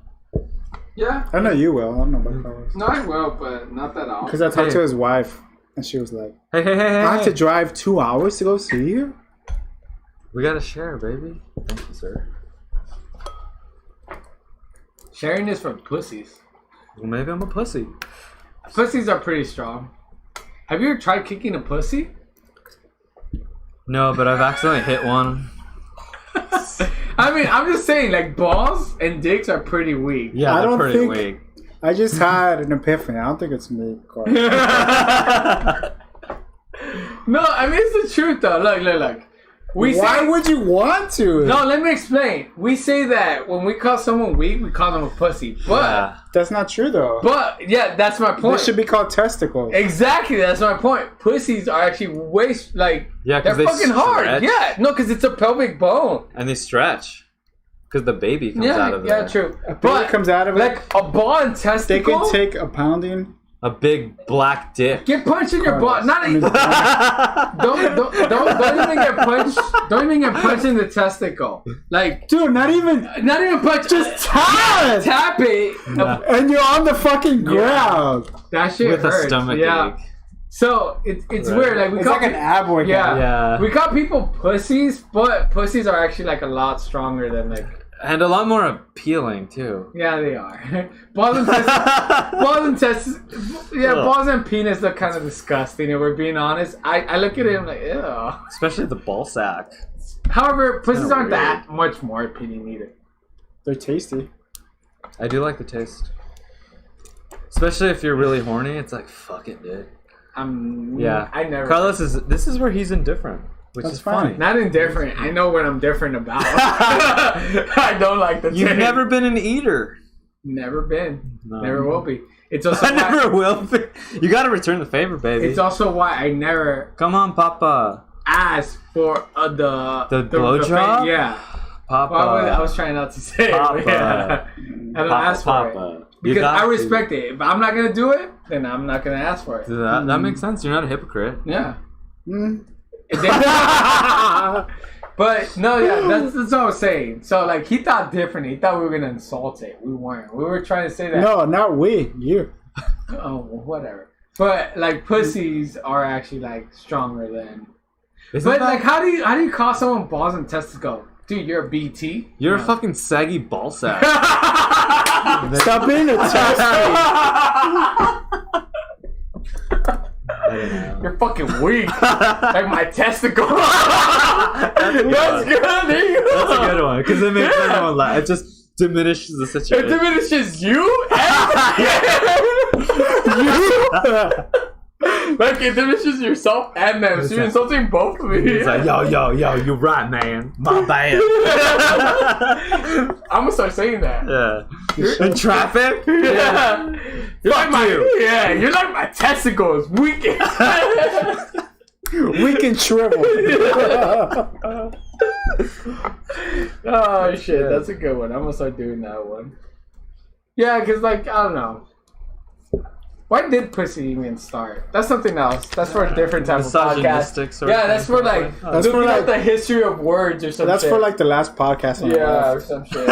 S3: Yeah.
S1: I know you will. I don't know about Carlos.
S3: No, I will, but not that often.
S1: Because I talked to
S2: Hey.
S1: his wife, and she was like,
S2: Hey,
S1: "I have to drive 2 hours to go see you."
S2: We gotta share, baby. Thank you, sir.
S3: Sharing is for pussies.
S2: Well, maybe I'm a pussy.
S3: Pussies are pretty strong. Have you ever tried kicking a pussy?
S2: No, but I've accidentally hit one.
S3: I mean, I'm just saying, like, balls and dicks are pretty weak.
S2: Yeah,
S1: I
S2: they're
S1: don't
S2: pretty
S1: think-
S2: weak.
S1: I just had an epiphany. I don't think it's me. Carlos.
S3: No, I mean, it's the truth, though. Look.
S1: Why would you want to?
S3: No, let me explain. We say that when we call someone weak, we call them a pussy. But,
S1: That's not true, though.
S3: yeah, that's my
S1: They
S3: point.
S1: should be called testicles.
S3: Exactly, that's my point. Pussies are actually way, like,
S2: Yeah,
S3: they're
S2: 'cause they
S3: fucking hard.
S2: stretch.
S3: Yeah, no, because it's a pelvic bone.
S2: And they stretch. Because the baby comes out of there.
S3: Yeah, true.
S1: Baby
S3: But,
S1: comes out of it.
S3: like, a ball and
S1: They
S3: testicle,
S1: can take a pounding.
S2: A big black dick.
S3: get punched in your butt.
S1: Carlos.
S3: Not
S1: I mean,
S3: don't even get punched. Don't even get punched in the testicle. Like,
S1: dude, not even.
S3: punch.
S1: Just tap it,
S3: Tap it.
S2: Yeah.
S1: and you're on the fucking ground.
S3: That shit
S2: With
S3: hurts.
S2: a stomach
S3: yeah.
S2: ache.
S3: So it's
S2: Right.
S3: weird. Like we
S1: It's
S3: call
S1: like an ab workout.
S3: yeah.
S2: Yeah.
S3: We call people pussies, but pussies are actually like a lot stronger than like.
S2: And a lot more appealing, too.
S3: Yeah, they are. Balls and testes. Yeah,
S2: Ugh.
S3: balls and penis look kind of disgusting. If we're being honest, I look at it and I'm like, ew.
S2: Especially the ball sack.
S3: However, pussies
S2: Kinda
S3: aren't
S2: weird.
S3: that much more appealing either.
S1: They're tasty.
S2: I do like the taste. Especially if you're really horny, it's like, fuck it, dude. Yeah.
S3: I never.
S2: Carlos this is where he's indifferent, which
S1: That's
S2: is
S1: fine.
S2: funny.
S3: Not indifferent. I know what I'm different about. I don't like the
S2: You've
S3: taste.
S2: never been an eater.
S3: Never been.
S2: No.
S3: Never will be. It's also
S2: I
S3: why,
S2: never will be. You gotta return the favor, baby.
S3: It's also why I never
S2: Come on, Papa.
S3: asked for
S2: The blowjob?
S3: Yeah.
S2: Papa.
S3: I was trying not to say
S2: Papa.
S3: it. But yeah. I don't ask for it.
S2: You
S3: Because
S2: got
S3: I
S2: to.
S3: respect it. If I'm not going to do it, then I'm not going to ask for it.
S2: That makes sense. You're not a hypocrite.
S3: Yeah.
S1: Mm.
S3: But no, yeah, that's what I was saying. So like he thought differently. He thought we were gonna insult it. We weren't. We were trying to say that.
S1: No, not we. You.
S3: Oh, well, whatever. But like pussies are actually like stronger than.
S2: Isn't
S3: But
S2: that-
S3: like, how do you call someone balls and testicles? Dude, you're a BT.
S2: You're a fucking saggy ball sack.
S1: Stop being a testicle.
S2: I don't know.
S3: You're fucking weak. Like my testicle. That's good. There you go.
S2: That's a good one because it makes everyone laugh. It just diminishes the
S3: It
S2: situation.
S3: diminishes you and like it diminishes yourself and them. So you're insulting both of me.
S2: It's like, yo, you're right, man. My bad.
S3: I'm gonna start saying that.
S2: Yeah. In traffic?
S3: Yeah. You're
S2: Fuck
S3: like my,
S2: you.
S3: Yeah, you're like my testicles. Weak.
S1: We can shrivel.
S3: Oh shit, that's a good one. I'm gonna start doing that one. Yeah, cause like I don't know. Why did pussy even start? That's something else. That's for a different type of podcast.
S2: Misogynistic sort of
S3: Yeah, that's
S2: thing,
S3: for like
S2: probably.
S1: That's
S3: looking
S1: for,
S3: at
S1: like-
S3: the history of words or something.
S1: That's for like the last podcast on the
S3: yeah, or
S1: left.
S3: some shit.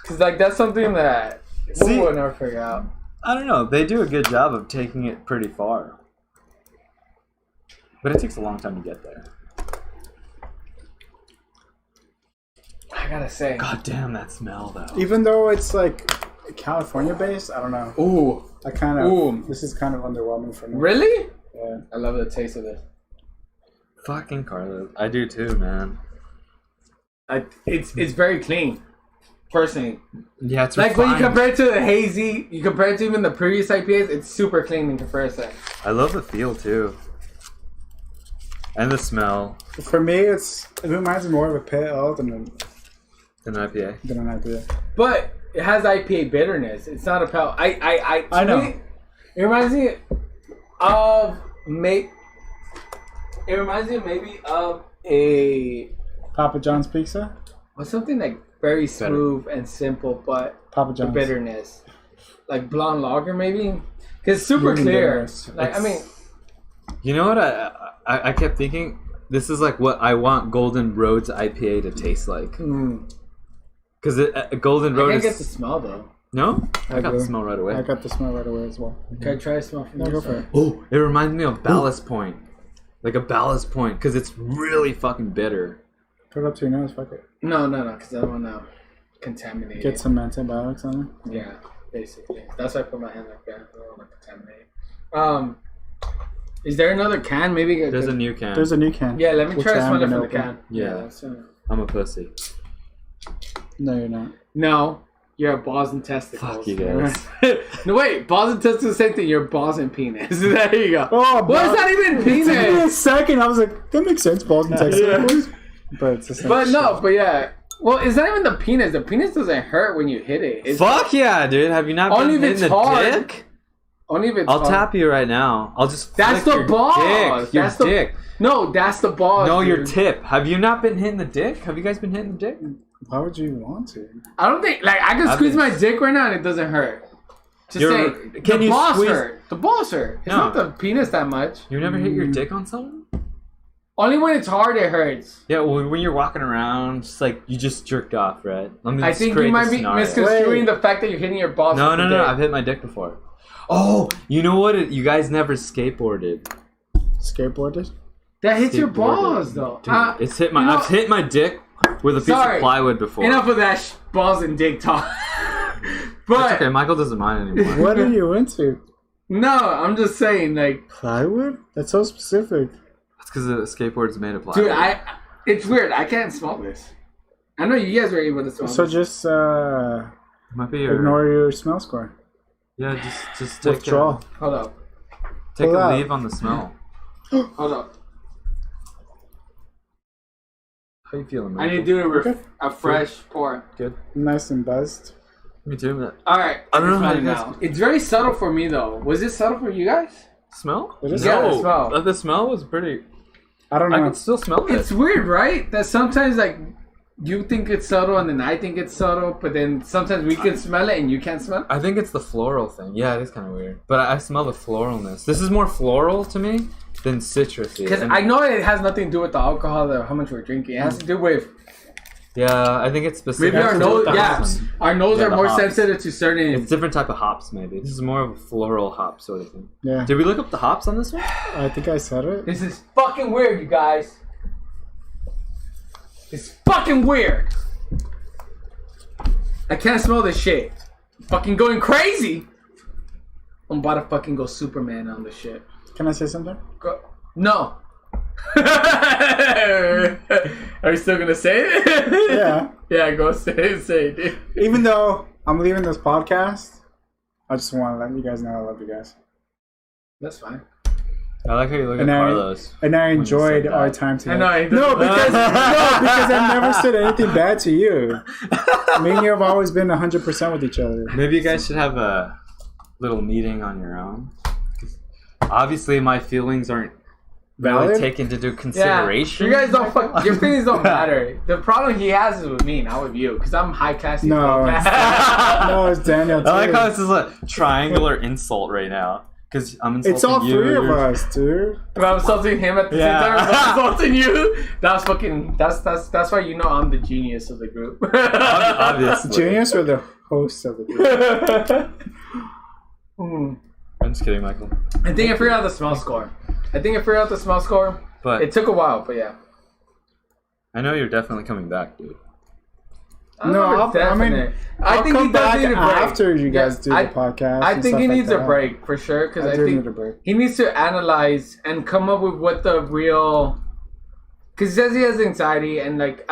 S3: Cause like that's something that
S2: See-
S3: we will never figure out.
S2: I don't know. They do a good job of taking it pretty far. But it takes a long time to get there.
S3: I gotta say,
S2: God damn that smell, though.
S1: Even though it's like California based. I don't know.
S3: Ooh.
S1: This is kind of underwhelming for me.
S3: Really?
S1: Yeah.
S3: I love the taste of this.
S2: Fucking Carlos. I do too, man.
S3: It's very clean. Personally.
S2: Yeah, it's
S3: like
S2: refined.
S3: when you compare it to the hazy, you compare it to even the previous IPAs, it's super clean in comparison.
S2: I love the feel too. And the smell.
S1: For me, it reminds me more of a pale ale than
S2: An IPA.
S1: an IPA.
S3: But it has IPA bitterness. It's not a pale.
S1: I know.
S3: It reminds me of maybe of a
S1: Papa John's pizza.
S3: or something like very smooth and simple, but
S1: Papa
S3: the
S1: John's.
S3: bitterness, like blonde lager maybe, because it's super clear. Like I mean,
S2: you know what I kept thinking? This is like what I want Golden Road's IPA to taste like. Because Golden Road
S3: I can't
S2: is...
S3: get the smell though.
S2: No? I got
S1: do.
S2: the smell right away.
S1: I got the smell right away as well.
S3: Can I try a smell from
S1: No,
S3: this
S1: go for
S3: side?
S1: it.
S2: Oh, it reminds me of Ballast Point. Like a Ballast Point, because it's really fucking bitter.
S1: Put it up to your nose, fuck it.
S3: No, because I don't want to contaminate
S1: Get
S3: it.
S1: some antibiotics on it.
S3: Yeah, basically. That's why I put my hand like that. I don't want to contaminate it. Is there another can? Maybe
S2: There's a new can.
S1: There's a new can.
S3: Yeah, let me
S1: which
S3: try to
S1: I'm
S3: smell it
S1: gonna
S3: from the
S1: open.
S3: can.
S2: Yeah.
S3: That's,
S2: I'm a pussy.
S1: No, you're not.
S3: No, you're a balls and testicles.
S2: Fuck you guys.
S3: No, wait, balls and testicles, same thing. You're balls and penis. There you go.
S1: Oh,
S3: What is that even
S1: It took me a
S3: penis?
S1: second. I was like, that makes sense. Balls and testicles. But it's the same
S3: But no,
S1: shit.
S3: but yeah. Well, it's not even the penis. The penis doesn't hurt when you hit it. It's
S2: Fuck yeah, dude. Have you not
S3: Only
S2: been
S3: if
S2: hitting
S3: it's
S2: the
S3: hard.
S2: dick?
S3: only if it's
S2: I'll
S3: hard.
S2: tap you right now. I'll just
S3: That's
S2: flick
S3: the
S2: your
S3: balls.
S2: dick. Your
S3: That's the
S2: dick.
S3: No, that's the balls.
S2: No, your
S3: dude.
S2: tip. Have you not been hitting the dick? Have you guys been hitting the dick?
S1: Why would you want to?
S3: I don't think like I can
S2: I've
S3: squeeze
S2: been-
S3: my dick right now and it doesn't hurt. Just
S2: You're-
S3: saying.
S2: can
S3: the
S2: you
S3: balls
S2: squeeze-
S3: hurt. The balls hurt. It's
S2: No.
S3: not the penis that much.
S2: You never hit your dick on someone?
S3: Only when it's hard it hurts.
S2: Yeah, well, when you're walking around, just like you just jerked off, right? Let me
S3: I
S2: just
S3: think
S2: create
S3: you might
S2: the
S3: be
S2: scenario.
S3: misconstruing the fact that you're hitting your balls.
S2: No,
S3: with
S2: no,
S3: the
S2: no,
S3: dick.
S2: I've hit my dick before. Oh, you know what? You guys never skateboarded.
S1: Skateboarded?
S3: That hits your
S2: Skateboarded.
S3: balls though.
S2: Dude, it's hit my.
S3: you know-
S2: I've hit my dick with a piece
S3: Sorry.
S2: of plywood before.
S3: Enough of that balls and dick talk. But
S2: That's okay. Michael doesn't mind anymore.
S1: What are you into?
S3: no, I'm just saying, like,
S1: Plywood? That's so specific.
S2: That's because the skateboard's made of plywood.
S3: dude, it's weird. I can't smell this. I know you guys were able to smell
S1: So
S3: this.
S1: just
S2: Might be your.
S1: ignore your smell score.
S2: Yeah, just take
S1: Withdraw.
S3: Hold up.
S2: Take
S1: Pull
S2: a
S1: out.
S2: leave on the smell.
S3: Hold up.
S2: How you feeling,
S3: I
S2: Michael?
S3: need to do
S1: Okay.
S3: a fresh pour.
S2: Good.
S1: Nice and buzzed.
S2: Me too. Man.
S3: Alright.
S2: I don't know
S3: can
S2: how
S3: smell
S2: you
S3: it
S2: guys-
S3: now. It's very subtle for me though. Was it subtle for you guys?
S2: Smell?
S1: It is
S3: Yeah,
S2: No,
S3: the smell.
S2: The smell was pretty.
S1: I don't
S2: I
S1: know.
S2: could still smell it.
S3: It's weird, right? That sometimes like you think it's subtle and then I think it's subtle, but then sometimes we can smell it and you can't smell it.
S2: I think it's the floral thing. Yeah, it is kind of weird. But I smell the floralness. This is more floral to me than citrusy.
S3: Because
S2: And-
S3: I know it has nothing to do with the alcohol or how much we're drinking. It has to do with
S2: Yeah, I think it's specific.
S3: maybe our
S1: to do
S3: nose.
S1: with the
S3: Yeah,
S1: hops.
S3: our nose
S2: Yeah,
S3: are
S2: the
S3: more
S2: hops.
S3: sensitive to certain.
S2: It's different type of hops, maybe. This is more of a floral hop sort of thing.
S1: Yeah.
S2: Did we look up the hops on this one?
S1: I think I said it.
S3: This is fucking weird, you guys. It's fucking weird. I can't smell this shit. Fucking going crazy. I'm about to fucking go Superman on this shit.
S1: Can I say something?
S3: Go. No. Are you still gonna say it?
S1: Yeah.
S3: Yeah, go say it, dude.
S1: Even though I'm leaving this podcast, I just want to let you guys know I love you guys.
S3: That's fine.
S2: I like how you look
S1: And
S2: at
S1: I-
S2: Carlos.
S1: And I
S2: you
S1: enjoyed
S2: said
S1: our
S2: that.
S1: time together.
S3: I know.
S1: No, because I never said anything bad to you. Me and you have always been 100% with each other.
S2: Maybe you guys should have a little meeting on your own. 'Cause obviously, my feelings aren't really
S1: Valid?
S2: taken into consideration.
S3: You guys don't fuck. Your feelings don't matter. The problem he has is with me, not with you, because I'm high classy.
S1: No, no, it's Daniel too.
S2: I like how this is a triangular insult right now. Because I'm insulting
S1: It's all
S2: you.
S1: three of
S2: you're-
S1: us, dude.
S3: But I'm insulting him at the same time. I'm insulting you. That's fucking. That's why you know I'm the genius of the group.
S2: Obviously.
S1: Genius or the host of the group?
S2: I'm just kidding, Michael.
S3: I think I figured out the smell score.
S2: But
S3: It took a while, but yeah.
S2: I know you're definitely coming back, dude.
S1: I think
S3: I'll
S1: come
S3: he does
S1: back
S3: need a break.
S1: after you guys do the podcast.
S3: I think he needs a break for sure because I think he needs to analyze and come up with what the real. Because he says he has anxiety and like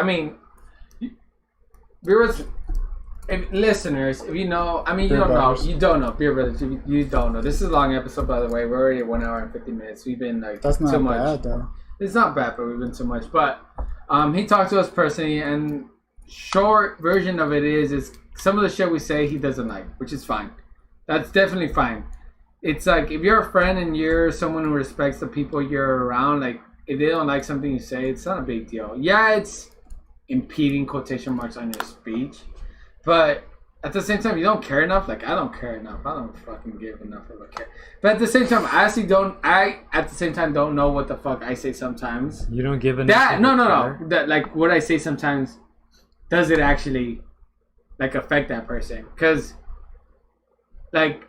S3: listeners, if you know, you don't know, Beer Budz, you don't know. This is a long episode, by the way. We're already at 1 hour and 50 minutes. We've been like
S1: that's not
S3: too much.
S1: Bad, though.
S3: It's not bad, but we've been too much. But he talked to us personally, and short version of it is some of the shit we say he doesn't like, which is fine. That's definitely fine. It's like if you're a friend and you're someone who respects the people you're around, like if they don't like something you say, it's not a big deal. Yeah, it's impeding quotation marks on your speech, but at the same time, you don't care enough. Like I don't care enough. I don't fucking give enough of a care. But at the same time, I actually don't. At the same time don't know what the fuck I say sometimes.
S2: You don't give enough.
S3: No. That like what I say sometimes. Does it actually like affect that person? Because like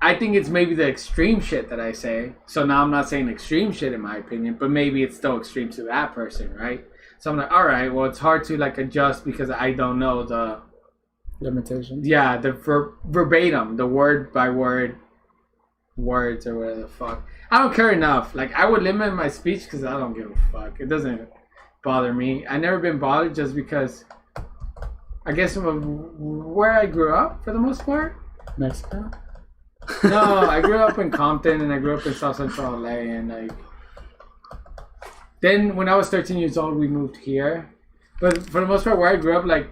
S3: I think it's maybe the extreme shit that I say. So now I'm not saying extreme shit in my opinion, but maybe it's still extreme to that person, right? So I'm like, all right, well, it's hard to like adjust because I don't know the
S1: limitations.
S3: Yeah, the verbatim, the word by word words or whatever the fuck. I don't care enough. Like I would limit my speech because I don't give a fuck. It doesn't bother me. I never been bothered just because. I guess where I grew up for the most part.
S1: Mexico?
S3: No, I grew up in Compton and I grew up in South Central LA and like. Then when I was 13 years old, we moved here. But for the most part, where I grew up, like,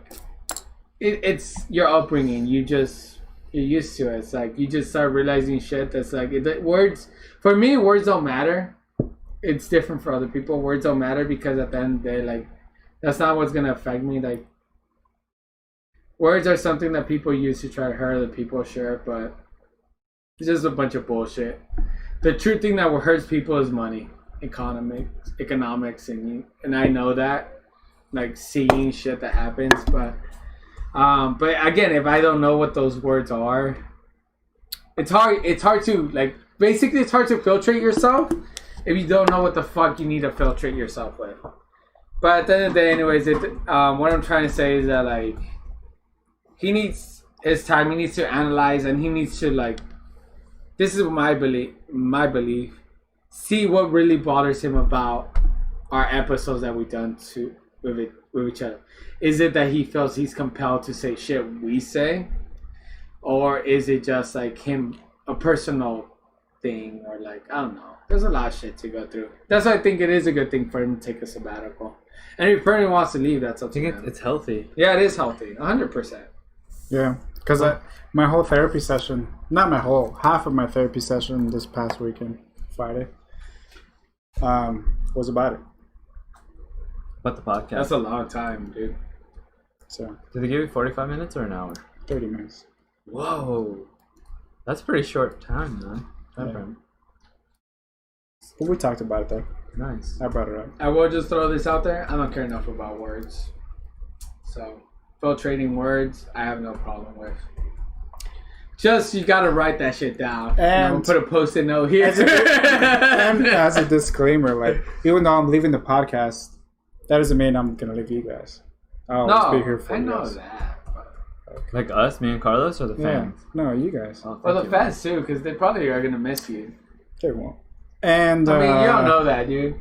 S3: it's your upbringing. You're used to it. It's like you just start realizing shit that's like words. For me, words don't matter. It's different for other people. Words don't matter because at the end of the day, like, that's not what's gonna affect me. Like. Words are something that people use to try to hurt other people, sure, but it's just a bunch of bullshit. The true thing that hurts people is money, economics, and I know that, like seeing shit that happens, but again, if I don't know what those words are, it's hard to like. Basically, it's hard to filtrate yourself if you don't know what the fuck you need to filtrate yourself with. But at the end of the day, anyways, what I'm trying to say is that like. He needs his time. He needs to analyze, and he needs to like. This is my belief. See what really bothers him about our episodes that we've done with each other. Is it that he feels he's compelled to say shit we say, or is it just like him a personal thing, or like I don't know. There's a lot of shit to go through. That's why I think it is a good thing for him to take a sabbatical. And if Bernie wants to leave, that's up to him.
S2: It's healthy.
S3: Yeah, it is healthy, 100%.
S1: Yeah, because my whole therapy session, not my whole, half of my therapy session this past weekend, Friday, was about it.
S2: About the podcast.
S3: That's a long time, dude.
S1: So.
S2: Did they give you 45 minutes or an hour?
S1: 30 minutes.
S2: Whoa. That's a pretty short time, man.
S1: Yeah. But we talked about it, though.
S2: Nice.
S1: I brought it up.
S3: I will just throw this out there. I don't care enough about words. So, filtrating words, I have no problem with. Just, you gotta write that shit down. And put a post-it note here.
S1: And as a disclaimer, like, even though I'm leaving the podcast, that doesn't mean I'm gonna leave you guys. I'll always be here for you guys.
S3: I know that.
S2: Like us, me and Carlos, or the fans?
S1: Yeah. No, you guys.
S3: Oh, well, the fans too, because they probably are gonna miss you.
S1: They won't. And
S3: I mean, you don't know that, dude.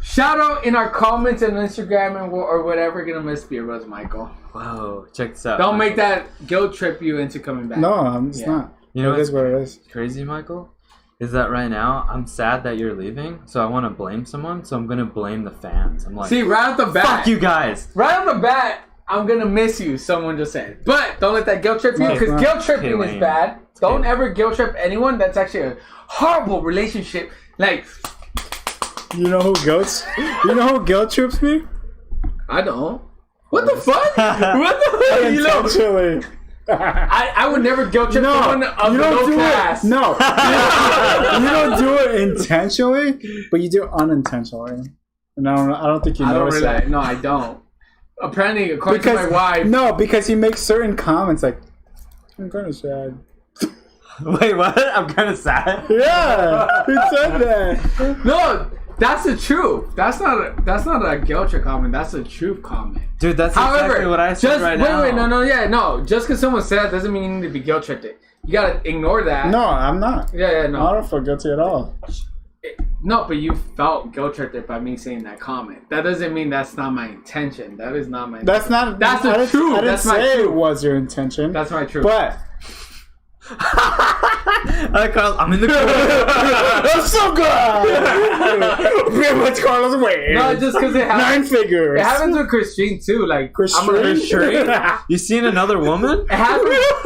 S3: Shout out in our comments and Instagram or whatever. Gonna miss Beer Budz, Michael.
S2: Whoa, check this out.
S3: Don't make that guilt trip you into coming back.
S1: No, it's not.
S2: You know,
S1: it is what it is.
S2: Crazy, Michael, is that right now I'm sad that you're leaving, so I want to blame someone. So I'm gonna blame the fans. I'm like,
S3: see, right off the bat,
S2: fuck you guys.
S3: Right off the bat, I'm gonna miss you. Someone just said, but don't let that guilt trip you, because guilt tripping is bad. Don't ever guilt trip anyone. That's actually a horrible relationship. Like,
S1: you know who guilt trips me?
S3: I don't. What the fuck? What the fuck?
S1: Intentionally.
S3: I would never guilt trip someone of the low class.
S1: No, you don't do it intentionally, but you do it unintentionally. And I don't think you notice that.
S3: No, I don't. Apparently, according to my wife.
S1: No, because he makes certain comments like, I'm kind of sad.
S2: Wait, what? I'm kind of sad?
S1: Yeah, he said that.
S3: No, That's the truth. That's not a guilt trip comment. That's a truth comment.
S2: Dude, that's exactly what I said now.
S3: Wait, no. Just because someone said that doesn't mean you need to be guilt tripped. You gotta ignore that.
S1: No, I'm not.
S3: Yeah, no.
S1: I don't feel guilty at all.
S3: No, but you felt guilt tripped by me saying that comment. That doesn't mean that's not my intention. That is not my intention. That's the truth.
S1: I didn't say it was your intention.
S3: That's my truth.
S1: But
S2: Carlos, I'm in the corner.
S1: I'm so good. Pretty much Carlos way.
S3: No, just because it happens.
S1: 9 figures.
S3: It happens with Christine too. Like
S1: Christine.
S2: You seen another woman?
S3: It happens with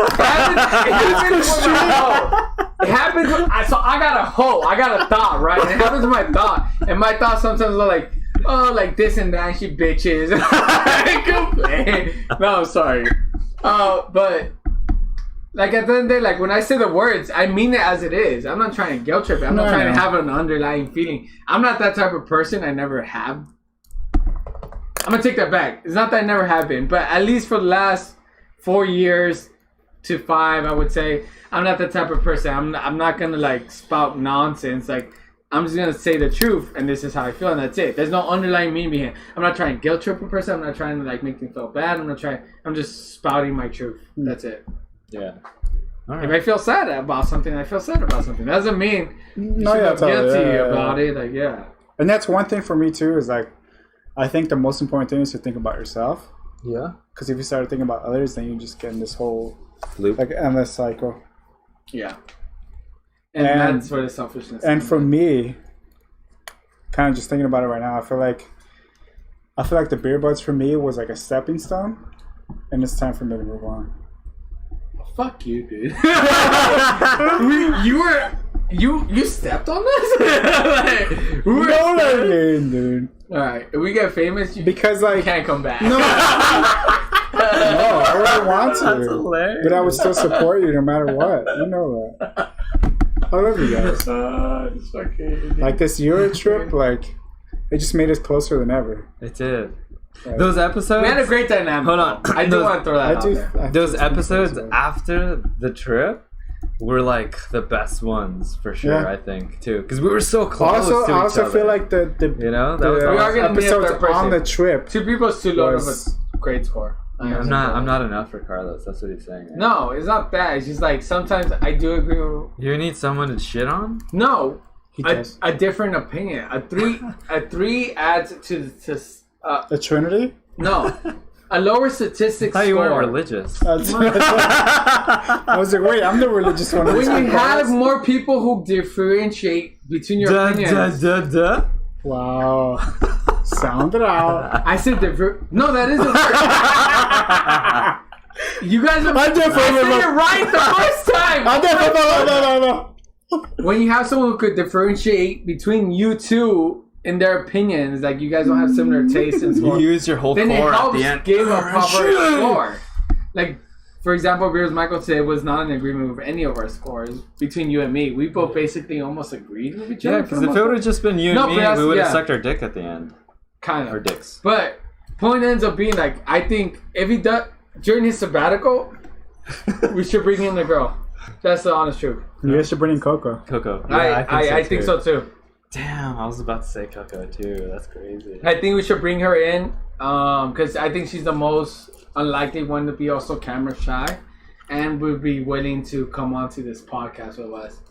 S3: my hoe. It happens with, so I got a hoe. I got a thought, right? And it happens with my thought. And my thoughts sometimes are like, oh, like this and that, and she bitches. I complain. No, I'm sorry. But like at the end of the day, like when I say the words, I mean it as it is. I'm not trying to guilt trip it. I'm not trying to have an underlying feeling. I'm not that type of person. I never have. I'm gonna take that back. It's not that I never have been, but at least for the last 4 years to 5, I would say I'm not that type of person. I'm not gonna like spout nonsense. Like I'm just gonna say the truth, and this is how I feel, and that's it. There's no underlying meaning behind it. I'm not trying to guilt trip a person. I'm not trying to like make them feel bad. I'm just spouting my truth. That's it.
S2: Yeah.
S3: Right. If I feel sad about something, I feel sad about something. That doesn't mean you should feel guilty about it. Like, yeah.
S1: And that's one thing for me too. Is like, I think the most important thing is to think about yourself.
S2: Yeah.
S1: Because if you start thinking about others, then you just get in this whole
S2: loop,
S1: like endless cycle.
S3: Yeah. And that's where the selfishness.
S1: And for me, kind of just thinking about it right now, I feel like the Beer Budz for me was like a stepping stone, and it's time for me to move on.
S3: Fuck you, dude. You stepped on this? Like,
S1: you know what I mean, dude.
S3: Alright, if we get famous,
S1: because like
S3: you can't come back.
S1: No, I wouldn't want to.
S2: That's hilarious.
S1: But I would still support you no matter what. You know that. I love you guys.
S3: It's fucking
S1: like this Euro trip, like it just made us closer than ever.
S2: It did.
S1: Right.
S2: Those episodes.
S3: We had a great dynamic. Hold on, I do want to throw that out there.
S2: Those episodes after the trip were like the best ones for sure. Yeah. I think too, because we were so close.
S1: I also feel like the
S2: you know that was
S3: we are gonna
S1: episodes on the trip.
S3: 2 people is too low of a grade score.
S2: I'm not enough for Carlos. That's what he's saying. Right?
S3: No, it's not that. It's just like sometimes I do agree with.
S2: You need someone to shit on.
S3: No, a different opinion. A 3 adds to
S1: the Trinity.
S3: No, a lower statistics score.
S2: I thought you weren't religious.
S1: I was like, wait, I'm the religious one.
S3: When you have more people who differentiate between your opinions.
S1: Wow. Sound it out.
S3: I said no, that isn't word. You guys are. I said it right the first time.
S1: No.
S3: When you have someone who could differentiate between you two in their opinions, like you guys don't have similar tastes and score,
S2: you use your whole
S3: then
S2: core
S3: it helps
S2: at the end.
S3: give a proper score. Like, for example, Beers Michael today was not in agreement with any of our scores between you and me. We both basically almost agreed with each other.
S2: Yeah, because if it would have just been you and me, we would have sucked our dick at the end.
S3: Kind of.
S2: Our dicks.
S3: But point ends up being like, I think if he does during his sabbatical, we should bring in the girl. That's the honest truth.
S1: You guys should bring in Coco.
S2: Yeah,
S3: I think so too.
S2: Damn, I was about to say Coco too. That's crazy.
S3: I think we should bring her in because I think she's the most unlikely one to be also camera shy and would be willing to come onto this podcast with us.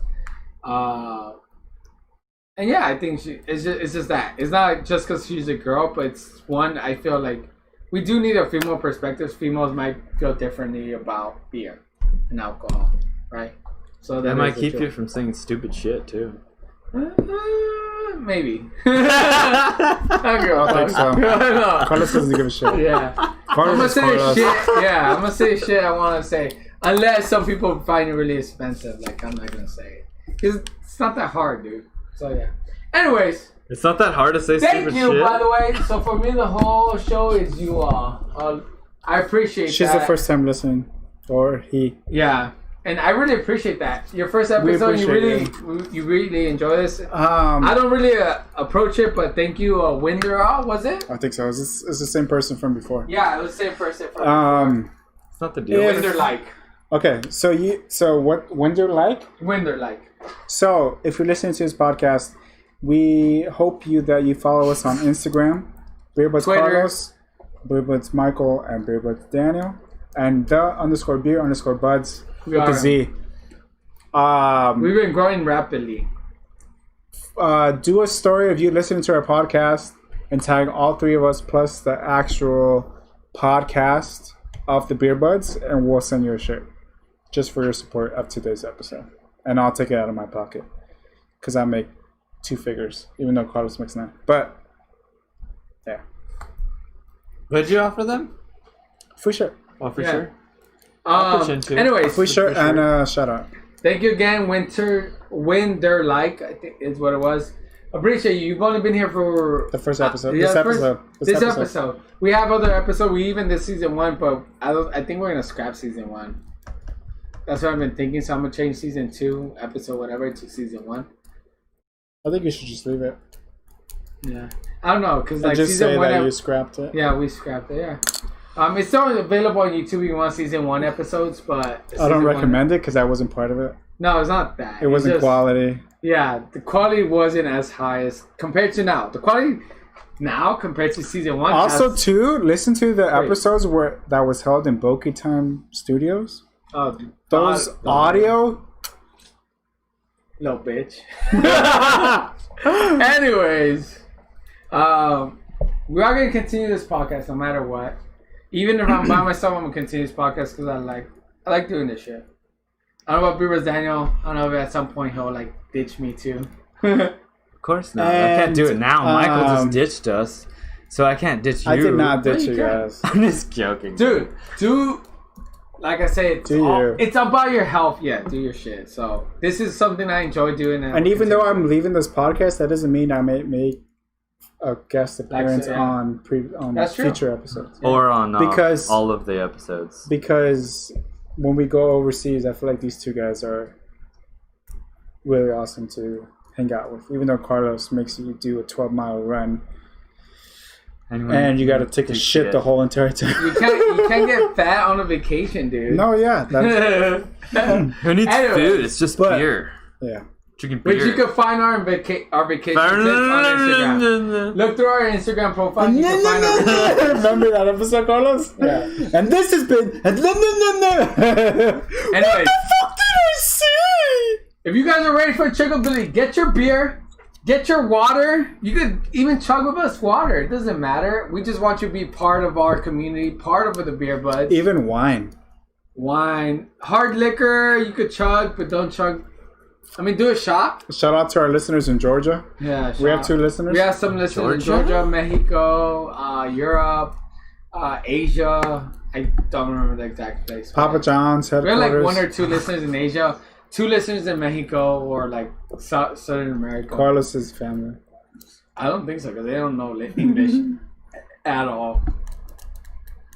S3: And yeah, I think it's just that. It's not just because she's a girl, but it's one, I feel like we do need a female perspective. Females might feel differently about beer and alcohol, right? So
S2: that might keep you from saying stupid shit too.
S3: Maybe. I
S1: think so.
S3: No.
S1: Carlos doesn't give a shit.
S3: Yeah. I'm gonna say shit. Yeah, I'm gonna say shit I want to say. Unless some people find it really expensive. Like, I'm not gonna say it. Because it's not that hard, dude. So, yeah. Anyways.
S2: It's not that hard to say stupid shit.
S3: Thank you, by the way. So, for me, the whole show is you all. I appreciate
S1: She's
S3: that.
S1: the first time listening. Or he.
S3: Yeah. And I really appreciate that. Your first episode, you really enjoy this. I don't really approach it, but thank you, Winder. Was it?
S1: I think so. It's the same person from before.
S3: Yeah, it was the same person from before.
S2: It's not the deal.
S3: Winder-like.
S1: Okay, so what Winder-like?
S3: Winder-like.
S1: So if you're listening to this podcast We hope that you follow us on Instagram, Beer Budz Carlos, Beer Budz Michael, and Beer Budz Daniel, and _beer_buds with a Z.
S3: We've been growing rapidly.
S1: Do a story of you listening to our podcast and tag all three of us plus the actual podcast of the Beer Budz, and we'll send you a shirt just for your support of today's episode. And I'll take it out of my pocket because I make 2 figures, even though Carlos makes 9. But yeah,
S2: What did you offer them?
S1: free shirt.
S2: Oh, for sure.
S3: Anyways,
S1: Free shirt and a shout out.
S3: thank you again, Winter Like, I think is what it was. Appreciate you. You've only been here for
S1: The first episode.
S3: This
S1: This episode.
S3: episode. We have other episodes. We even did season 1, but I think we're gonna scrap season 1. That's what I've been thinking. So I'm gonna change season 2 episode whatever to season 1.
S1: I think you should just leave it.
S3: Yeah, I don't know because like
S1: just
S3: season
S1: say
S3: 1.
S1: that you scrapped it.
S3: Yeah, we scrapped it. Yeah. It's still available on YouTube if you want season 1 episodes, but
S1: I don't recommend it because I wasn't part of it.
S3: No, it's not that.
S1: It wasn't
S3: just,
S1: quality.
S3: Yeah, the quality wasn't as high as compared to now. The quality now compared to season 1.
S1: Also, too, listen to the episodes that was held in Boki Time Studios. Those audio.
S3: No, bitch. Anyways, we are gonna continue this podcast no matter what. Even if I'm by myself, I'm gonna continue this podcast because I like doing this shit. I don't know about Beer Budz Daniel. I don't know if at some point he'll like ditch me too.
S2: Of course not. I can't do it now. Michael just ditched us, so I can't ditch you.
S1: I did not ditch you guys.
S2: I'm just joking,
S3: dude. Like I say, it's about your health. Yeah, do your shit. So this is something I enjoy doing.
S1: And even though I'm leaving this podcast, that doesn't mean I may make a guest appearance on future episodes.
S2: Or on all of the episodes.
S1: Because when we go overseas, I feel like these 2 guys are really awesome to hang out with. Even though Carlos makes you do a 12-mile run. And you got to take a shit the whole entire time.
S3: You can't get fat on a vacation, dude.
S1: No, yeah.
S2: Who needs food? It's just beer.
S1: Yeah.
S2: Drinking beer.
S3: But you can find our vacation tips on Instagram. Look through our Instagram profile. You can find our
S1: Remember that episode, Carlos?
S3: Yeah.
S1: And this has been...
S3: Anyways.
S1: What the fuck did I say?
S3: If you guys are ready for chuggability, get your beer. Get your water. You could even chug with us water. It doesn't matter. We just want you to be part of our community, part of the Beer Budz.
S1: Even wine.
S3: Hard liquor, you could chug, but don't chug. I mean, do a shot.
S1: Shout out to our listeners in Georgia.
S3: Yeah,
S1: we have 2 listeners.
S3: We have some listeners in Georgia, Mexico, Europe, Asia. I don't remember the exact place.
S1: Papa John's headquarters.
S3: We have like 1 or 2 listeners in Asia. 2 listeners in Mexico or like Southern America.
S1: Carlos's family.
S3: I don't think so because they don't know English at all.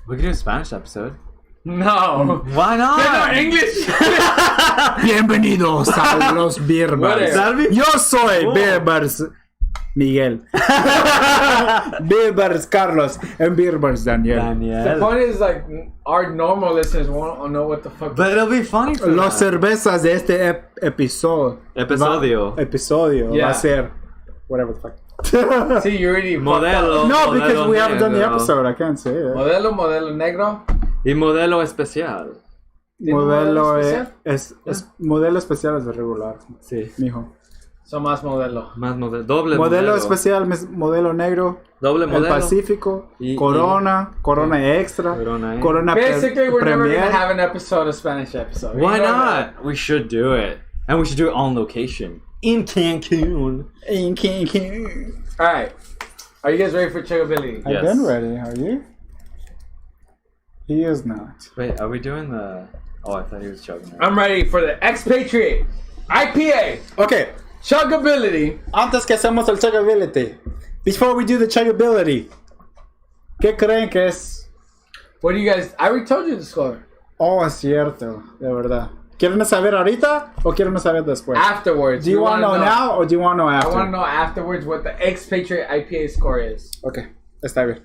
S2: We could do a Spanish episode.
S3: No.
S2: Why not?
S3: They know English.
S1: Bienvenidos a los Beer Budz. Yo soy Beer Budz Miguel. Beer Budz Carlos and Beer Budz Daniel.
S3: The point is like our normal listeners won't know what the fuck.
S2: But it'll be funny for
S1: Los cervezas de este episodio.
S3: Yeah.
S1: Va a ser whatever the fuck.
S3: See, you already
S2: Modelo.
S1: No, because we haven't done the episode. I can't say it.
S3: Modelo negro.
S2: Y modelo especial.
S1: Modelo especial es de regular.
S2: Sí.
S1: Mijo.
S3: Son más modelo.
S2: Más modelo. Doble
S1: modelo especial, modelo negro.
S2: Doble modelo.
S1: El Pacífico. Corona Extra. Corona
S3: Basically, we're never going to have an episode, a Spanish episode.
S2: Why not? We should do it. And we should do it on location. In Cancun.
S3: Alright. Are you guys ready for chuggability?
S1: I've been ready. Are you? He is not.
S2: Wait, are we doing the... Oh, I thought he was chugging.
S3: I'm ready for the Expatriate IPA.
S1: Okay.
S3: Chuggability.
S1: Antes que hacemos el chuggability. Before we do the chuggability. ¿Qué creen que es?
S3: What do you guys... I already told you the score.
S1: Oh, es cierto. De verdad. ¿Quieren saber ahorita o quieren saber después?
S3: Afterwards.
S1: Do you want to know now or do you want to know after?
S3: I want to know afterwards what the Expatriate IPA score is.
S1: Okay. Está bien.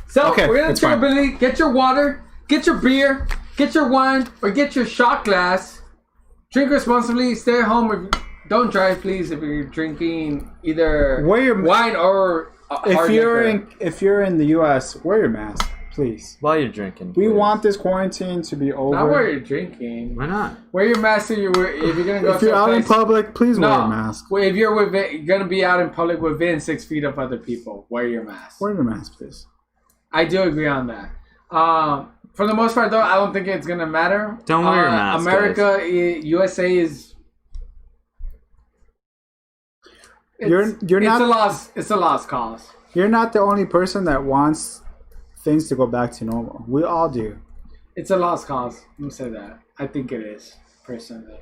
S3: So, we're going to chuggability. Get your water. Get your beer. Get your wine. Or get your shot glass. Drink responsibly. Stay at home. Don't drive, please, if you're drinking either
S1: Wear
S3: wine or
S1: if you're in the U.S., wear your mask, please.
S2: While you're drinking.
S1: We
S2: please.
S1: want this quarantine to be over.
S3: Not while you're drinking.
S2: Why not?
S3: Wear your mask if you're gonna go.
S1: If you're out in public, please wear a mask.
S3: Well, if you're gonna be out in public within 6 feet of other people, wear your mask.
S1: Wear your mask, please.
S3: I do agree on that. For the most part, though, I don't think it's gonna matter.
S2: Don't wear your mask.
S3: America, USA is. It's a lost cause.
S1: You're not the only person that wants things to go back to normal. We all do.
S3: It's a lost cause. I'm gonna say that. I think it is, personally.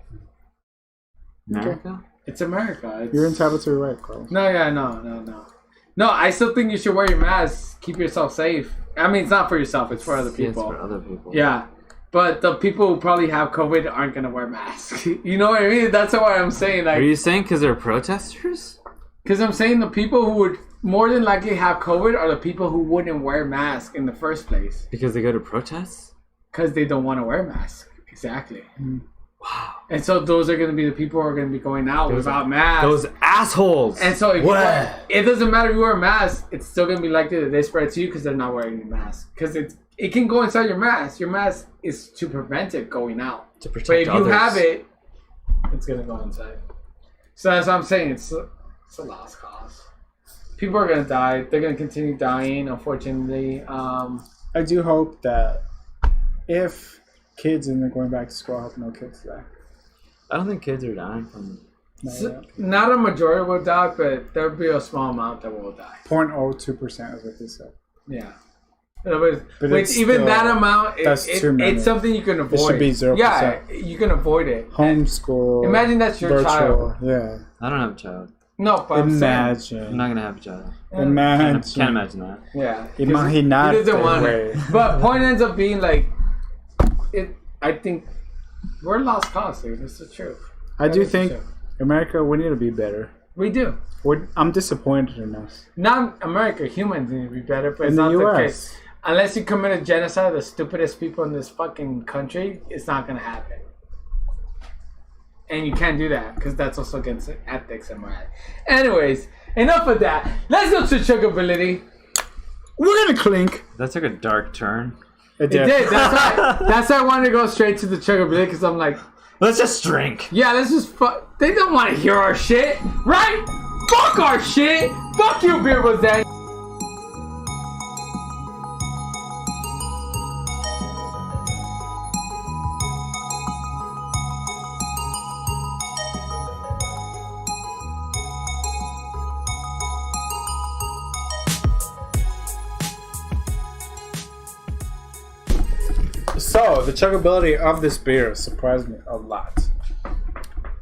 S2: America?
S3: It's America.
S1: You're entitled to your right, Carlos.
S3: No, I still think you should wear your mask. Keep yourself safe. I mean, it's not for yourself. It's for other people.
S2: It's for other people.
S3: Yeah. But the people who probably have COVID aren't going to wear masks. You know what I mean? That's why I'm saying. Like,
S2: are you saying because they're protesters?
S3: Because I'm saying the people who would more than likely have COVID are the people who wouldn't wear masks in the first place.
S2: Because they go to protests?
S3: Because they don't want to wear masks. Exactly.
S2: Wow.
S3: And so those are going to be the people who are going to be going out without masks.
S2: Those assholes.
S3: And so if it doesn't matter if you wear a mask, it's still going to be likely that they spread to you because they're not wearing a mask. Because it can go inside your mask. Your mask is to prevent it going out.
S2: To protect
S3: but if
S2: others.
S3: you have it, it's going to go inside. So that's what I'm saying. It's a lost cause. People are going to die. They're going to continue dying, unfortunately.
S1: I do hope that if kids and they're going back to school, I hope no kids die.
S2: I don't think kids are dying from
S3: not a majority will die, but there'll be a small amount that will die.
S1: 0.02% is what they said.
S3: Yeah. But even
S1: still,
S3: that amount, it's something you can avoid.
S1: It should be 0%.
S3: Yeah, you can avoid it.
S1: Homeschool.
S3: Imagine that's your child.
S1: Yeah.
S2: I don't have a child.
S3: No, but
S1: imagine.
S2: I'm not going to have a child.
S1: Imagine.
S2: Can't imagine that.
S3: Yeah.
S1: He doesn't
S3: want it. But point ends up being like, I think we're lost cause, dude. It's the truth.
S1: I do think America, we need to be better.
S3: We do.
S1: I'm disappointed in us.
S3: Not America, humans need to be better, but
S1: in
S3: it's
S1: the
S3: not
S1: US.
S3: the case. Unless you commit a genocide of the stupidest people in this fucking country, it's not going to happen. And you can't do that because that's also against ethics and morality. Anyways, enough of that. Let's go to chuggability.
S1: We're going to clink.
S2: That took a dark turn.
S1: It did.
S3: That's why I wanted to go straight to the chuggability because I'm like,
S2: let's just drink.
S3: Yeah, let's just fuck. They don't want to hear our shit, right? Fuck our shit. Fuck you, Beer Budz.
S1: So, the chuggability of this beer surprised me a lot.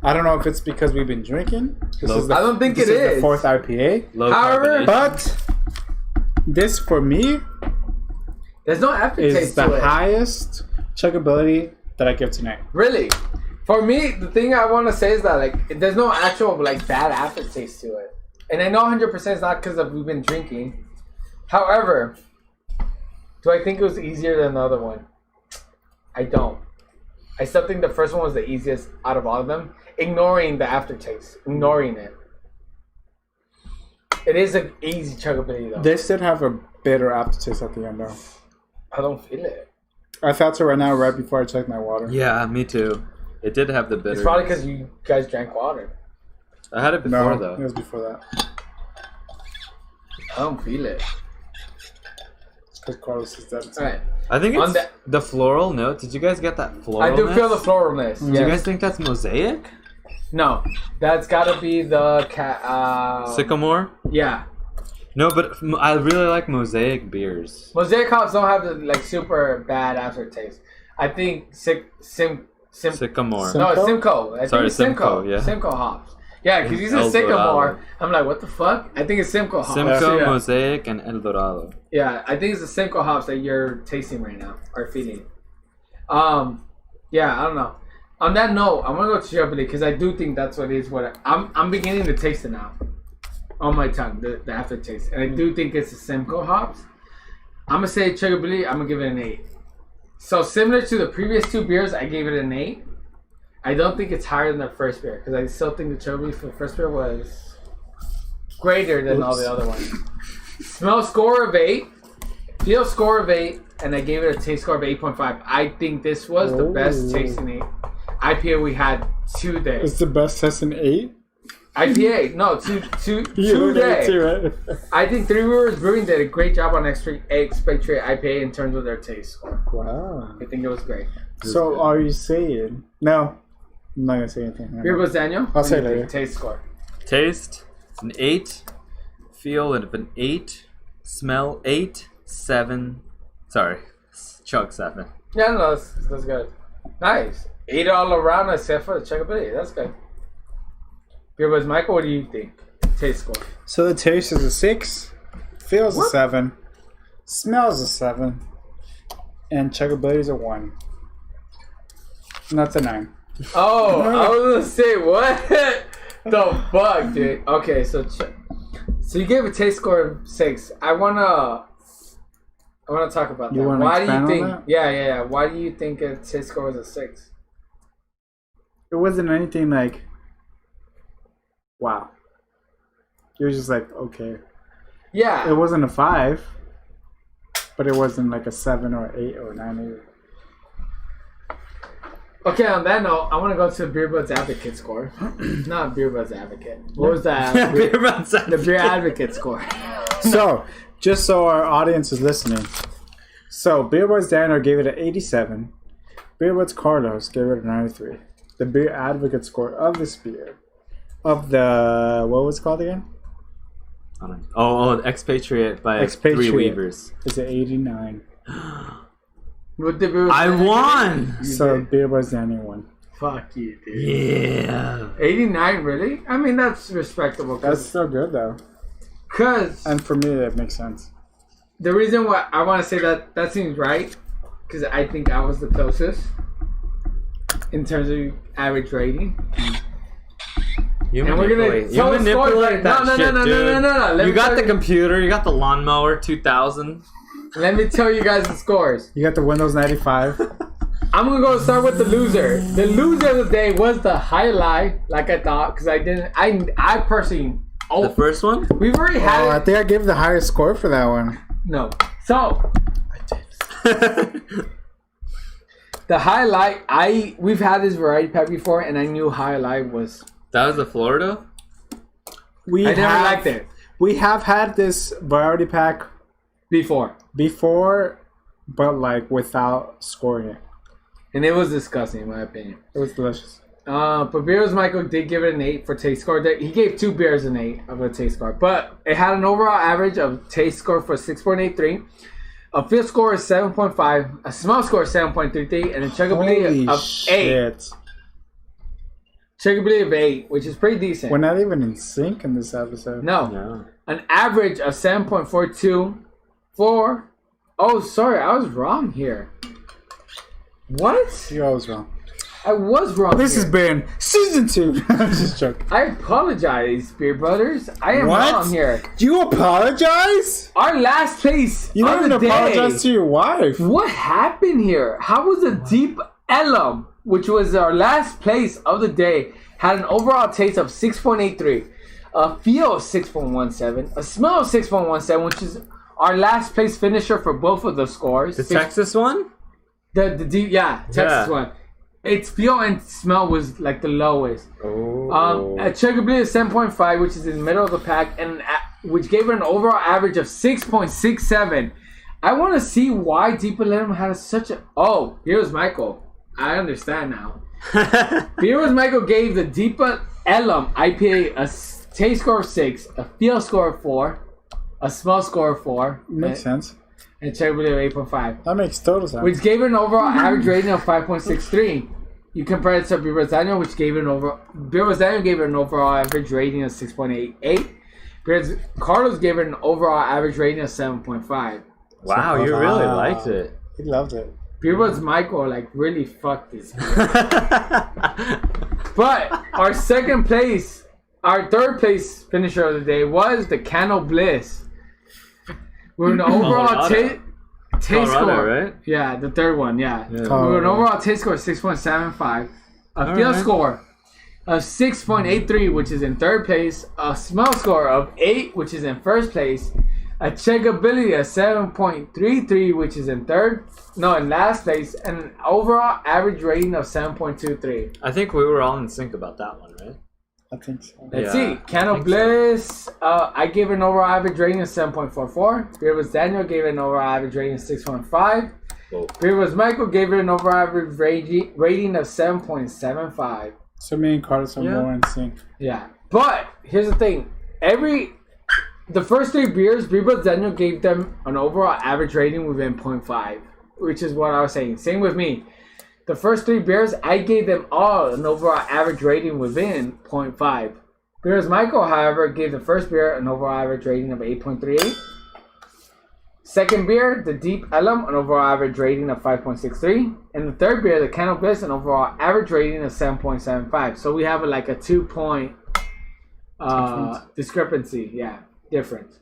S1: I don't know if it's because we've been drinking.
S3: I don't think it is.
S1: The fourth IPA.
S3: However,
S1: but this, for me,
S3: there's no aftertaste
S1: is the highest chuggability that I give tonight.
S3: Really? For me, the thing I want to say is that like there's no actual like bad aftertaste to it. And I know 100% it's not because we've been drinking. However, do I think it was easier than the other one? I don't. I still think the first one was the easiest out of all of them. Ignoring the aftertaste. Ignoring it. It is an easy chuggability though.
S1: This did have a bitter aftertaste at the end though.
S3: I don't feel it.
S1: I felt it right now right before I checked my water.
S2: Yeah, me too. It did have the bitter.
S3: It's probably because you guys drank water.
S2: I had it before though.
S1: It was before that.
S3: I don't feel it.
S1: It's because Carlos is dead.
S3: Alright.
S2: I think it's the floral note. Did you guys get that floralness?
S3: I do feel the floralness.
S2: Do you guys think that's mosaic?
S3: No. That's gotta be the
S2: sycamore?
S3: Yeah.
S2: No, but I really like mosaic beers.
S3: Mosaic hops don't have the like super bad aftertaste. I think
S2: sycamore.
S3: No, it's Simcoe. I think it's
S2: Simcoe. Yeah.
S3: Simcoe hops. Yeah, because you said sycamore. I'm like, what the fuck? I think it's Simcoe hops.
S2: Simcoe, Mosaic, and El Dorado.
S3: Yeah, I think it's the Simcoe hops that you're tasting right now or feeling. Yeah, I don't know. On that note, I'm gonna go to chuggability because I do think that's what it is. I'm beginning to taste it now on my tongue, the aftertaste, and I do think it's the Simcoe hops. I'm gonna say chuggability. I'm gonna give it an 8. So similar to the previous two beers, I gave it an 8. I don't think it's higher than the first beer because I still think the cherry for the first beer was greater than all the other ones. Smell score of 8, feel score of 8, and I gave it a taste score of 8.5. I think this was the best tasting IPA we had today.
S1: It's the best tasting 8?
S3: IPA, no, today.
S1: Right?
S3: I think Three Rivers Brewing did a great job on Expatriate IPA in terms of their taste score.
S1: Wow.
S3: I think it was great.
S1: So are you saying... No, I'm not going to say anything.
S3: Beer Budz, Daniel?
S1: I'll say later.
S3: Taste score.
S2: Taste, an 8. Feel of an 8. Smell 8. 7. Sorry, chug 7.
S3: Yeah, no, that's good. Nice. 8 all around except for the checkability. That's good. Beer Budz, Michael, what do you think? Taste score.
S1: So the taste is a 6. Feels a 7. Smells a 7. And checkability is a 1. And that's a 9.
S3: Oh, I was gonna say what the fuck, dude. Okay, so you gave a taste score of 6. I wanna talk about that. Why do you think? Yeah. Why do you think a taste score was a 6?
S1: It wasn't anything like, wow. It was just like, okay.
S3: Yeah.
S1: It wasn't a 5, but it wasn't like a 7 or 8 or 9 either.
S3: Okay, on that note, I want to go to the Beer Budz Advocate score. Not Beer Budz Advocate. What was that?
S2: Beer Budz
S3: The Beer Advocate score.
S1: So, just so our audience is listening. So, Beer Budz Daniel gave it an 87. Beer Budz Carlos gave it a 93. The Beer Advocate score of this beer, of the, what was it called again?
S2: Expatriate by 3 Weavers.
S1: It's an 89.
S3: What the Beer
S2: I won!
S1: So, Beer Budz Daniel won.
S3: Fuck you, dude.
S2: Yeah.
S3: 89, really? I mean, that's respectable.
S1: That's still good, though. And for me, that makes sense.
S3: The reason why I want to say that seems right, because I think I was the closest in terms of average rating.
S2: You manipulate that shit, dude.
S3: No.
S2: You got the computer, you got the lawnmower 2000.
S3: Let me tell you guys the scores.
S1: You got the Windows 95.
S3: I'm going to go start with the loser. The loser of the day was the Alai, like I thought, because I personally... Oh,
S2: the first one?
S3: We've already had it.
S1: I think I gave the highest score for that one.
S3: No. So... The Alai, we've had this variety pack before, and I knew Alai was...
S2: That was the Florida?
S3: I never liked it.
S1: We have had this variety pack... Before, but like without scoring it.
S3: And it was disgusting, in my opinion.
S1: It was delicious.
S3: But Beers Michael did give it an 8 for taste score. He gave 2 beers an 8 of a taste score. But it had an overall average of taste score for 6.83. A feel score is 7.5. A smell score is 7.33. And a chuggability of 8. Chuggability of 8, which is pretty decent.
S1: We're not even in sync in this episode.
S3: No. An average of 7.42. Oh, sorry, I was wrong here. What?
S1: You're always wrong.
S3: I was wrong.
S1: This has been season 2. I'm just joking.
S3: I apologize, Beer Brothers. I am wrong here.
S1: You apologize?
S3: Our last place.
S1: You don't even apologize to your wife.
S3: What happened here? How was a deep Ellum, which was our last place of the day, had an overall taste of 6.83, a feel of 6.17, a smell of 6.17, which is our last place finisher for both of the scores.
S2: The Texas one?
S3: Texas one. Its feel and smell was like the lowest. A chuggability of 7.5, which is in the middle of the pack, and which gave it an overall average of 6.67. I want to see why Deep Ellum had such a... Oh, here's Michael. I understand now. Here's Michael gave the Deep Ellum IPA a taste score of 6, a feel score of 4, a smell score of 4.
S1: Makes sense.
S3: And chuggability of 8.5.
S1: That makes total sense.
S3: Which gave it an overall average rating of 5.63. You compare it to Beer Budz Daniel, which gave it Beer Budz Daniel gave it an overall average rating of 6.88. Beer Carlos gave it an overall average rating of 7.5.
S2: Wow, you really liked it.
S1: He loved it.
S3: Beer Budz Michael really fucked this. But our third place finisher of the day was the Cano Bliss. We're an overall taste score,
S2: right?
S3: Yeah, the third one, yeah. We're an overall taste score of 6.75, a feel score of 6.83, which is in third place, a smell score of 8, which is in first place, a checkability of 7.33, which is in last place, and an overall average rating of 7.23.
S2: I think we were all in sync about that one, right?
S1: I think so.
S3: Let's see. Candle Bliss, I gave an overall average rating of 7.44. Beer Budz Daniel gave it an overall average rating of 6.5. Beer Budz Michael gave it an overall average rating of 7.75.
S1: So me and Carlos are more in sync.
S3: Yeah. But here's the thing. The first 3 beers, Beer Budz Daniel gave them an overall average rating within 0.5, which is what I was saying. Same with me. The first 3 beers, I gave them all an overall average rating within 0.5. Beer Budz Michael, however, gave the first beer an overall average rating of 8.38. Second beer, the Deep Ellum, an overall average rating of 5.63. And the third beer, the Candle Bliss, an overall average rating of 7.75. So we have like a 2-point discrepancy. Different.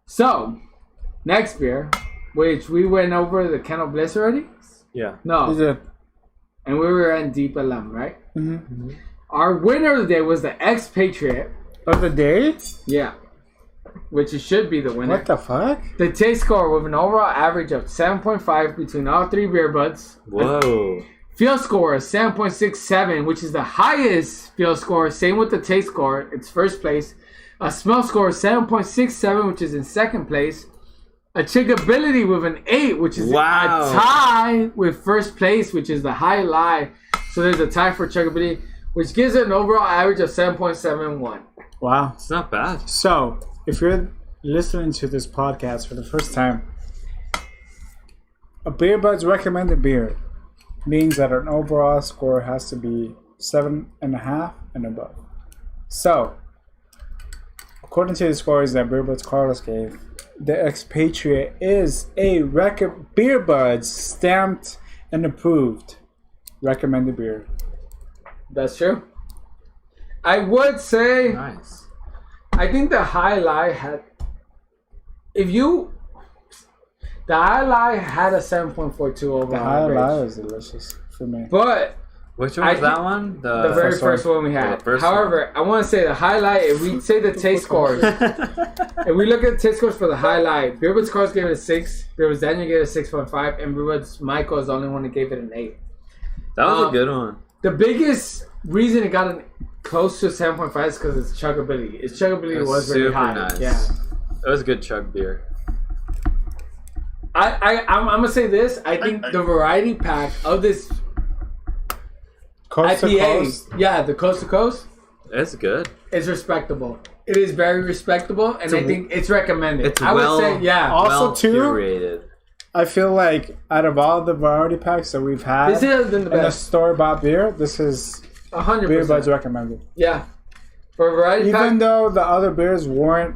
S3: So, next beer, which we went over the Candle Bliss already?
S2: Yeah.
S3: No. And we were in Deep Ellum, right? Mm-hmm. Our winner of the day was the Expatriate.
S1: Of the day?
S3: Yeah. Which it should be the winner.
S1: What the fuck?
S3: The taste score with an overall average of 7.5 between all 3 beer buds.
S2: Whoa.
S3: Feel score is 7.67, which is the highest feel score. Same with the taste score. It's first place. A smell score is 7.67, which is in second place. A chickability with an 8, which is a tie with first place, which is the high lie. So there's a tie for chickability, which gives it an overall average of 7.71.
S1: Wow.
S2: It's not bad.
S1: So, if you're listening to this podcast for the first time, a Beer Budz recommended beer means that an overall score has to be 7.5 and above. So, according to the scores that Beer Budz Carlos gave, the Expatriate is a Beer Budz stamped and approved recommended beer.
S3: That's true. I would say,
S2: nice.
S3: I think the High Lie had, the High Lie had a 7.42 overall.
S1: The High Lie was delicious for me.
S3: But
S2: which one was that one?
S3: The very first one we had. However, I want to say the highlight, if we say the taste scores, if we look at the taste scores for the highlight, Beer Budz Carlos gave it a 6, Beer Budz Daniel gave it a 6.5, and Beer Budz Michael is the only one that gave it an 8.
S2: That was a good one.
S3: The biggest reason it got close to 7.5 is because its chuggability. Its chuggability was really high.
S2: Nice.
S3: Yeah.
S2: It was a good chug beer.
S3: I'm going to say this. I think the variety pack of this
S1: Coast
S3: IPA,
S1: to coast.
S3: Yeah, the coast to coast.
S2: It's good.
S3: It's respectable. It is very respectable, and I think it's recommended.
S2: It's
S3: I would say, yeah.
S1: Also, too,
S2: curated.
S1: I feel like out of all the variety packs that we've had
S3: This has been the
S1: in a
S3: best.
S1: store-bought beer, this is
S3: 100%.
S1: Beer Budz recommended.
S3: Yeah. For a variety pack.
S1: Even though the other beers weren't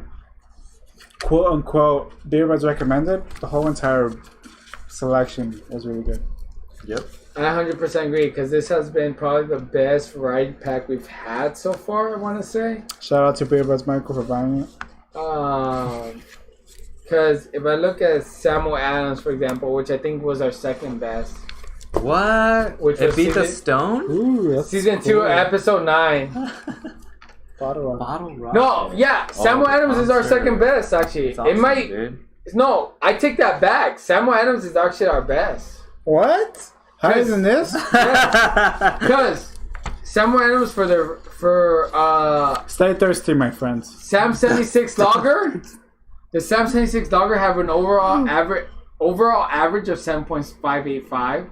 S1: quote-unquote Beer Budz recommended, the whole entire selection was really good.
S2: Yep.
S3: I 100% agree, because this has been probably the best variety pack we've had so far, I want to say.
S1: Shout out to Beer Budz Michael for buying it.
S3: Because if I look at Samuel Adams, for example, which I think was our second best.
S2: What?
S3: Which
S2: it
S3: was
S2: beat the Stone?
S1: Ooh, that's
S3: Season
S1: cool.
S3: 2, episode 9.
S1: Bottle Rock.
S2: Bottle Rock.
S3: No, yeah, Samuel Adams is our second best, actually.
S2: It's awesome,
S3: it might...
S2: dude.
S3: No, I take that back. Samuel Adams is actually our best.
S1: What? Higher than this?
S3: Because Samuel Adams for
S1: Stay thirsty, my friends.
S3: Sam 76 Lager. The Sam 76 Lager have an overall average of 7.585.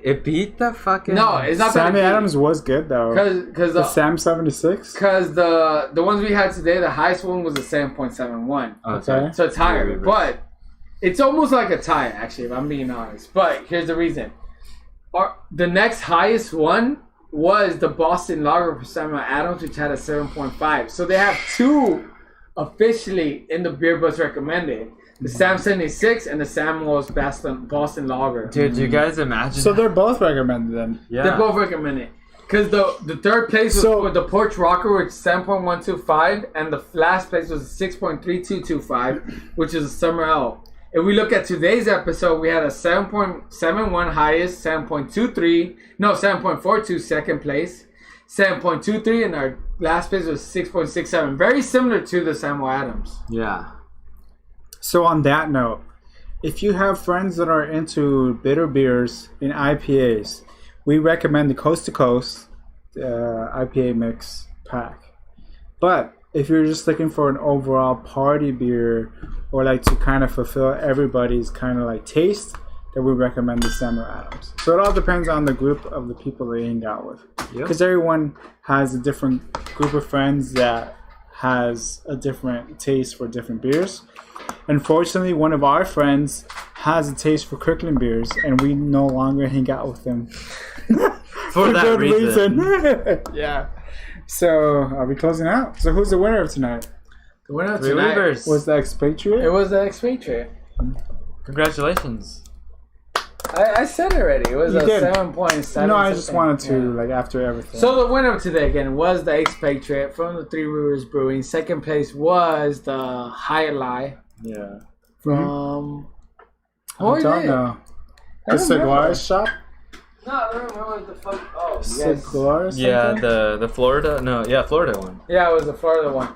S2: It beat the fucking...
S3: No, it's not
S1: Sammy Adams was good though.
S3: Because
S1: the Sam 76.
S3: Because the ones we had today, the highest one was a 7.71.
S1: Okay.
S3: So it's higher, but it's almost like a tie, actually, if I'm being honest. But here's the reason. The next highest one was the Boston Lager for Samuel Adams, which had a 7.5. So they have 2 officially in the Beer Budz recommended. The Sam 76 and the Samuel's Boston Lager.
S2: Dude, do you guys imagine?
S1: So they're both recommended then.
S2: Yeah.
S3: They're both recommended. Because the third place was for the Porch Rocker, which is 7.125, and the last place was 6.3225, which is a Summer Ale. If we look at today's episode, we had a 7.71 highest, 7.42 second place, 7.23, and our last place was 6.67. Very similar to the Samuel Adams.
S2: Yeah.
S1: So on that note, if you have friends that are into bitter beers and IPAs, we recommend the Coast to Coast IPA mix pack. But if you're just looking for an overall party beer or like to kind of fulfill everybody's kind of like taste, then we recommend the Samuel Adams. So it all depends on the group of the people they hang out with. Because everyone has a different group of friends that has a different taste for different beers. Unfortunately, one of our friends has a taste for Kirkland beers, and we no longer hang out with them.
S2: For that
S1: good
S2: reason.
S1: Yeah. So, are we closing out? So, who's the winner of tonight?
S3: The winner of
S2: Three
S3: tonight
S2: Weavers.
S1: Was the Expatriate?
S3: It was the Expatriate.
S2: Congratulations.
S3: I said it already. It was
S1: You
S3: a
S1: did.
S3: 7.7.
S1: No, I just wanted to, like, after everything.
S3: So the winner of today again was the Expatriate from the Three Brewers Brewing. Second place was the Alai
S2: Yeah.
S3: from.
S1: I don't know. The cigar shop?
S3: No, I don't remember what the fuck. Oh, yes.
S1: Cigar or something?
S2: Yeah, the Florida. No, yeah, Florida one.
S3: Yeah, it was the Florida one.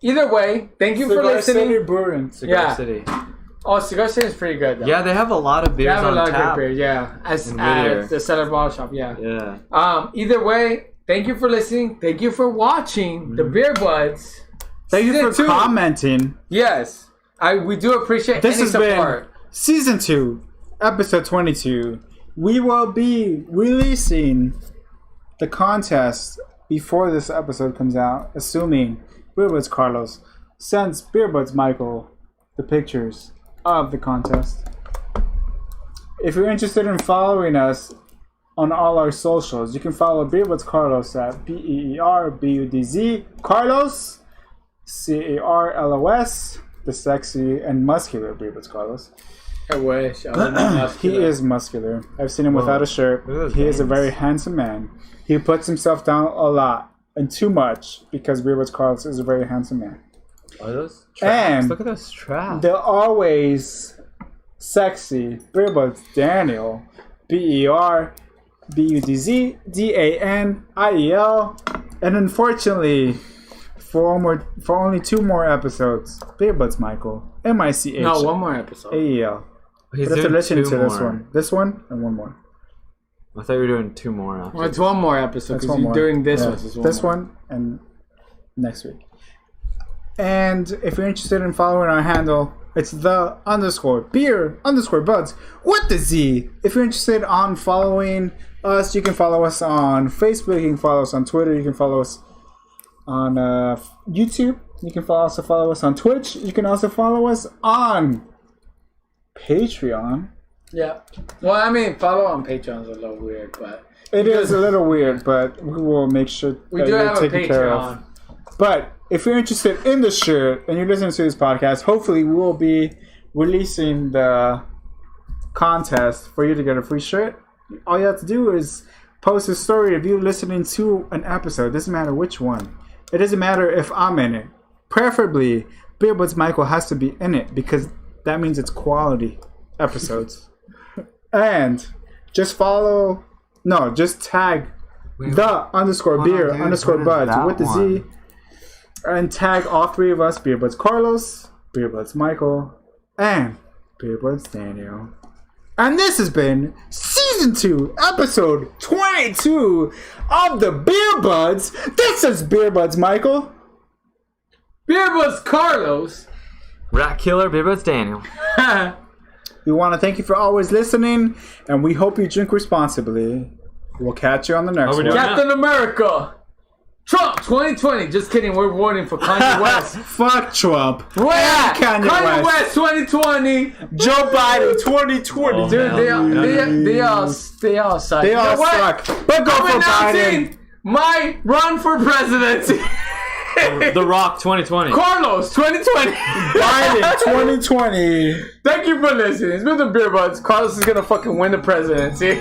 S3: Either way, thank you for
S1: Cigar
S3: listening.
S1: City Brewing.
S2: Cigar City.
S3: Oh, Cigar City is pretty good. Though.
S2: Yeah, they have a lot of
S3: They
S2: beers
S3: have a
S2: on
S3: lot of
S2: tap.
S3: good beers. Yeah, at the Cellar Bottle Shop. Yeah.
S2: Yeah.
S3: Either way, thank you for listening. Thank you for watching the Beer Buds.
S1: Thank you for
S3: Season 2.
S1: commenting.
S3: Yes, we do appreciate
S1: This
S3: any
S1: has
S3: support.
S1: been Season 2, Episode 22. We will be releasing the contest before this episode comes out, assuming Beer Budz Carlos sends Beer Budz Michael the pictures of the contest. If you're interested in following us on all our socials, you can follow Beer Budz Carlos at BEERBUDZ Carlos, CARLOS, the sexy and muscular Beer Budz Carlos.
S3: I wish. I was not muscular.
S1: He is muscular. I've seen him without a shirt. He is a very handsome man. He puts himself down a lot and too much because Beer Budz Carlos is a very handsome man.
S2: Are those traps?
S1: And
S2: look at those traps.
S1: the always sexy Beer Budz Daniel, BERBUDZ DANIEL, and unfortunately, for only 2 more episodes, Beer Budz Michael, MICH.
S3: No, one more episode.
S1: AEL.
S2: He's
S1: But after
S2: doing
S1: listening
S2: 2
S1: to
S2: more.
S1: this one, and one more.
S2: I thought you were doing 2 more after.
S3: Well, it's one more episode
S1: That's
S3: because
S1: one
S3: you're
S1: more.
S3: doing this
S1: Yeah.
S3: one. Is
S1: This
S3: more.
S1: one and next week. And if you're interested in following our handle, it's _beer_buds with the Z. If you're interested on following us, you can follow us on Facebook, you can follow us on Twitter, you can follow us on YouTube, you can also follow us on Twitch, you can also follow us on Patreon.
S3: Yeah. Well, I mean, follow on Patreon is a little weird, but
S1: It is a little weird, but we will make sure
S3: we
S1: that
S3: do
S1: you're
S3: have a
S1: taken care of.
S3: Patreon.
S1: But if you're interested in the shirt and you're listening to this podcast, hopefully we'll be releasing the contest for you to get a free shirt. All you have to do is post a story of you listening to an episode. It doesn't matter which one. It doesn't matter if I'm in it. Preferably, Beer Budz Michael has to be in it because that means it's quality episodes. And just tag _beer_buds with the Z. And tag all 3 of us, Beer Budz Carlos, Beer Budz Michael, and Beer Budz Daniel. And this has been Season 2, Episode 22 of the Beer Buds. This is Beer Budz Michael.
S3: Beer Budz Carlos.
S2: Rat Killer, Beer Budz Daniel.
S1: We want to thank you for always listening, and we hope you drink responsibly. We'll catch you on the next one.
S3: Captain America. Trump 2020. Just kidding. We're voting for Kanye West.
S1: Fuck Trump.
S3: Where?
S1: Kanye
S3: West 2020.
S1: Joe Biden 2020.
S2: Oh,
S3: Dude, they all suck.
S1: They all
S3: You know what?
S1: suck. But go for Biden.
S3: COVID-19 might run for presidency.
S2: The Rock 2020.
S3: Carlos 2020.
S1: Biden 2020.
S3: Thank you for listening. It's been the Beer Buds. Carlos is gonna fucking win the presidency.